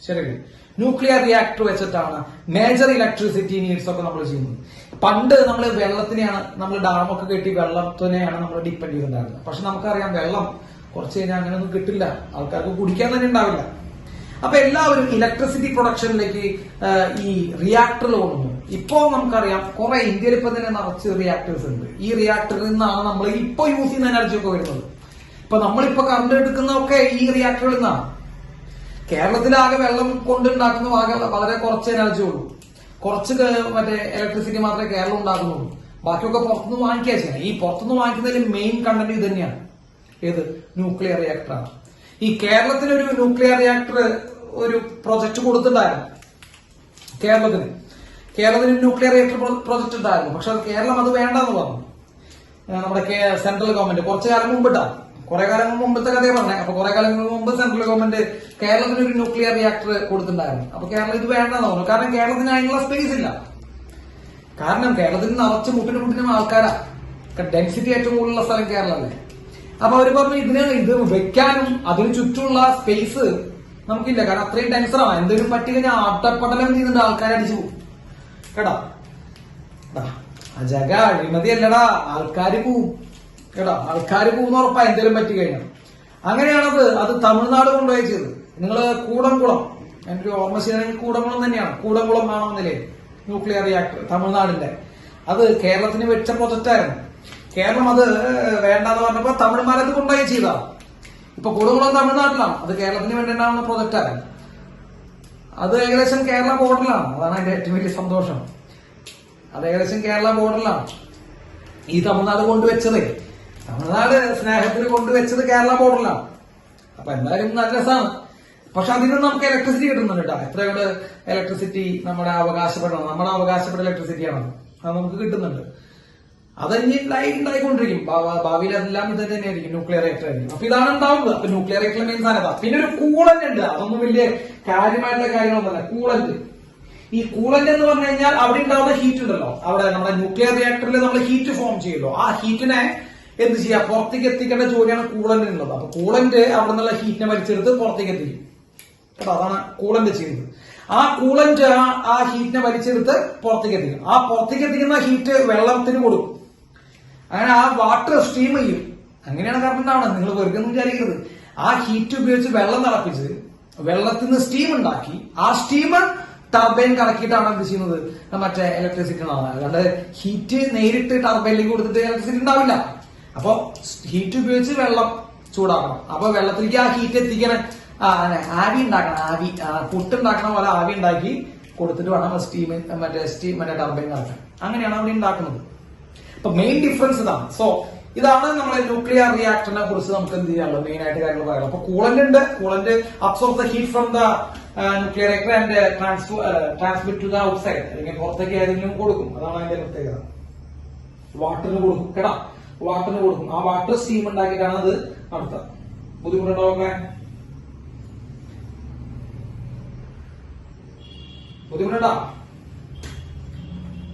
ശരിയല്ലേ? ന്യൂക്ലിയർ റിയാക്ടർ വെച്ചിട്ടാണ് മേജർ ഇലക്ട്രിസിറ്റി നീഡ്സ് ഒക്കെ നമ്മൾ ചെയ്യുന്നത്. പണ്ട് നമ്മൾ വെള്ളത്തിനെയാണ്, നമ്മൾ ഡാമൊക്കെ കെട്ടി വെള്ളത്തിനെയാണ് നമ്മൾ ഡിപ്പെൻഡ് ചെയ്തിട്ടുണ്ടായിരുന്നത്. പക്ഷെ നമുക്കറിയാം വെള്ളം കുറച്ച് കഴിഞ്ഞാൽ അങ്ങനെയൊന്നും കിട്ടില്ല, ആൾക്കാർക്ക് കുടിക്കാൻ തന്നെ ഉണ്ടാവില്ല. അപ്പൊ എല്ലാവരും ഇലക്ട്രിസിറ്റി പ്രൊഡക്ഷനിലേക്ക് ഈ റിയാക്ടറിൽ കൊണ്ടുവന്നു. ഇപ്പോ നമുക്കറിയാം കുറെ ഇന്ത്യയിൽ ഇപ്പൊ തന്നെ നിറച്ച് റിയാക്ടേഴ്സ് ഉണ്ട്. ഈ റിയാക്ടറിൽ നിന്നാണ് നമ്മൾ ഇപ്പൊ യൂസ് ചെയ്യുന്ന എനർജി ഒക്കെ വരുന്നത്. ഇപ്പൊ നമ്മളിപ്പോ കറണ്ട് എടുക്കുന്നതൊക്കെ ഈ റിയാക്ടറിൽ നിന്നാണ്. കേരളത്തിലാകെ വെള്ളം കൊണ്ടുണ്ടാക്കുന്ന വളരെ കുറച്ച് എനർജി ഉള്ളൂ. കുറച്ച് മറ്റേ ഇലക്ട്രിസിറ്റി മാത്രമേ കേരളം ഉണ്ടാക്കുന്നുള്ളൂ. ബാക്കിയൊക്കെ പുറത്തുനിന്ന് വാങ്ങിക്കുക ചെയ്യണം. ഈ പുറത്തുനിന്ന് വാങ്ങിക്കുന്നതിൽ മെയിൻ കണ്ടന്റ് ഇത് തന്നെയാണ്. ഏത്? ന്യൂക്ലിയർ റിയാക്ടറാണ്. ഈ കേരളത്തിന് ഒരു ന്യൂക്ലിയർ റിയാക്ടർ ഒരു പ്രൊജക്ട് കൊടുത്തിട്ടുണ്ടായിരുന്നു. കേരളത്തിന് ന്യൂക്ലിയർ റിയാക്ടർ പ്രൊജക്ട് ഉണ്ടായിരുന്നു. പക്ഷെ കേരളം അത് വേണ്ടെന്ന് പറഞ്ഞു. നമ്മുടെ സെൻട്രൽ ഗവൺമെന്റ് കുറച്ചു കാലം മുമ്പിട്ടാണ്, കുറെ കാലങ്ങൾ മുമ്പത്തെ കഥയെ പറഞ്ഞേ. അപ്പൊ കുറെ കാലങ്ങൾ മുമ്പ് സെൻട്രൽ ഗവൺമെന്റ് കേരളത്തിന് ഒരു ന്യൂക്ലിയർ റിയാക്ടർ കൊടുത്തിട്ടുണ്ടായിരുന്നു. അപ്പൊ കേരളം ഇത് വേണ്ടെന്ന് പറഞ്ഞു. കാരണം കേരളത്തിന് അതിനുള്ള സ്പേസ് ഇല്ല. കാരണം കേരളത്തിന് നിറച്ച് മുട്ടിനും ആൾക്കാരാ. ഡെൻസിറ്റി ഏറ്റവും കൂടുതലുള്ള സ്ഥലം കേരളമല്ലേ. അപ്പൊ അവര് പറഞ്ഞു ഇത് വെക്കാനും അതിന് ചുറ്റുമുള്ള സ്പേസ് നമുക്കില്ല. കാരണം അത്രയും ഡെൻസറാണ്. എന്തെങ്കിലും പറ്റി കഴിഞ്ഞാൽ ആട്ടപ്പടലം ചെയ്യുന്നുണ്ട്, ആൾക്കാരെ അടിച്ചു പോകും കേട്ടോ. ജഗ അഴിമതി അല്ലടാ, ആൾക്കാര് പോവും കേട്ടോ, ആൾക്കാര് പോകുന്ന ഉറപ്പാ എന്തെങ്കിലും പറ്റി കഴിഞ്ഞാൽ. അങ്ങനെയാണത്. അത് തമിഴ്നാട് കൊണ്ടുപോയി ചെയ്തത്. നിങ്ങള് കൂടംകുളം, എന്റെ ഒരു ഓർമ്മ ശരിയാണെങ്കിൽ കൂടംകുളം തന്നെയാണ്, കൂടംകുളം ആണെന്നില്ലേ ന്യൂക്ലിയർ റിയാക്ടർ തമിഴ്നാടിന്റെ. അത് കേരളത്തിന് വെച്ച പ്രൊജക്റ്റായിരുന്നു. കേരളം അത് വേണ്ടെന്ന് പറഞ്ഞപ്പോ തമിഴ്മാരത് കൊണ്ടുപോയി ചെയ്തതാണ്. ഇപ്പൊ കൂടംകുളം തമിഴ്നാട്ടിലാണ്, അത് കേരളത്തിന് വേണ്ടിണ്ടാവുന്ന പ്രൊജക്റ്റായിരുന്നു. അത് ഏകദേശം കേരള ബോർഡറിലാണ്. അതാണ് അതിന്റെ ഏറ്റവും വലിയ സന്തോഷം. അത് ഏകദേശം കേരള ബോർഡറിലാണ് ഈ തമിഴ്നാട് കൊണ്ടുവച്ചത്. തമിഴ്നാട് സ്നേഹത്തിന് കൊണ്ടുവച്ചത് കേരള ബോർഡറിലാണ്. അപ്പൊ എന്തായാലും നല്ല രസമാണ്. പക്ഷെ അതിന് നമുക്ക് ഇലക്ട്രിസിറ്റി കിട്ടുന്നുണ്ട് കേട്ടോ. എത്രയോട് ഇലക്ട്രിസിറ്റി നമ്മുടെ അവകാശപ്പെടണം, നമ്മുടെ അവകാശപ്പെട്ട ഇലക്ട്രിസിറ്റിയാണ് അത് നമുക്ക് കിട്ടുന്നുണ്ട്. അതിനി ഉണ്ടായിക്കൊണ്ടിരിക്കും ഭാവിയിൽ. അതെല്ലാം ഇത് തന്നെയായിരിക്കും, ന്യൂക്ലിയർ റിയാക്ടർ ആയിരിക്കും. അപ്പൊ ഇതാണ് ഉണ്ടാവുന്നത്. അപ്പൊ ന്യൂക്ലിയർ റിയാക്ടർ മെയിൻ സാധനത. പിന്നെ ഒരു കൂളന്റ് ഉണ്ട്. അതൊന്നും വലിയ കാര്യമായിട്ടുള്ള കാര്യങ്ങളൊന്നുമല്ല. കൂളന്റ്, ഈ കൂളന്റ് എന്ന് പറഞ്ഞു കഴിഞ്ഞാൽ അവിടെ ഉണ്ടാവുന്ന ഹീറ്റ് ഉണ്ടല്ലോ, അവിടെ നമ്മുടെ ന്യൂക്ലിയർ റിയാക്ടറിൽ നമ്മൾ ഹീറ്റ് ഫോം ചെയ്യുമല്ലോ, ആ ഹീറ്റിനെ എന്ത് ചെയ്യാം, പുറത്തേക്ക് എത്തിക്കേണ്ട ജോലിയാണ് കൂളന്റിനുള്ളത്. അപ്പൊ കൂളന്റ് അവിടെ നിന്നുള്ള ഹീറ്റിനെ വലിച്ചെടുത്ത് പുറത്തേക്ക് എത്തിക്കും കേട്ടോ. അതാണ് കൂളന്റ് ചെയ്യുന്നത്. ആ കൂളന്റ് ആ ഹീറ്റിനെ വലിച്ചെടുത്ത് പുറത്തേക്ക് എത്തിക്കും. ആ പുറത്തേക്ക് എത്തിക്കുന്ന ഹീറ്റ് വെള്ളത്തിന് കൊടുക്കും. അങ്ങനെ ആ വാട്ടർ സ്റ്റീം ചെയ്യും. അങ്ങനെയാണ് കറണ്ട് ഉണ്ടാവുന്നത്. നിങ്ങൾ വെറുതെ ഒന്നും വിചാരിക്കരുത്. ആ ഹീറ്റ് ഉപയോഗിച്ച് വെള്ളം തിളപ്പിച്ച് വെള്ളത്തിൽ നിന്ന് സ്റ്റീം ഉണ്ടാക്കി ആ സ്റ്റീം ടർബൈൻ കറക്കിയിട്ടാണ് എന്ത് ചെയ്യുന്നത്, മറ്റേ ഇലക്ട്രിസിറ്റി ഉണ്ടാവുന്നത്. അതുകൊണ്ട് ഹീറ്റ് നേരിട്ട് ടർബൈനിലേക്ക് കൊടുത്തിട്ട് ഇലക്ട്രിസിറ്റി ഉണ്ടാവില്ല. അപ്പൊ ഹീറ്റ് ഉപയോഗിച്ച് വെള്ളം ചൂടാക്കണം. അപ്പൊ വെള്ളത്തിലേക്ക് ആ ഹീറ്റ് എത്തിക്കണ ആവി ഉണ്ടാക്കണം. ആവി പുട്ടുണ്ടാക്കണ പോലെ ആവി ഉണ്ടാക്കി കൊടുത്തിട്ട് വേണം മറ്റേ ടർബൈൻ കറക്കാൻ. അങ്ങനെയാണ് അവിടെ ഉണ്ടാക്കുന്നത്. അപ്പൊ മെയിൻ ഡിഫറൻസ് ഇതാണ്. സോ ഇതാണ് നമ്മളെ ന്യൂക്ലിയർ റിയാക്ടറിനെ കുറിച്ച് നമുക്ക് എന്ത് ചെയ്യാനുള്ളത്, മെയിൻ ആയിട്ട് കാര്യങ്ങൾ പറയാം. അപ്പൊ കൂളന്റ് ഉണ്ട്. Coolant absorb the heat from the nuclear reactor and transmit to the outside, അല്ലെങ്കിൽ പുറത്തേക്ക് ഏതെങ്കിലും കൊടുക്കും. അതാണ് അതിന്റെ പ്രത്യേകത. വാട്ടറിന് കൊടുക്കും കേട്ടോ, വാട്ടറിന് കൊടുക്കും. ആ വാട്ടർ സ്റ്റീം ഉണ്ടാക്കിയിട്ടാണ് അത് നടത്തുക. ബുദ്ധിമുട്ടുണ്ടാവുക? ബുദ്ധിമുട്ടുണ്ടാ?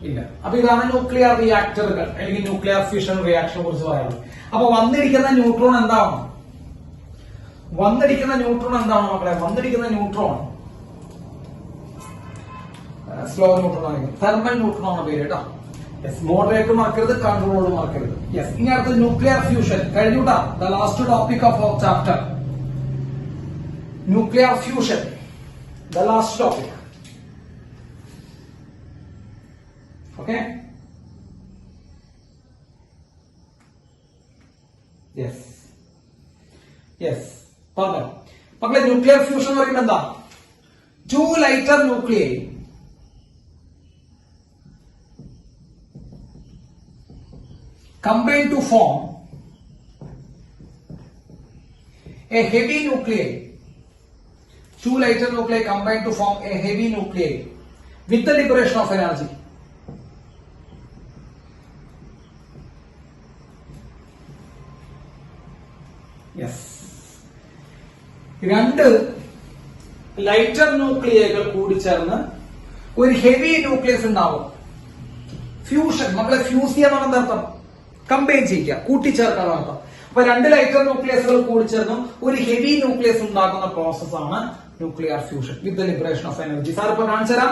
ഇല്ല. അപ്പൊ ഇതാണ് ന്യൂക്ലിയർ റിയാക്ടറുകൾ അല്ലെങ്കിൽ ന്യൂക്ലിയർ ഫ്യൂഷൻ റിയാക്ഷനെ കുറിച്ച് പറയുന്നത്. അപ്പൊ വന്നിരിക്കുന്ന ന്യൂട്രോൺ എന്താണ്? വന്നിരിക്കുന്ന ന്യൂട്രോൺ എന്താണ് മക്കളെ? വന്നിരിക്കുന്ന ന്യൂട്രോൺ സ്ലോ ന്യൂട്രോൺ ആണെങ്കിൽ തെർമൽ ന്യൂട്രോൺ ആണ് പേര് കേട്ടോ. യെസ്, മോഡറേറ്റ് മറക്കരുത്, കൺട്രോൾ മറക്കരുത്. യെസ്, ഇനി അടുത്ത ന്യൂക്ലിയർ ഫ്യൂഷൻ കഴിഞ്ഞുട്ടാ. The last topic of our chapter nuclear fusion, the last topic. Okay, yes yes പറഞ്ഞു മക്കളെ. ന്യൂക്ലിയർ ഫ്യൂഷൻ എന്ന് പറയുന്നത് എന്താ? Two lighter nuclei combine to form a heavy nuclei. Two lighter nuclei combine to form a heavy nuclei with the liberation of energy. Yes. രണ്ട് ലൈറ്റർ ന്യൂക്ലിയകൾ കൂടി ചേർന്ന് ഒരു ഹെവി ന്യൂക്ലിയസ് ഉണ്ടാവും. ഫ്യൂഷൻ മക്കളെ, ഫ്യൂസ് ചെയ്യാൻ അർത്ഥം കമ്പൈൻ ചെയ്യുക, കൂട്ടിച്ചേർക്കാൻ അർത്ഥം. അപ്പൊ രണ്ട് ലൈറ്റർ ന്യൂക്ലിയസുകൾ കൂടിച്ചേർന്നും ഒരു ഹെവി ന്യൂക്ലിയസ് ഉണ്ടാക്കുന്ന പ്രോസസ്സാണ് nuclear fusion with the liberation of energy. Sir ഇപ്പൊ കാണിച്ചുതരാം.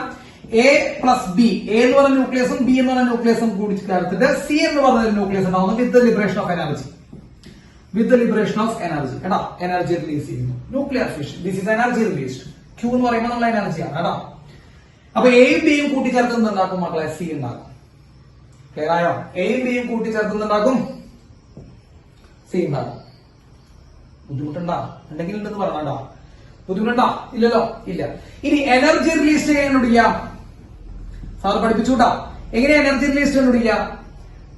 എ പ്ലസ് ബി, എ എന്ന് പറഞ്ഞ ന്യൂക്ലിയസും ബി എന്ന് പറഞ്ഞ ന്യൂക്ലിയസും കൂടി ചേർത്തിട്ട് സി എന്ന് പറഞ്ഞ ന്യൂക്ലിയസ് ഉണ്ടാവുന്നു with the liberation of energy. With the liberation of energy കേട്ടോ, എനർജി റിലീസ് ചെയ്യുന്നു. Nuclear fusion, this is energy released. Q എന്ന് പറയുമ്പോൾ നമ്മൾ എനർജിയാണ് കേട്ടോ. അപ്പൊ എയും ബിയും കൂട്ടിച്ചേർത്ത് ഉണ്ടാക്കും മക്കളെ, സി ഉണ്ടാക്കും. ക്ലിയർ ആയോ? എയും ബിയും കൂട്ടിച്ചേർത്തുണ്ടാക്കും, സി ഉണ്ടാക്കും. ബുദ്ധിമുട്ടുണ്ടാ? എന്തെങ്കിലും ഉണ്ടെന്ന് പറഞ്ഞാ ബുദ്ധിമുട്ടുണ്ടാ? ഇല്ലല്ലോ, ഇല്ല. ഇനി എനർജി റിലീസ് ചെയ്യാൻ കണ്ടുപിടിക്കാം. സാർ പഠിപ്പിച്ചുകൂട്ടാ. എങ്ങനെയാ എനർജി റിലീസ് ചെയ്യാൻ കണ്ടുപിടിക്കാം?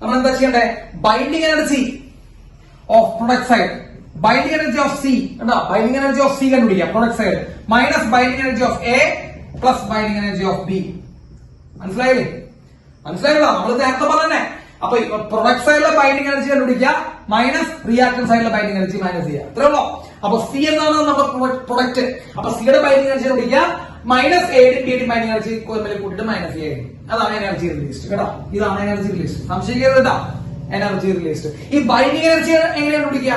നമ്മൾ എന്താ ചെയ്യണ്ടേ? Binding energy of product side, binding energy of C കണ്ടോ, ബൈൻഡിങ് എനർജി ഓഫ് സി കണ്ടുപിടിക്കാം. Product side minus binding energy of A plus binding energy of B. മനസ്സിലായില്ലേ? മനസ്സിലായല്ലോ, നമ്മൾ നേരത്തെ പറഞ്ഞേ. അപ്പൊ പ്രൊഡക്റ്റ് സൈഡിലെ ബൈൻഡിങ് എനർജി കണ്ടുപിടിക്കുക, മൈനസ് റിയാക്ടൻ സൈഡിലെ ബൈൻഡിങ് എനർജി മൈനസ് ചെയ്യുക. അത്രേ ഉള്ളൂ. അപ്പൊ സി എന്നാണ് നമ്മുടെ പ്രൊഡക്റ്റ്. അപ്പൊ സിയുടെ ബൈൻഡിങ് എനർജി കണ്ടുപിടിക്കുക, മൈനസ് എയുടെ ബിയുടെ ബൈൻഡിങ് എനർജി കൂട്ടിട്ട് മൈനസ് ചെയ്യുക. അതാണ് എനർജി റിലീസ്ഡ് കേട്ടോ. ഇതാണ് എനർജി റിലീസ്ഡ്. സംശയിക്കരുത് കേട്ടോ, എനർജി റിലീസ്ഡ്. ഈ ബൈൻഡിങ് എനർജി എങ്ങനെയാണ് കണ്ടുപിടിക്കുക?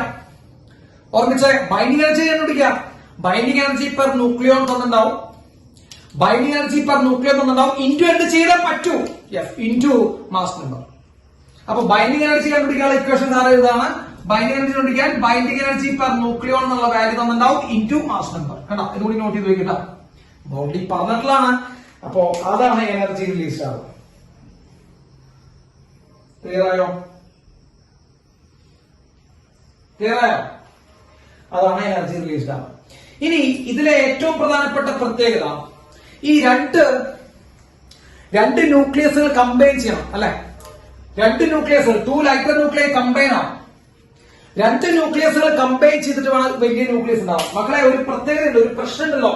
ഓർമ്മിച്ചേ, ബൈൻഡിങ് എനർജി കണ്ടുപിടിക്കുക. ബൈൻഡിങ് എനർജി പെർ ന്യൂക്ലിയോൺ തന്നിട്ടുണ്ടാവും. ബൈൻഡിങ് എനർജി പെർ ന്യൂക്ലിയോൺ തന്നിട്ടുണ്ടാവും. ഇൻറ്റു എന്ത് ചെയ്താൽ പറ്റൂ? Yes, into mass number. അപ്പൊ ബൈൻഡിങ് എനർജി കണ്ടുപിടിക്കാനുള്ള ഇക്വേഷൻ സാറ് ഇതാണ്. ബൈൻഡിങ് എനർജി കണ്ടുപിടിക്കാൻ ബൈൻഡിങ് എനർജി പെർ ന്യൂക്ലിയോൺ എന്നുള്ള വാല്യൂ തന്നിട്ടുണ്ടാവും ഇൻറ്റു മാസ് നമ്പർ. കണ്ടോ, ഇതുകൂടി നോട്ട് ചെയ്ത് വെക്കട്ട. ബോഡി പറഞ്ഞിട്ടുള്ളതാണ്. അപ്പോ അതാണ് എനർജി റിലീസ് ആവുക. ക്ലിയർ ആയോ? അതാണ് എനർജി റിലീസ്ഡ് ആവുക. ഇനി ഇതിലെ ഏറ്റവും പ്രധാനപ്പെട്ട പ്രത്യേകത, ഈ രണ്ട് ന്യൂക്ലിയസുകൾ കമ്പൈൻ ചെയ്യണം അല്ലെ. രണ്ട് ന്യൂക്ലിയസുകൾ, 2 ലൈറ്റർ ന്യൂക്ലിയർ കമ്പൈൻ ആവും. രണ്ട് ന്യൂക്ലിയസുകൾ കമ്പൈൻ ചെയ്തിട്ട് വേണം വലിയ ന്യൂക്ലിയസ് ഉണ്ടാവും. മക്കളെ ഒരു പ്രത്യേകതയുണ്ട്, ഒരു പ്രശ്നമുണ്ടല്ലോ.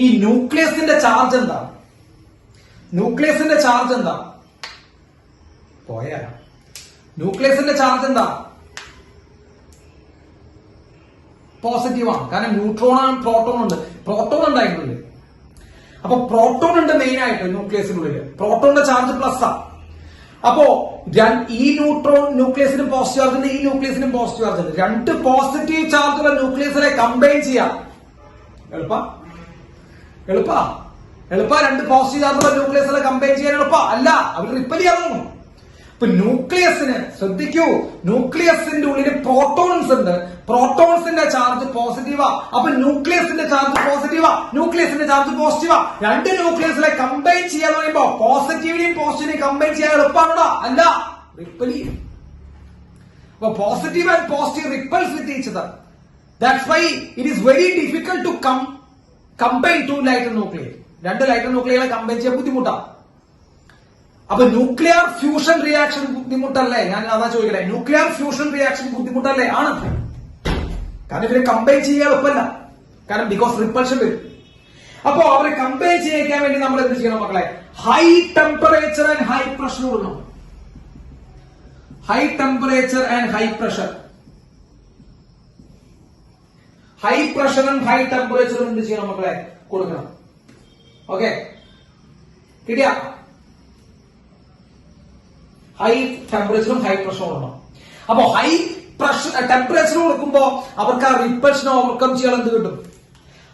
ഈ ന്യൂക്ലിയസിന്റെ ചാർജ് എന്താ? ന്യൂക്ലിയസിന്റെ ചാർജ് എന്താ? പോയാ ന്യൂക്ലിയസിന്റെ ചാർജ് എന്താ? പോസിറ്റീവാണ്. കാരണം ന്യൂട്രോൺ പ്രോട്ടോൺ ഉണ്ട്. പ്രോട്ടോൺ ഉണ്ടായിട്ടുണ്ട്. അപ്പൊ പ്രോട്ടോൺ ഉണ്ട് മെയിൻ ആയിട്ട് ന്യൂക്ലിയസിനുള്ളിൽ. പ്രോട്ടോണിന്റെ ചാർജ് പ്ലസ് ആ. അപ്പോ ഈ ന്യൂക്ലിയസിനും പോസിറ്റീവ് ചാർജ് ഉണ്ട്, ഈ ന്യൂക്ലിയസിനും പോസിറ്റീവ് ചാർജ് ഉണ്ട്. രണ്ട് പോസിറ്റീവ് ചാർജുള്ള ന്യൂക്ലിയസിനെ കമ്പൈൻ ചെയ്യാം. എളുപ്പാ. രണ്ട് പോസിറ്റീവ് ചാർജുള്ള ന്യൂക്ലിയസിനെ കമ്പൈൻ ചെയ്യാൻ എളുപ്പാ? അല്ല, അവർ റിപ്പൽ ചെയ്യാൻ തോന്നും. ഇപ്പൊ ന്യൂക്ലിയസിന് ശ്രദ്ധിക്കൂ, ന്യൂക്ലിയസിന്റെ ഉള്ളിൽ പ്രോട്ടോൺസ് ഉണ്ട്. പ്രോട്ടോൺസിന്റെ ചാർജ് പോസിറ്റീവാ. അപ്പൊ ന്യൂക്ലിയസിന്റെ ചാർജ് പോസിറ്റീവാ, ന്യൂക്ലിയസിന്റെ ചാർജ് പോസിറ്റീവാ. രണ്ട് ന്യൂക്ലിയസിനെ കമ്പൈൻ ചെയ്യാന്ന് പറയുമ്പോ പോസിറ്റീവിനെയും പോസിറ്റീവിനെയും കമ്പൈൻ ചെയ്യാൻ എളുപ്പമാണോ? അല്ല, റിപ്പൽ ചെയ്യും. അപ്പൊ positive and positive repels with each other. That's why it is very difficult to combine 2 lighter nuclear. രണ്ട് ലൈറ്റർ ന്യൂക്ലിയറെ കമ്പൈൻ ചെയ്യാൻ ബുദ്ധിമുട്ടാണ്. അപ്പൊ ന്യൂക്ലിയർ ഫ്യൂഷൻ റിയാക്ഷൻ ബുദ്ധിമുട്ടല്ലേ? ഞാൻ അതാ ചോദിക്കട്ടെ, ന്യൂക്ലിയർ ഫ്യൂഷൻ റിയാക്ഷൻ ബുദ്ധിമുട്ടല്ലേ? ആണ്. കാരണം ഇവരെ കമ്പൈൻ ചെയ്യാൻ എളുപ്പമല്ല. കാരണം ബിക്കോസ് റിപ്പൾഷൻ വരും. അപ്പോ അവരെ കമ്പൈൻ ചെയ്യിക്കാൻ വേണ്ടി നമ്മൾ എന്ത് ചെയ്യണം മക്കളെ? High temperature and high pressure കൊടുക്കണം. High temperature and high pressure. High പ്രഷറും ഹൈ ടെമ്പറേച്ചറും എന്ത് ചെയ്യണം മക്കളെ? കൊടുക്കണം. ഓക്കെ, കിട്ടിയ? ഹൈ ടെമ്പറേച്ചറും ഹൈ പ്രഷറും കൊടുക്കണം. അപ്പൊ ഹൈ ടെമ്പറേച്ചർ കൊടുക്കുമ്പോ അവർക്ക് ആ റിപ്പൾഷനെ ഓവർകം ചെയ്യാൻ എന്ത് കിട്ടും?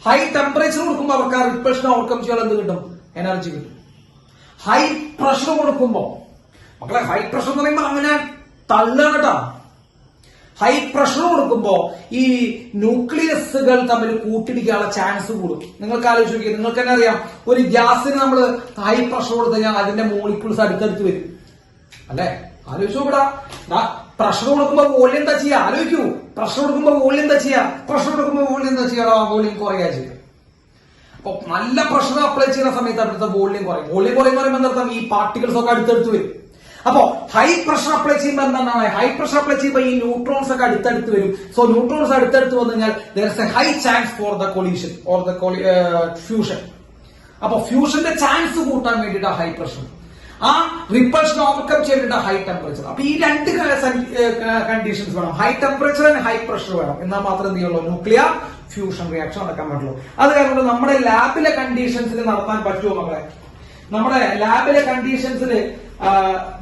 ഹൈ ടെമ്പറേച്ചർ കൊടുക്കുമ്പോ അവർക്ക് ആ റിപ്പൾഷനെ ഓവർകം ചെയ്യാൻ എന്ത് കിട്ടും? എനർജി കിട്ടും. ഹൈ പ്രഷർ കൊടുക്കുമ്പോ മക്കളെ, ഹൈ പ്രഷർ എന്ന് പറയുമ്പോ അങ്ങനെ തള്ളാണ് കേട്ടോ. ഹൈ പ്രഷർ കൊടുക്കുമ്പോ ഈ ന്യൂക്ലിയസുകൾ തമ്മിൽ കൂട്ടിടിക്കാനുള്ള ചാൻസ് കൂടും. നിങ്ങൾക്ക് ആലോചിച്ച് നോക്കിയാൽ നിങ്ങൾക്ക് തന്നെ അറിയാം, ഒരു ഗ്യാസിന് നമ്മൾ ഹൈ പ്രഷർ കൊടുത്തു കഴിഞ്ഞാൽ അതിന്റെ മോളിക്യൂൾസ് അടുത്തടുത്ത് വരും അല്ലെ? ആലോചിച്ചു നോക്കടാ. പ്രഷർ കൊടുക്കുമ്പോ വോളിയം എന്താ ചെയ്യാ? ആലോചിക്കൂ. പ്രഷർ കൊടുക്കുമ്പോ വോളിയം എന്താ ചെയ്യാ? പ്രഷർ കൊടുക്കുമ്പോ വോളിയം എന്താ ചെയ്യാ? വോളിയം കുറയാ ചെയ്യുക. അപ്പൊ നല്ല പ്രഷർ അപ്ലൈ ചെയ്യുന്ന സമയത്ത് അടുത്ത വോളിയം കുറയും. വോളിയം കുറയുന്ന പറയുമ്പോൾ എന്താ? ഈ പാർട്ടിക്കിൾസ് ഒക്കെ അടുത്തടുത്ത് വരും. അപ്പോ ഹൈ പ്രഷർ അപ്ലൈ ചെയ്യുമ്പോൾ എന്താണ്? ഹൈ പ്രഷർ അപ്ലൈ ചെയ്യുമ്പോൾ ഈ ന്യൂട്രോൺസ് ഒക്കെ അടുത്തടുത്ത് വരും. സോ ന്യൂട്രോൺസ് അടുത്തടുത്ത് വന്നു കഴിഞ്ഞാൽ there is a high chance for the collision or the fusion. അപ്പൊ ഫ്യൂഷന്റെ ചാൻസ് കൂട്ടാൻ വേണ്ടിയിട്ട് ഹൈ പ്രഷർ, ആ റിപ്പൾഷൻ ഓവർകം ചെയ്തിട്ട് ഹൈ ടെമ്പറേച്ചർ. അപ്പൊ ഈ രണ്ട് കണ്ടീഷൻസ് വേണം. High temperature and high pressure വേണം. എന്നാൽ മാത്രമേ എന്ത് ചെയ്യുള്ളൂ? ന്യൂക്ലിയർ ഫ്യൂഷൻ റിയാക്ഷൻ നടക്കാൻ പറ്റുള്ളൂ. അത് കാരണം നമ്മുടെ ലാബിലെ കണ്ടീഷൻസിൽ നടത്താൻ പറ്റുമോ മക്കളെ? നമ്മുടെ ലാബിലെ കണ്ടീഷൻസിൽ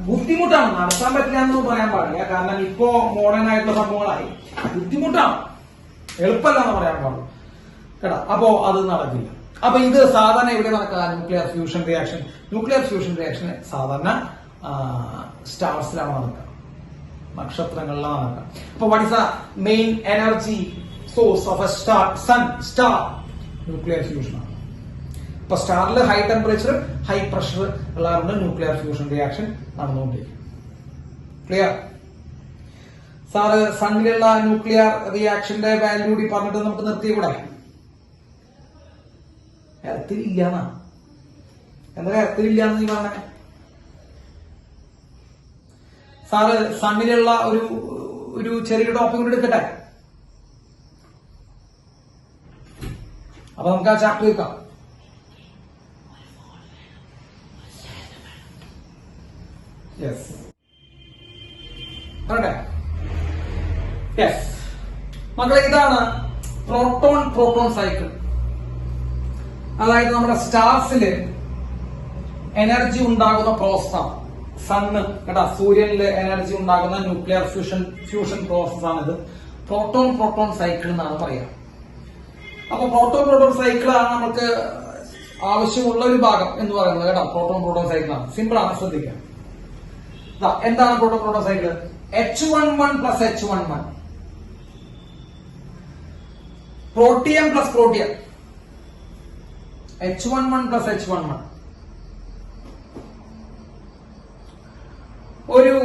ബുദ്ധിമുട്ടാണ്. നടത്താൻ പറ്റില്ല എന്നൊന്നും പറയാൻ പാടില്ല. കാരണം ഇപ്പോ മോഡേൺ ആയിട്ടുള്ള സംഭവങ്ങളായി. ബുദ്ധിമുട്ടാണ്, എളുപ്പമല്ല എന്ന് പറയാൻ പാടുള്ളൂ കേട്ടോ. അപ്പോ അത് നടക്കില്ല. അപ്പൊ ഇത് സാധാരണ എവിടെ നടക്കുക? Nuclear fusion reaction. Nuclear fusion reaction സാധാരണ സ്റ്റാർസിലാണ് നടക്കുക, നക്ഷത്രങ്ങളിലാണ് നടക്കുക. അപ്പൊ what is the main energy source of a star? Star nuclear fusion ആണ്. അപ്പൊ സ്റ്റാറിൽ ഹൈ ടെമ്പറേച്ചർ ഹൈ പ്രഷർ ഉള്ളതുകൊണ്ട് ന്യൂക്ലിയർ ഫ്യൂഷൻ റിയാക്ഷൻ നടന്നുകൊണ്ടിരിക്കും. ക്ലിയർ? സാറ് സണ്ണിലുള്ള ന്യൂക്ലിയർ റിയാക്ഷന്റെ വാല്യൂ കൂടി പറഞ്ഞിട്ട് നമുക്ക് നിർത്തിക്കൂടെ? എർത്തിലില്ലാന്നാ? എന്താ എർത്തിലില്ലാന്ന് നീ പറഞ്ഞേ? സാറ് സണ്ണിലുള്ള ഒരു ചെറിയൊരു ടോപ്പിക് കൂടി എടുക്കട്ടെ. അപ്പൊ നമുക്ക് ആ ചാപ്റ്റർ എടുക്കാം. യെസ്, യെസ് മക്കളെ, ഇതാണ് പ്രോട്ടോൺ സൈക്കിൾ. അതായത് നമ്മുടെ സ്റ്റാർസില് എനർജി ഉണ്ടാകുന്ന പ്രോസസ്സാണ്. സണ്ണ് കേട്ടാ, സൂര്യനില് എനർജി ഉണ്ടാകുന്ന ന്യൂക്ലിയർ ഫ്യൂഷൻ പ്രോസസ് ആണിത്. പ്രോട്ടോൺ സൈക്കിൾ എന്നാണ് പറയാം. അപ്പൊ പ്രോട്ടോൺ സൈക്കിളാണ് നമുക്ക് ആവശ്യമുള്ള ഒരു ഭാഗം എന്ന് പറയുന്നത് കേട്ടോ. പ്രോട്ടോൺ സൈക്കിളാണ്. സിമ്പിൾ ആണ്, ശ്രദ്ധിക്കാം. എന്താണ് proton cycle? H11 plus H11 protium plus protium. H11 plus H11 ഒരു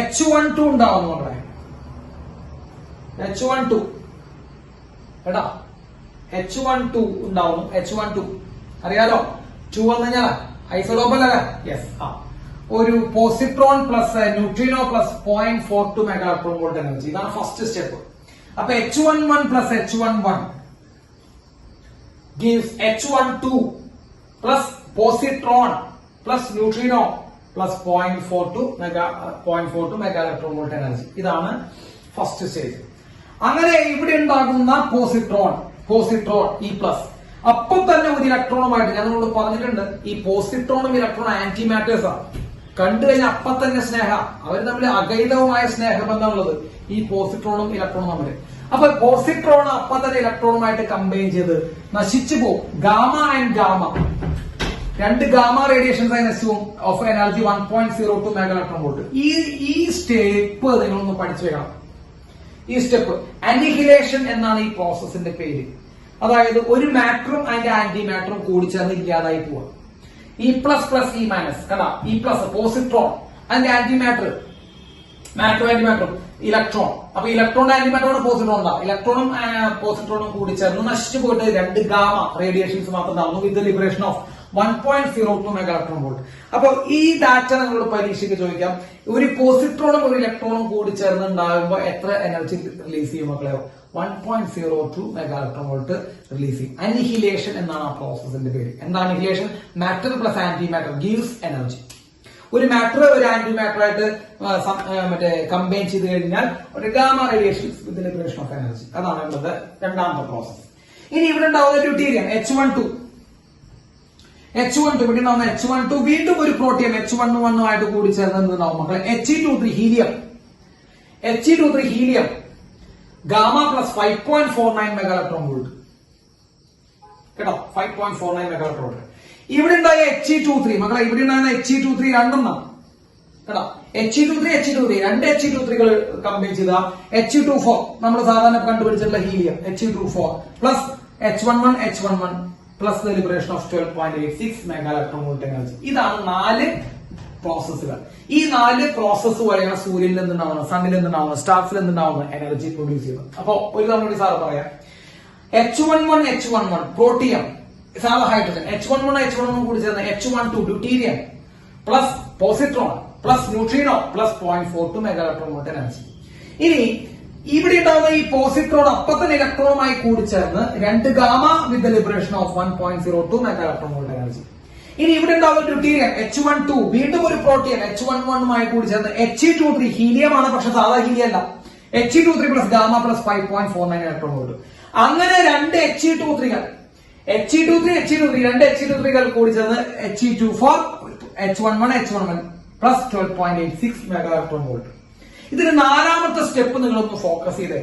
H12 ഉണ്ടാവും നമ്മളെ. H12 എടാ H12 ഉണ്ടാവുന്നു. H12 അറിയാലോ, 2 വന്നു കഴിഞ്ഞാൽ ഐസോടോപ്പൽ അല്ലേ? യെസ്. ഒരു positron plus neutrino plus 0.42 mega electron volt energy. ഇതാണ് ഫസ്റ്റ് സ്റ്റെപ്പ്. അപ്പൊ H11 plus H11 gives H12 plus positron plus neutrino plus 0.42 mega electron volt energy. ഇതാണ് ഫസ്റ്റ് സ്റ്റേജ്. അങ്ങനെ ഇവിടെ ഉണ്ടാകുന്ന പോസിട്രോൺ ഈ പ്ലസ് അപ്പൊ തന്നെ ഒരു ഇലക്ട്രോണുമായിട്ട്, ഞാൻ നിങ്ങളോട് പറഞ്ഞിട്ടുണ്ട്, ഈ പോസിട്രോണും ഇലക്ട്രോണും ആന്റി മാറ്റേഴ്സ് ആണ്. കണ്ടു കഴിഞ്ഞാൽ അപ്പൊ തന്നെ സ്നേഹം, അവർ തമ്മിൽ അഗൈതവുമായ സ്നേഹബന്ധമുള്ളത് ഈ പോസിട്രോണും ഇലക്ട്രോണും തമ്മിൽ. അപ്പൊ പോസിട്രോൺ അപ്പൊ തന്നെ ഇലക്ട്രോണുമായിട്ട് കമ്പൈൻ ചെയ്ത് നശിച്ചു പോകും. ഗാമ ആൻഡ് ഗാമ, രണ്ട് gamma radiations of energy 1.02 mega electron volt. ഈ സ്റ്റെപ്പ് നിങ്ങളൊന്ന് പഠിച്ചു വെക്കണം. ഈ സ്റ്റെപ്പ് അനിഹിലേഷൻ എന്നാണ് ഈ പ്രോസസ്സിന്റെ പേര്. അതായത് ഒരു മാറ്ററും അതിന്റെ ആന്റി മാറ്ററും കൂടി ചേർന്ന് ഇല്ലാതായി പോവുക. ഈ പ്ലസ് പ്ലസ് ഈ മൈനസ് കണ്ടാ, ഈ പ്ലസ് പോസിട്രോൺ അതിന്റെ ആന്റി മാറ്ററും ഇലക്ട്രോൺ. അപ്പൊ ഇലക്ട്രോണിന്റെ ആന്റി മാറ്ററാണ് പോസിട്രോൺ ഉണ്ടാവും. ഇലക്ട്രോണും പോസിട്രോണും കൂടി ചേർന്ന് നശിച്ചു പോയിട്ട് രണ്ട് ഗാമ റേഡിയേഷൻസ് മാത്രം ഉണ്ടാവുന്നു with liberation of 1.02 mega electron volt. അപ്പൊ ഈ ഡാറ്റ നിങ്ങളോട് പരീക്ഷയ്ക്ക് ചോദിക്കാം. ഒരു പോസിട്രോണും ഒരു ഇലക്ട്രോണും കൂടി ചേർന്ന് ഉണ്ടാകുമ്പോൾ എത്ര എനർജി റിലീസ് ചെയ്യും മക്കളെയോ? 1.02 മെഗാ ഇലക്ട്രോൺ വോൾട്ട് റിലീസ് ചെയ്യും. അനിഹിലേഷൻ എന്നാണ് ആ പ്രോസസ്സിന്റെ പേര്. എന്താണ് annihilation? Matter plus anti matter gives energy. ഒരു മാറ്റർ ഒരു ആന്റി മാറ്റർ ആയിട്ട് കമ്പൈൻ ചെയ്ത് കഴിഞ്ഞാൽ ഒരു gamma radiations with liberation of energy. അതാണ് ഇവിടുത്തെ രണ്ടാമത്തെ പ്രോസസ്. ഇനി ഇവിടെ ഉണ്ടാവുന്ന ഡ്യൂട്ടീരിയം H12 ഇവിടെ ഉണ്ടാവുന്ന H12 വീണ്ടും ഒരു പ്രോട്ടിയം H11 ആയിട്ട് കൂടി ചേർന്ന് എന്തുണ്ടാവും മക്കളെ? He23 helium gamma plus 5.49 mega electron volt കേട്ടോ. 5.49 മെഗാ ഇലക്ട്രോൺ വോൾട്ട്. ഇവിടെ ഉണ്ടായ He23 മക്കളെ, ഇവിടെ ഉണ്ടായിരുന്ന He23 രണ്ടെണ്ണം കേട്ടോ. He23 രണ്ട് He23കൾ കമ്പൈൻ ചെയ്ത He24 നമ്മൾ സാധാരണ കണ്ടുപിടിച്ചിട്ടുള്ള helium He24 plus H11 plus the liberation of 12.86 mega electron volt energy. ഇതാണ് 4 പ്രോസസ്സുകൾ. ഈ 4 പ്രോസസ്സ് വഴിയാണ് സൂര്യനിൽ നിന്നുണ്ടാവുന്നത്, സണ്ണിൽ നിന്നുണ്ടാവുന്നത്, സ്റ്റാർസിൽ നിന്നുണ്ടാവുന്നത് എനർജി പ്രൊഡ്യൂസ് ചെയ്യുന്നത്. അപ്പൊ ഒരു തവണ കൂടി സാറ് പറയാം. H11 പ്രോട്ടിയം സാധാ ഹൈഡ്രജൻ, H11 കൂടി ചേർന്ന് H12 deuterium plus positron plus neutrino plus 0.42 mega electron volt energy. ഇനി ഇവിടെ ഉണ്ടാവുന്ന ഈ പോസിട്രോൺ അപ്പൊ തന്നെ ഇലക്ട്രോണുമായി കൂടിച്ചേർന്ന് രണ്ട് gamma with liberation of 1.02 mega electron volt energy. ഇനി ഇവിടെ ഉണ്ടാവുന്ന ഡ്യൂട്ടീരിയം H12 വീണ്ടും ഒരു പ്രോട്ടിയം H11 കൂടി ചേർന്ന് He23 ഹീലിയമാണ്, പക്ഷെ സാധാ ഹീലിയം അല്ല. He23 plus gamma plus 5.49 electron volt. അങ്ങനെ രണ്ട് He23 രണ്ട് He23കൾ കൂടി ചേർന്ന് He24 H11 plus 12.86 mega electron volt. ഇതിന് നാലാമത്തെ സ്റ്റെപ്പ് നിങ്ങളൊന്ന് ഫോക്കസ് ചെയ്തേ.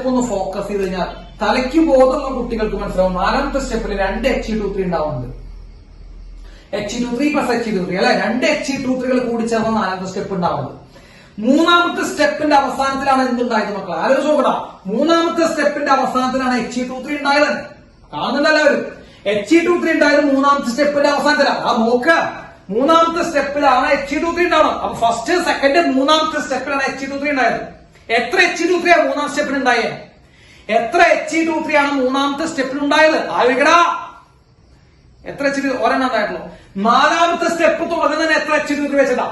ഒന്ന് ഫോക്കസ് ചെയ്ത് കഴിഞ്ഞാൽ തലയ്ക്ക് ബോധമുള്ള കുട്ടികൾക്ക് മനസ്സിലാവും. നാലാമത്തെ സ്റ്റെപ്പിൽ രണ്ട് He23 ഉണ്ടാവുന്നുണ്ട്. He23 പ്ലസ് He23 അല്ലെ, രണ്ട് He23കൾ കൂടി ചേർന്ന നാലാമത്തെ സ്റ്റെപ്പ് ഉണ്ടാവുന്നത്. മൂന്നാമത്തെ സ്റ്റെപ്പിന്റെ അവസാനത്തിലാണ് എന്തുണ്ടായത് മക്കളെ? ആലോചിച്ച് നോക്കടാ. മൂന്നാമത്തെ സ്റ്റെപ്പിന്റെ അവസാനത്തിലാണ് He23 ഉണ്ടായത്. കാണുന്നില്ല എല്ലാവരും? He23 ഉണ്ടായത് മൂന്നാമത്തെ സ്റ്റെപ്പിന്റെ അവസാനത്തിലാണ്. ആ നോക്ക, മൂന്നാമത്തെ സ്റ്റെപ്പിലാണ് He23 ഉണ്ടാവണം. അപ്പൊ ഫസ്റ്റ് സെക്കൻഡ് മൂന്നാമത്തെ സ്റ്റെപ്പിലാണ് He23 ഉണ്ടായത്. എത്ര He23 ആണ് മൂന്നാം സ്റ്റെപ്പിൽ ഉണ്ടായത്? എത്ര He23 ആണ് മൂന്നാമത്തെ സ്റ്റെപ്പിൽ ഉണ്ടായത്? ആലോചിക്കടാ. എത്ര He23? ഒരെണ്ണം ഉണ്ടായിട്ടുള്ളൂ. നാലാമത്തെ സ്റ്റെപ്പ് തുടങ്ങുന്നതിന് എത്ര He23 വെച്ചതാ?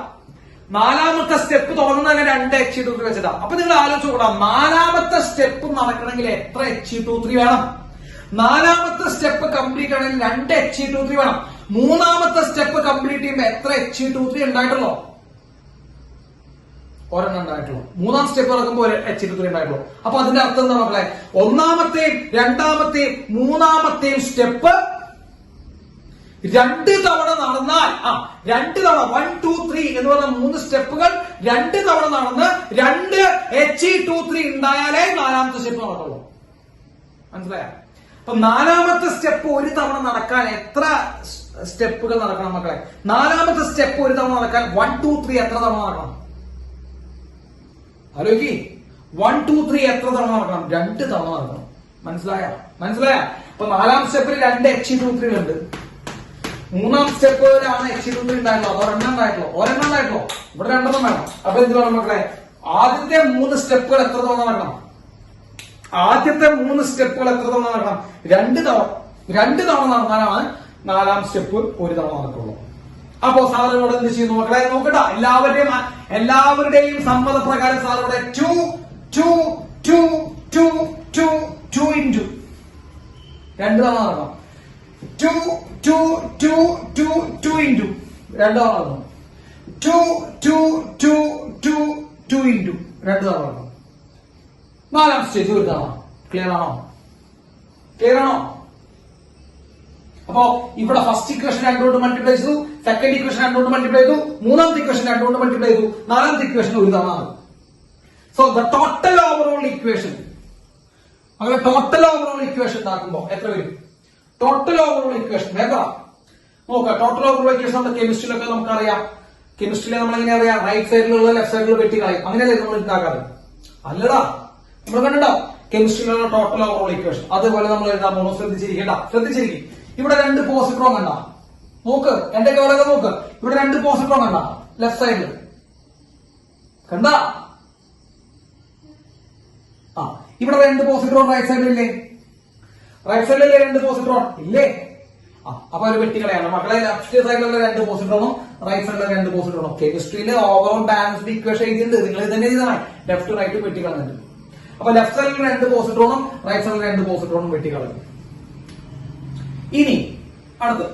നാലാമത്തെ സ്റ്റെപ്പ് തുടങ്ങുന്നതിന് രണ്ട് He23 വെച്ചതാ. അപ്പൊ നിങ്ങൾ ആലോചിച്ച് നോക്കണം, നാലാമത്തെ സ്റ്റെപ്പ് നടക്കണമെങ്കിൽ എത്ര He23 വേണം? നാലാമത്തെ സ്റ്റെപ്പ് കംപ്ലീറ്റ് ആണെങ്കിൽ രണ്ട് He23 വേണം. മൂന്നാമത്തെ സ്റ്റെപ്പ് കംപ്ലീറ്റ് ചെയ്യുമ്പോൾ എത്ര He23 ഉണ്ടായിട്ടുള്ളൂ? ഒരെണ്ണം ഉണ്ടായിട്ടുള്ളൂ. മൂന്നാം സ്റ്റെപ്പ് നടക്കുമ്പോൾ ഒരു He23 ഉണ്ടായിട്ടുള്ളൂ. അപ്പൊ അതിന്റെ അർത്ഥം എന്താ മക്കളെ? ഒന്നാമത്തെയും രണ്ടാമത്തെയും മൂന്നാമത്തെയും സ്റ്റെപ്പ് രണ്ട് തവണ നടന്നാൽ, രണ്ട് തവണ 1, 2, 3 എന്ന് പറഞ്ഞ 3 സ്റ്റെപ്പുകൾ രണ്ട് തവണ നടന്ന് രണ്ട് He23 ഉണ്ടായാലേ നാലാമത്തെ സ്റ്റെപ്പ് നടക്കുള്ളൂ. മനസ്സിലായോ? അപ്പൊ നാലാമത്തെ സ്റ്റെപ്പ് ഒരു തവണ നടക്കാൻ എത്ര സ്റ്റെപ്പുകൾ നടക്കണം മക്കളെ. 4ാമത്തെ സ്റ്റെപ്പ് ഒരു തവണ നടക്കാൻ 1 2 3 എത്ര തവണ നടക്കണം? ആലോചിക്ക്. 1 2 3 എത്ര തവണ നടക്കണം? 2 തവണ നടക്കണം. മനസ്സിലായ? അപ്പൊ 4ാം സ്റ്റെപ്പിൽ 2 HE23 ഉണ്ട്. 3ാം സ്റ്റെപ്പിലാണ് HE23 ഉണ്ടായിട്ടുള്ളൂ. അതോ ഒരെണ്ണം ഉണ്ടായിട്ടുള്ളൂ. ഇവിടെ 2 വേണം. അപ്പൊ എന്ത് വേണം മക്കളെ? ആദ്യത്തെ 3 സ്റ്റെപ്പുകൾ എത്ര തവണ നടക്കണം? 2 തവണ. 2 തവണ നടന്നാലാണ് 4ാം സ്റ്റെപ്പ് ഒരു തവണ നടക്കുള്ളൂ. അപ്പോ സാറിനോട് എന്ത് ചെയ്യുന്നു മക്കളെ? നോക്കട്ട, എല്ലാവരുടെയും സമ്മതപ്രകാരം സാറിവിടെ 2 2 2 2 2 2 ഇൻറ്റു 2 തവണ നടക്കണം. 2 2 2 2 2 ഇൻറ്റു 2 തവണ നടക്കണം. 2 2 2 2 2 ഇൻറ്റു 2 തവണ നടക്കണം. 4ാം സ്റ്റേജ് ഒരു തവണ. ക്ലിയർ ആണോ? അപ്പോ ഇവിടെ ഫസ്റ്റ് ഇക്വേഷൻ 2 കൊണ്ട് മൾട്ടിപ്ലൈ ചെയ്തു, സെക്കൻഡ് ഇക്വേഷൻ 2 കൊണ്ട് മൾട്ടിപ്ലൈ ചെയ്തു, 3ാമത്തെ ഇക്വേഷൻ 2 കൊണ്ട് മൾട്ടിപ്ലൈ ചെയ്തു, 4ാമത്തെ ഇക്വേഷൻ ഒരു തവണ. So the total overall equation, അങ്ങനെ ടോട്ടൽ ഓവറോൾ ഇക്വേഷൻ ഉണ്ടാക്കുമ്പോ എത്ര വരും? ടോട്ടൽ ഓവറോൾ ഇക്വേഷൻ നോക്കാം. ടോട്ടൽ ഓവറോൾ ഇക്വേഷൻ നമ്മുടെ കെമിസ്ട്രിയിലൊക്കെ നമുക്കറിയാം. കെമിസ്ട്രിയിലെ നമ്മൾ എങ്ങനെ അറിയാം? റൈറ്റ് സൈഡിലുള്ള ലെഫ്റ്റ് സൈഡിലുള്ള വെട്ടി കളയും. അങ്ങനെയല്ലേ നമ്മൾ ഉണ്ടാക്കാറ്? അല്ലടാ, നമ്മൾ കണ്ടിട്ടുണ്ടാവും കെമിസ്ട്രിയിലുള്ള ടോട്ടൽ ഓവറോൾ ഇക്വേഷൻ. അതുപോലെ നമ്മൾ എഴുതാൻ പോണോ? ശ്രദ്ധിച്ചിരിക്കും. ഇവിടെ 2 പോസിട്രോൺ കണ്ട. നോക്ക്, എന്റെ കവറൊക്കെ നോക്ക്. ഇവിടെ 2 പോസിട്രോൺ കണ്ട ലെഫ്റ്റ് സൈഡിൽ കണ്ട. ഇവിടെ 2 പോസിട്രോൺ റൈറ്റ് സൈഡിലില്ലേ? 2 പോസിട്രോൺ ഇല്ലേ? അപ്പൊ ഒരു വെട്ടികളയാണ് മക്കളെ. ലെഫ്റ്റ് സൈഡിലുള്ള 2 പോസിട്രോണും റൈറ്റ് സൈഡിലുള്ള 2 പോസിട്രോണും. കെമിസ്ട്രിയിലെ ഓവറോൾ ബാലൻസ്ഡ് ഇക്വേഷൻ എഴുതിയിട്ടുണ്ട്. നിങ്ങൾ ഇതന്നെ ചെയ്താണ്. ലെഫ്റ്റ് റൈറ്റ് വെട്ടിക്കളഞ്ഞിട്ട്. അപ്പൊ ലെഫ്റ്റ് സൈഡിൽ 2 പോസിട്രോണും റൈറ്റ് സൈഡിൽ 2 പോസിട്രോണും വെട്ടിക്കളഞ്ഞു. ഇനി അടുത്ത്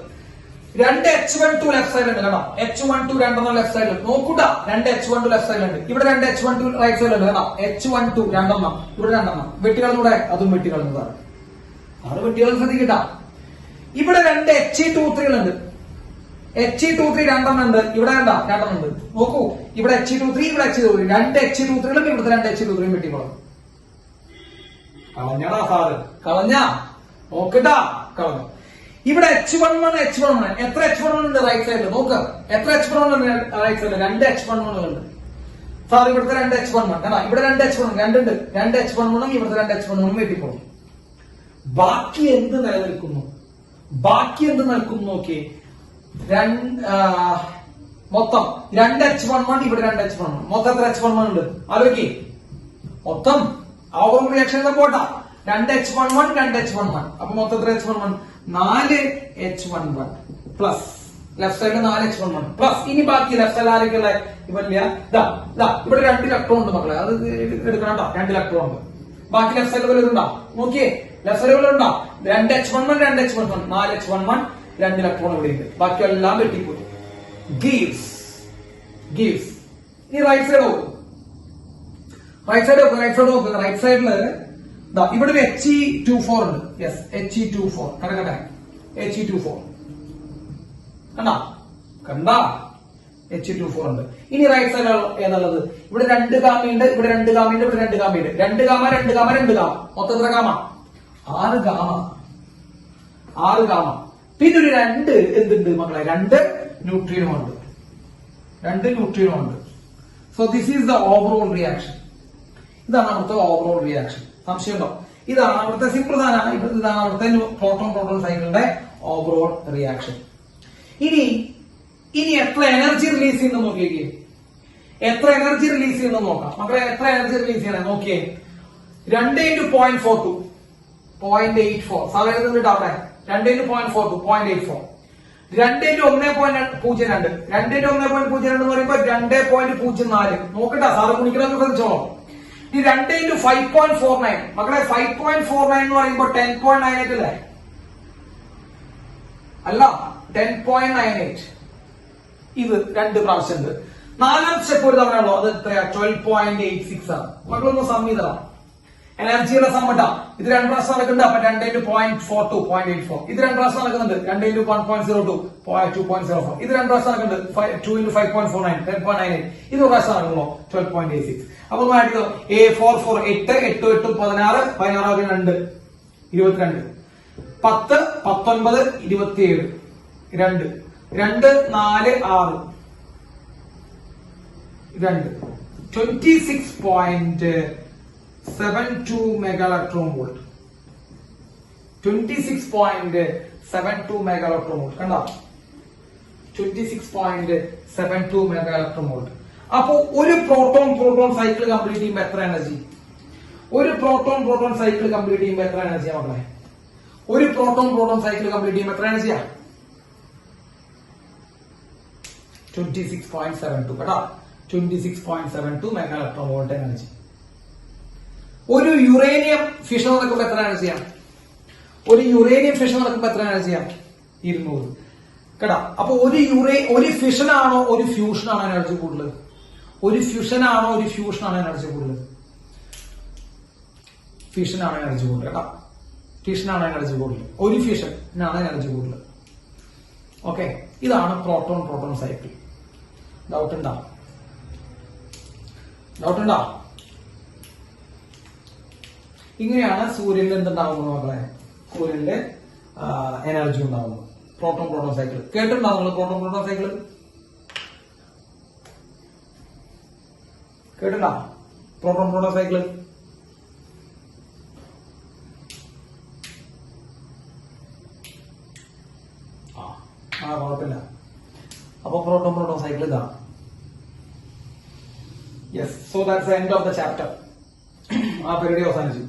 2 H12 ലെഫ്റ്റ് സൈഡിലുണ്ട് കേട്ടോ. H12 രണ്ടെണ്ണം ലെഫ്റ്റ് സൈഡിൽ നോക്കൂട്ടാ. 2 H12 ലെഫ്റ്റ് സൈഡിലുണ്ട്. ഇവിടെ 2 H12 റൈറ്റ് സൈഡിലുണ്ട് കേട്ടോ. H12 രണ്ടെണ്ണം, ഇവിടെ 2 വെട്ടികളൂടെ, അതും വെട്ടികളഞ്ഞതാണ്. അത് വെട്ടികൾ ശ്രദ്ധിക്കട്ടാ. ഇവിടെ 2 He23 ഉണ്ട്. He23 രണ്ടെണ്ണം ഉണ്ട്. ഇവിടെ 2 ഉണ്ട്. നോക്കൂ, ഇവിടെ He23, ഇവിടെ He23. 2 He23ലും ഇവിടുത്തെ 2 He23യും വെട്ടിക്കളഞ്ഞു. കളഞ്ഞടാ സാറ്, നോക്കട്ടാ, കളഞ്ഞു. ഇവിടെ H11 എത്ര H11 ഉണ്ട് റൈറ്റ് സൈഡിൽ? നോക്ക്, എത്ര H11 ഉണ്ട് റൈറ്റ് സൈഡിൽ? 2 H11 ഉണ്ട്. സാർ ഇവിടുത്തെ 2 H11 ഇവിടെ 2 H11 രണ്ടുണ്ട്. 2 H11 ഇവിടുത്തെ 2 H11 വെട്ടിപ്പോകും. ബാക്കി എന്ത് നിലനിൽക്കുന്നു നോക്കിയേ. മൊത്തം 2 H11, ഇവിടെ 2 H11. മൊത്തം എത്ര H11 ഉണ്ട് ആലോചിക്കേ. മൊത്തം ഓവർ റിയാക്ഷൻ പോട്ടാ. 2 H11 2 H11. അപ്പൊ മൊത്തം എത്ര H11? 4 H11 പ്ലസ് ലെഫ്റ്റ് സൈഡിൽ 4 H11 പ്ലസ്. ഇനി ബാക്കി ലെഫ്റ്റ് സൈഡിൽ ആരൊക്കെയുള്ള? ഇവിടെ 2 ഇലക്ട്രോൺ ഉണ്ട് മക്കളെ. അത് എടുക്കണം കേട്ടോ. 2 ഇലക്ട്രോൺ ഉണ്ട്. ബാക്കി ലെഫ്റ്റ് സൈഡിൽ വരെ ഉണ്ടാ. നോക്കിയേ, ലെഫ്റ്റ് സൈഡിൽ വരെ ഉണ്ടാ. 2 H11 2 H11 4 H11 2 ഇലക്ട്രോൺ ഇവിടെ ഉണ്ട്. ബാക്കി എല്ലാം വെട്ടിപ്പോയി. ഗീവ്സ്. ഈ റൈറ്റ് സൈഡ് നോക്കും. റൈറ്റ് സൈഡില് ഇവിടെ ഒരു He24 ഉണ്ട്. യെസ്, He24 കിടക്കട്ടെ. He24 കണ്ടാ He24 ഉണ്ട്. ഇനി റൈറ്റ് സൈഡ് ഏതാണുള്ളത്? ഇവിടെ 2 ഗാമയുണ്ട്, ഇവിടെ 2 ഗാമയുണ്ട്, ഇവിടെ 2 ഗാമയുണ്ട്. 2 ഗാമ 2 ഗാമ 2 ഗാമ. മൊത്തം എത്ര ഗാമ? 6 ഗാമ. പിന്നെ ഒരു 2 എന്തുണ്ട് മക്കളെ? 2 ന്യൂട്രിയനും ഉണ്ട്. So this is the overall reaction. ഇതാണ് അവിടുത്തെ ഓവറോൾ റിയാക്ഷൻ. സംശയമുണ്ടോ? ഇതാണ് അവിടുത്തെ സിമ്പിൾ സാധനമാണ്. ഇതാണ് അവിടുത്തെ പ്രോട്ടോൺ സൈക്കിളിന്റെ ഓവറോൾ റിയാക്ഷൻ. ഇനി എത്ര എനർജി റിലീസ് ചെയ്യുന്നു നോക്കിയേ. എത്ര എനർജി റിലീസ് ചെയ്യുന്നു നോക്കാം മക്കളെ. എത്ര എനർജി റിലീസ് ചെയ്യണേ നോക്കിയേ. 2 × 0.42 0.84. സാധാരണ അവിടെ 2 × 0.42 0.84. 2 × 1.02 2 × 1.02 എന്ന് പറയുമ്പോ 2.04. നോക്കട്ടെ, സാറ് കുണിക്കണമെന്ന് ശ്രദ്ധിച്ചോളൂ. ഈ 2 × 5.49 മക്കളെ. 5.49 എന്ന് പറയുമ്പോ 10.98 അല്ലേ? അല്ല, 10.98. ഇത് 2 പ്രാവശ്യം ഉണ്ട്. 4ാം സ്റ്റെപ്പ് ഒരു തവണ ഉള്ളൂ. അത് എത്രയാ? 12.86 ആണ്. മക്കളൊന്ന് സംവിധാനം എനർജിയുടെ സമ്മട്ട. ഇത് 2 പ്രാവശ്യം നടക്കുന്നുണ്ട്. അപ്പൊ 2 × 0.42 0.84. ഇത് 2 പ്രാവശ്യം നടക്കുന്നുണ്ട്. 2 × 1.02 2.04. ഇത് 2 പ്രാവശ്യം നടക്കുന്നുണ്ട്. 2 × 5.49 10.98. ഇത് പ്രാവശ്യം നടക്കുമ്പോ 12.86. അപ്പൊ മാറ്റിക്കോ. 4 4 8 8 8 16 16 2 22 10 19 27 2 2 4 6 2 26.72 mega electron volt 26.72 mega electron volt കണ്ടോ 26.72 മെഗാ ഇലക്ട്രോൺ വോൾട്ട്. അപ്പോ ഒരു പ്രോട്ടോൺ സൈക്കിൾ കംപ്ലീറ്റ് ചെയ്യുമ്പോൾ എത്ര എനർജി? ഒരു പ്രോട്ടോൺ സൈക്കിൾ കംപ്ലീറ്റ് ചെയ്യുമ്പോൾ എത്ര എനർജിയാ മക്കളെ? ഒരു പ്രോട്ടോൺ സൈക്കിൾ കംപ്ലീറ്റ് ചെയ്യുമ്പോൾ എത്ര എനർജിയാ? 26.72 കേട്ടോ 26.72 മെഗാ ഇലക്ട്രോൺ വോൾട്ട് എനർജി. ഒരു യുറേനിയം ഫിഷൻ നടക്കുമ്പോൾ എത്ര എനർജിയാ? ഒരു യുറേനിയം ഫിഷൻ നടക്കുമ്പോൾ എത്ര എനർജിയാ? 200 കേട്ടാ. അപ്പൊ ഒരു ഫിഷൻ ആണോ ഒരു ഫ്യൂഷൻ ആണോ എനർജി കൂടുതൽ? ഒരു ഫ്യൂഷൻ ആണോ ഒരു ഫ്യൂഷൻ ആണോ എനർജി കൂടുതൽ? ഫിഷൻ ആണ് എനർജി കൂടുതൽ കേട്ടാ. ഫിഷൻ ആണ് എനർജി കൂടുതൽ. ഒരു ഫിഷനാണ് എനർജി കൂടുതൽ. ഓക്കെ, ഇതാണ് പ്രോട്ടോൺ സൈക്കിൾ. ഡൗട്ട് ഉണ്ടോ? ഇങ്ങനെയാണ് സൂര്യനിൽ എന്തുണ്ടാവുന്നത് മക്കളെ? സൂര്യനില് എനർജി ഉണ്ടാവുന്നത്. പ്രോട്ടോൺ സൈക്കിൾ കേട്ടിട്ടുണ്ടോ നിങ്ങൾ? പ്രോട്ടോൺ സൈക്കിൾ കേട്ടിട്ടുണ്ടോ? പ്രോട്ടോൺ സൈക്കിൾ കുഴപ്പമില്ല. അപ്പൊ പ്രോട്ടോൺ സൈക്കിൾ ഇതാണ്. Yes, so that's the end of the chapter. ആ പരിപാടി അവസാനിച്ചു.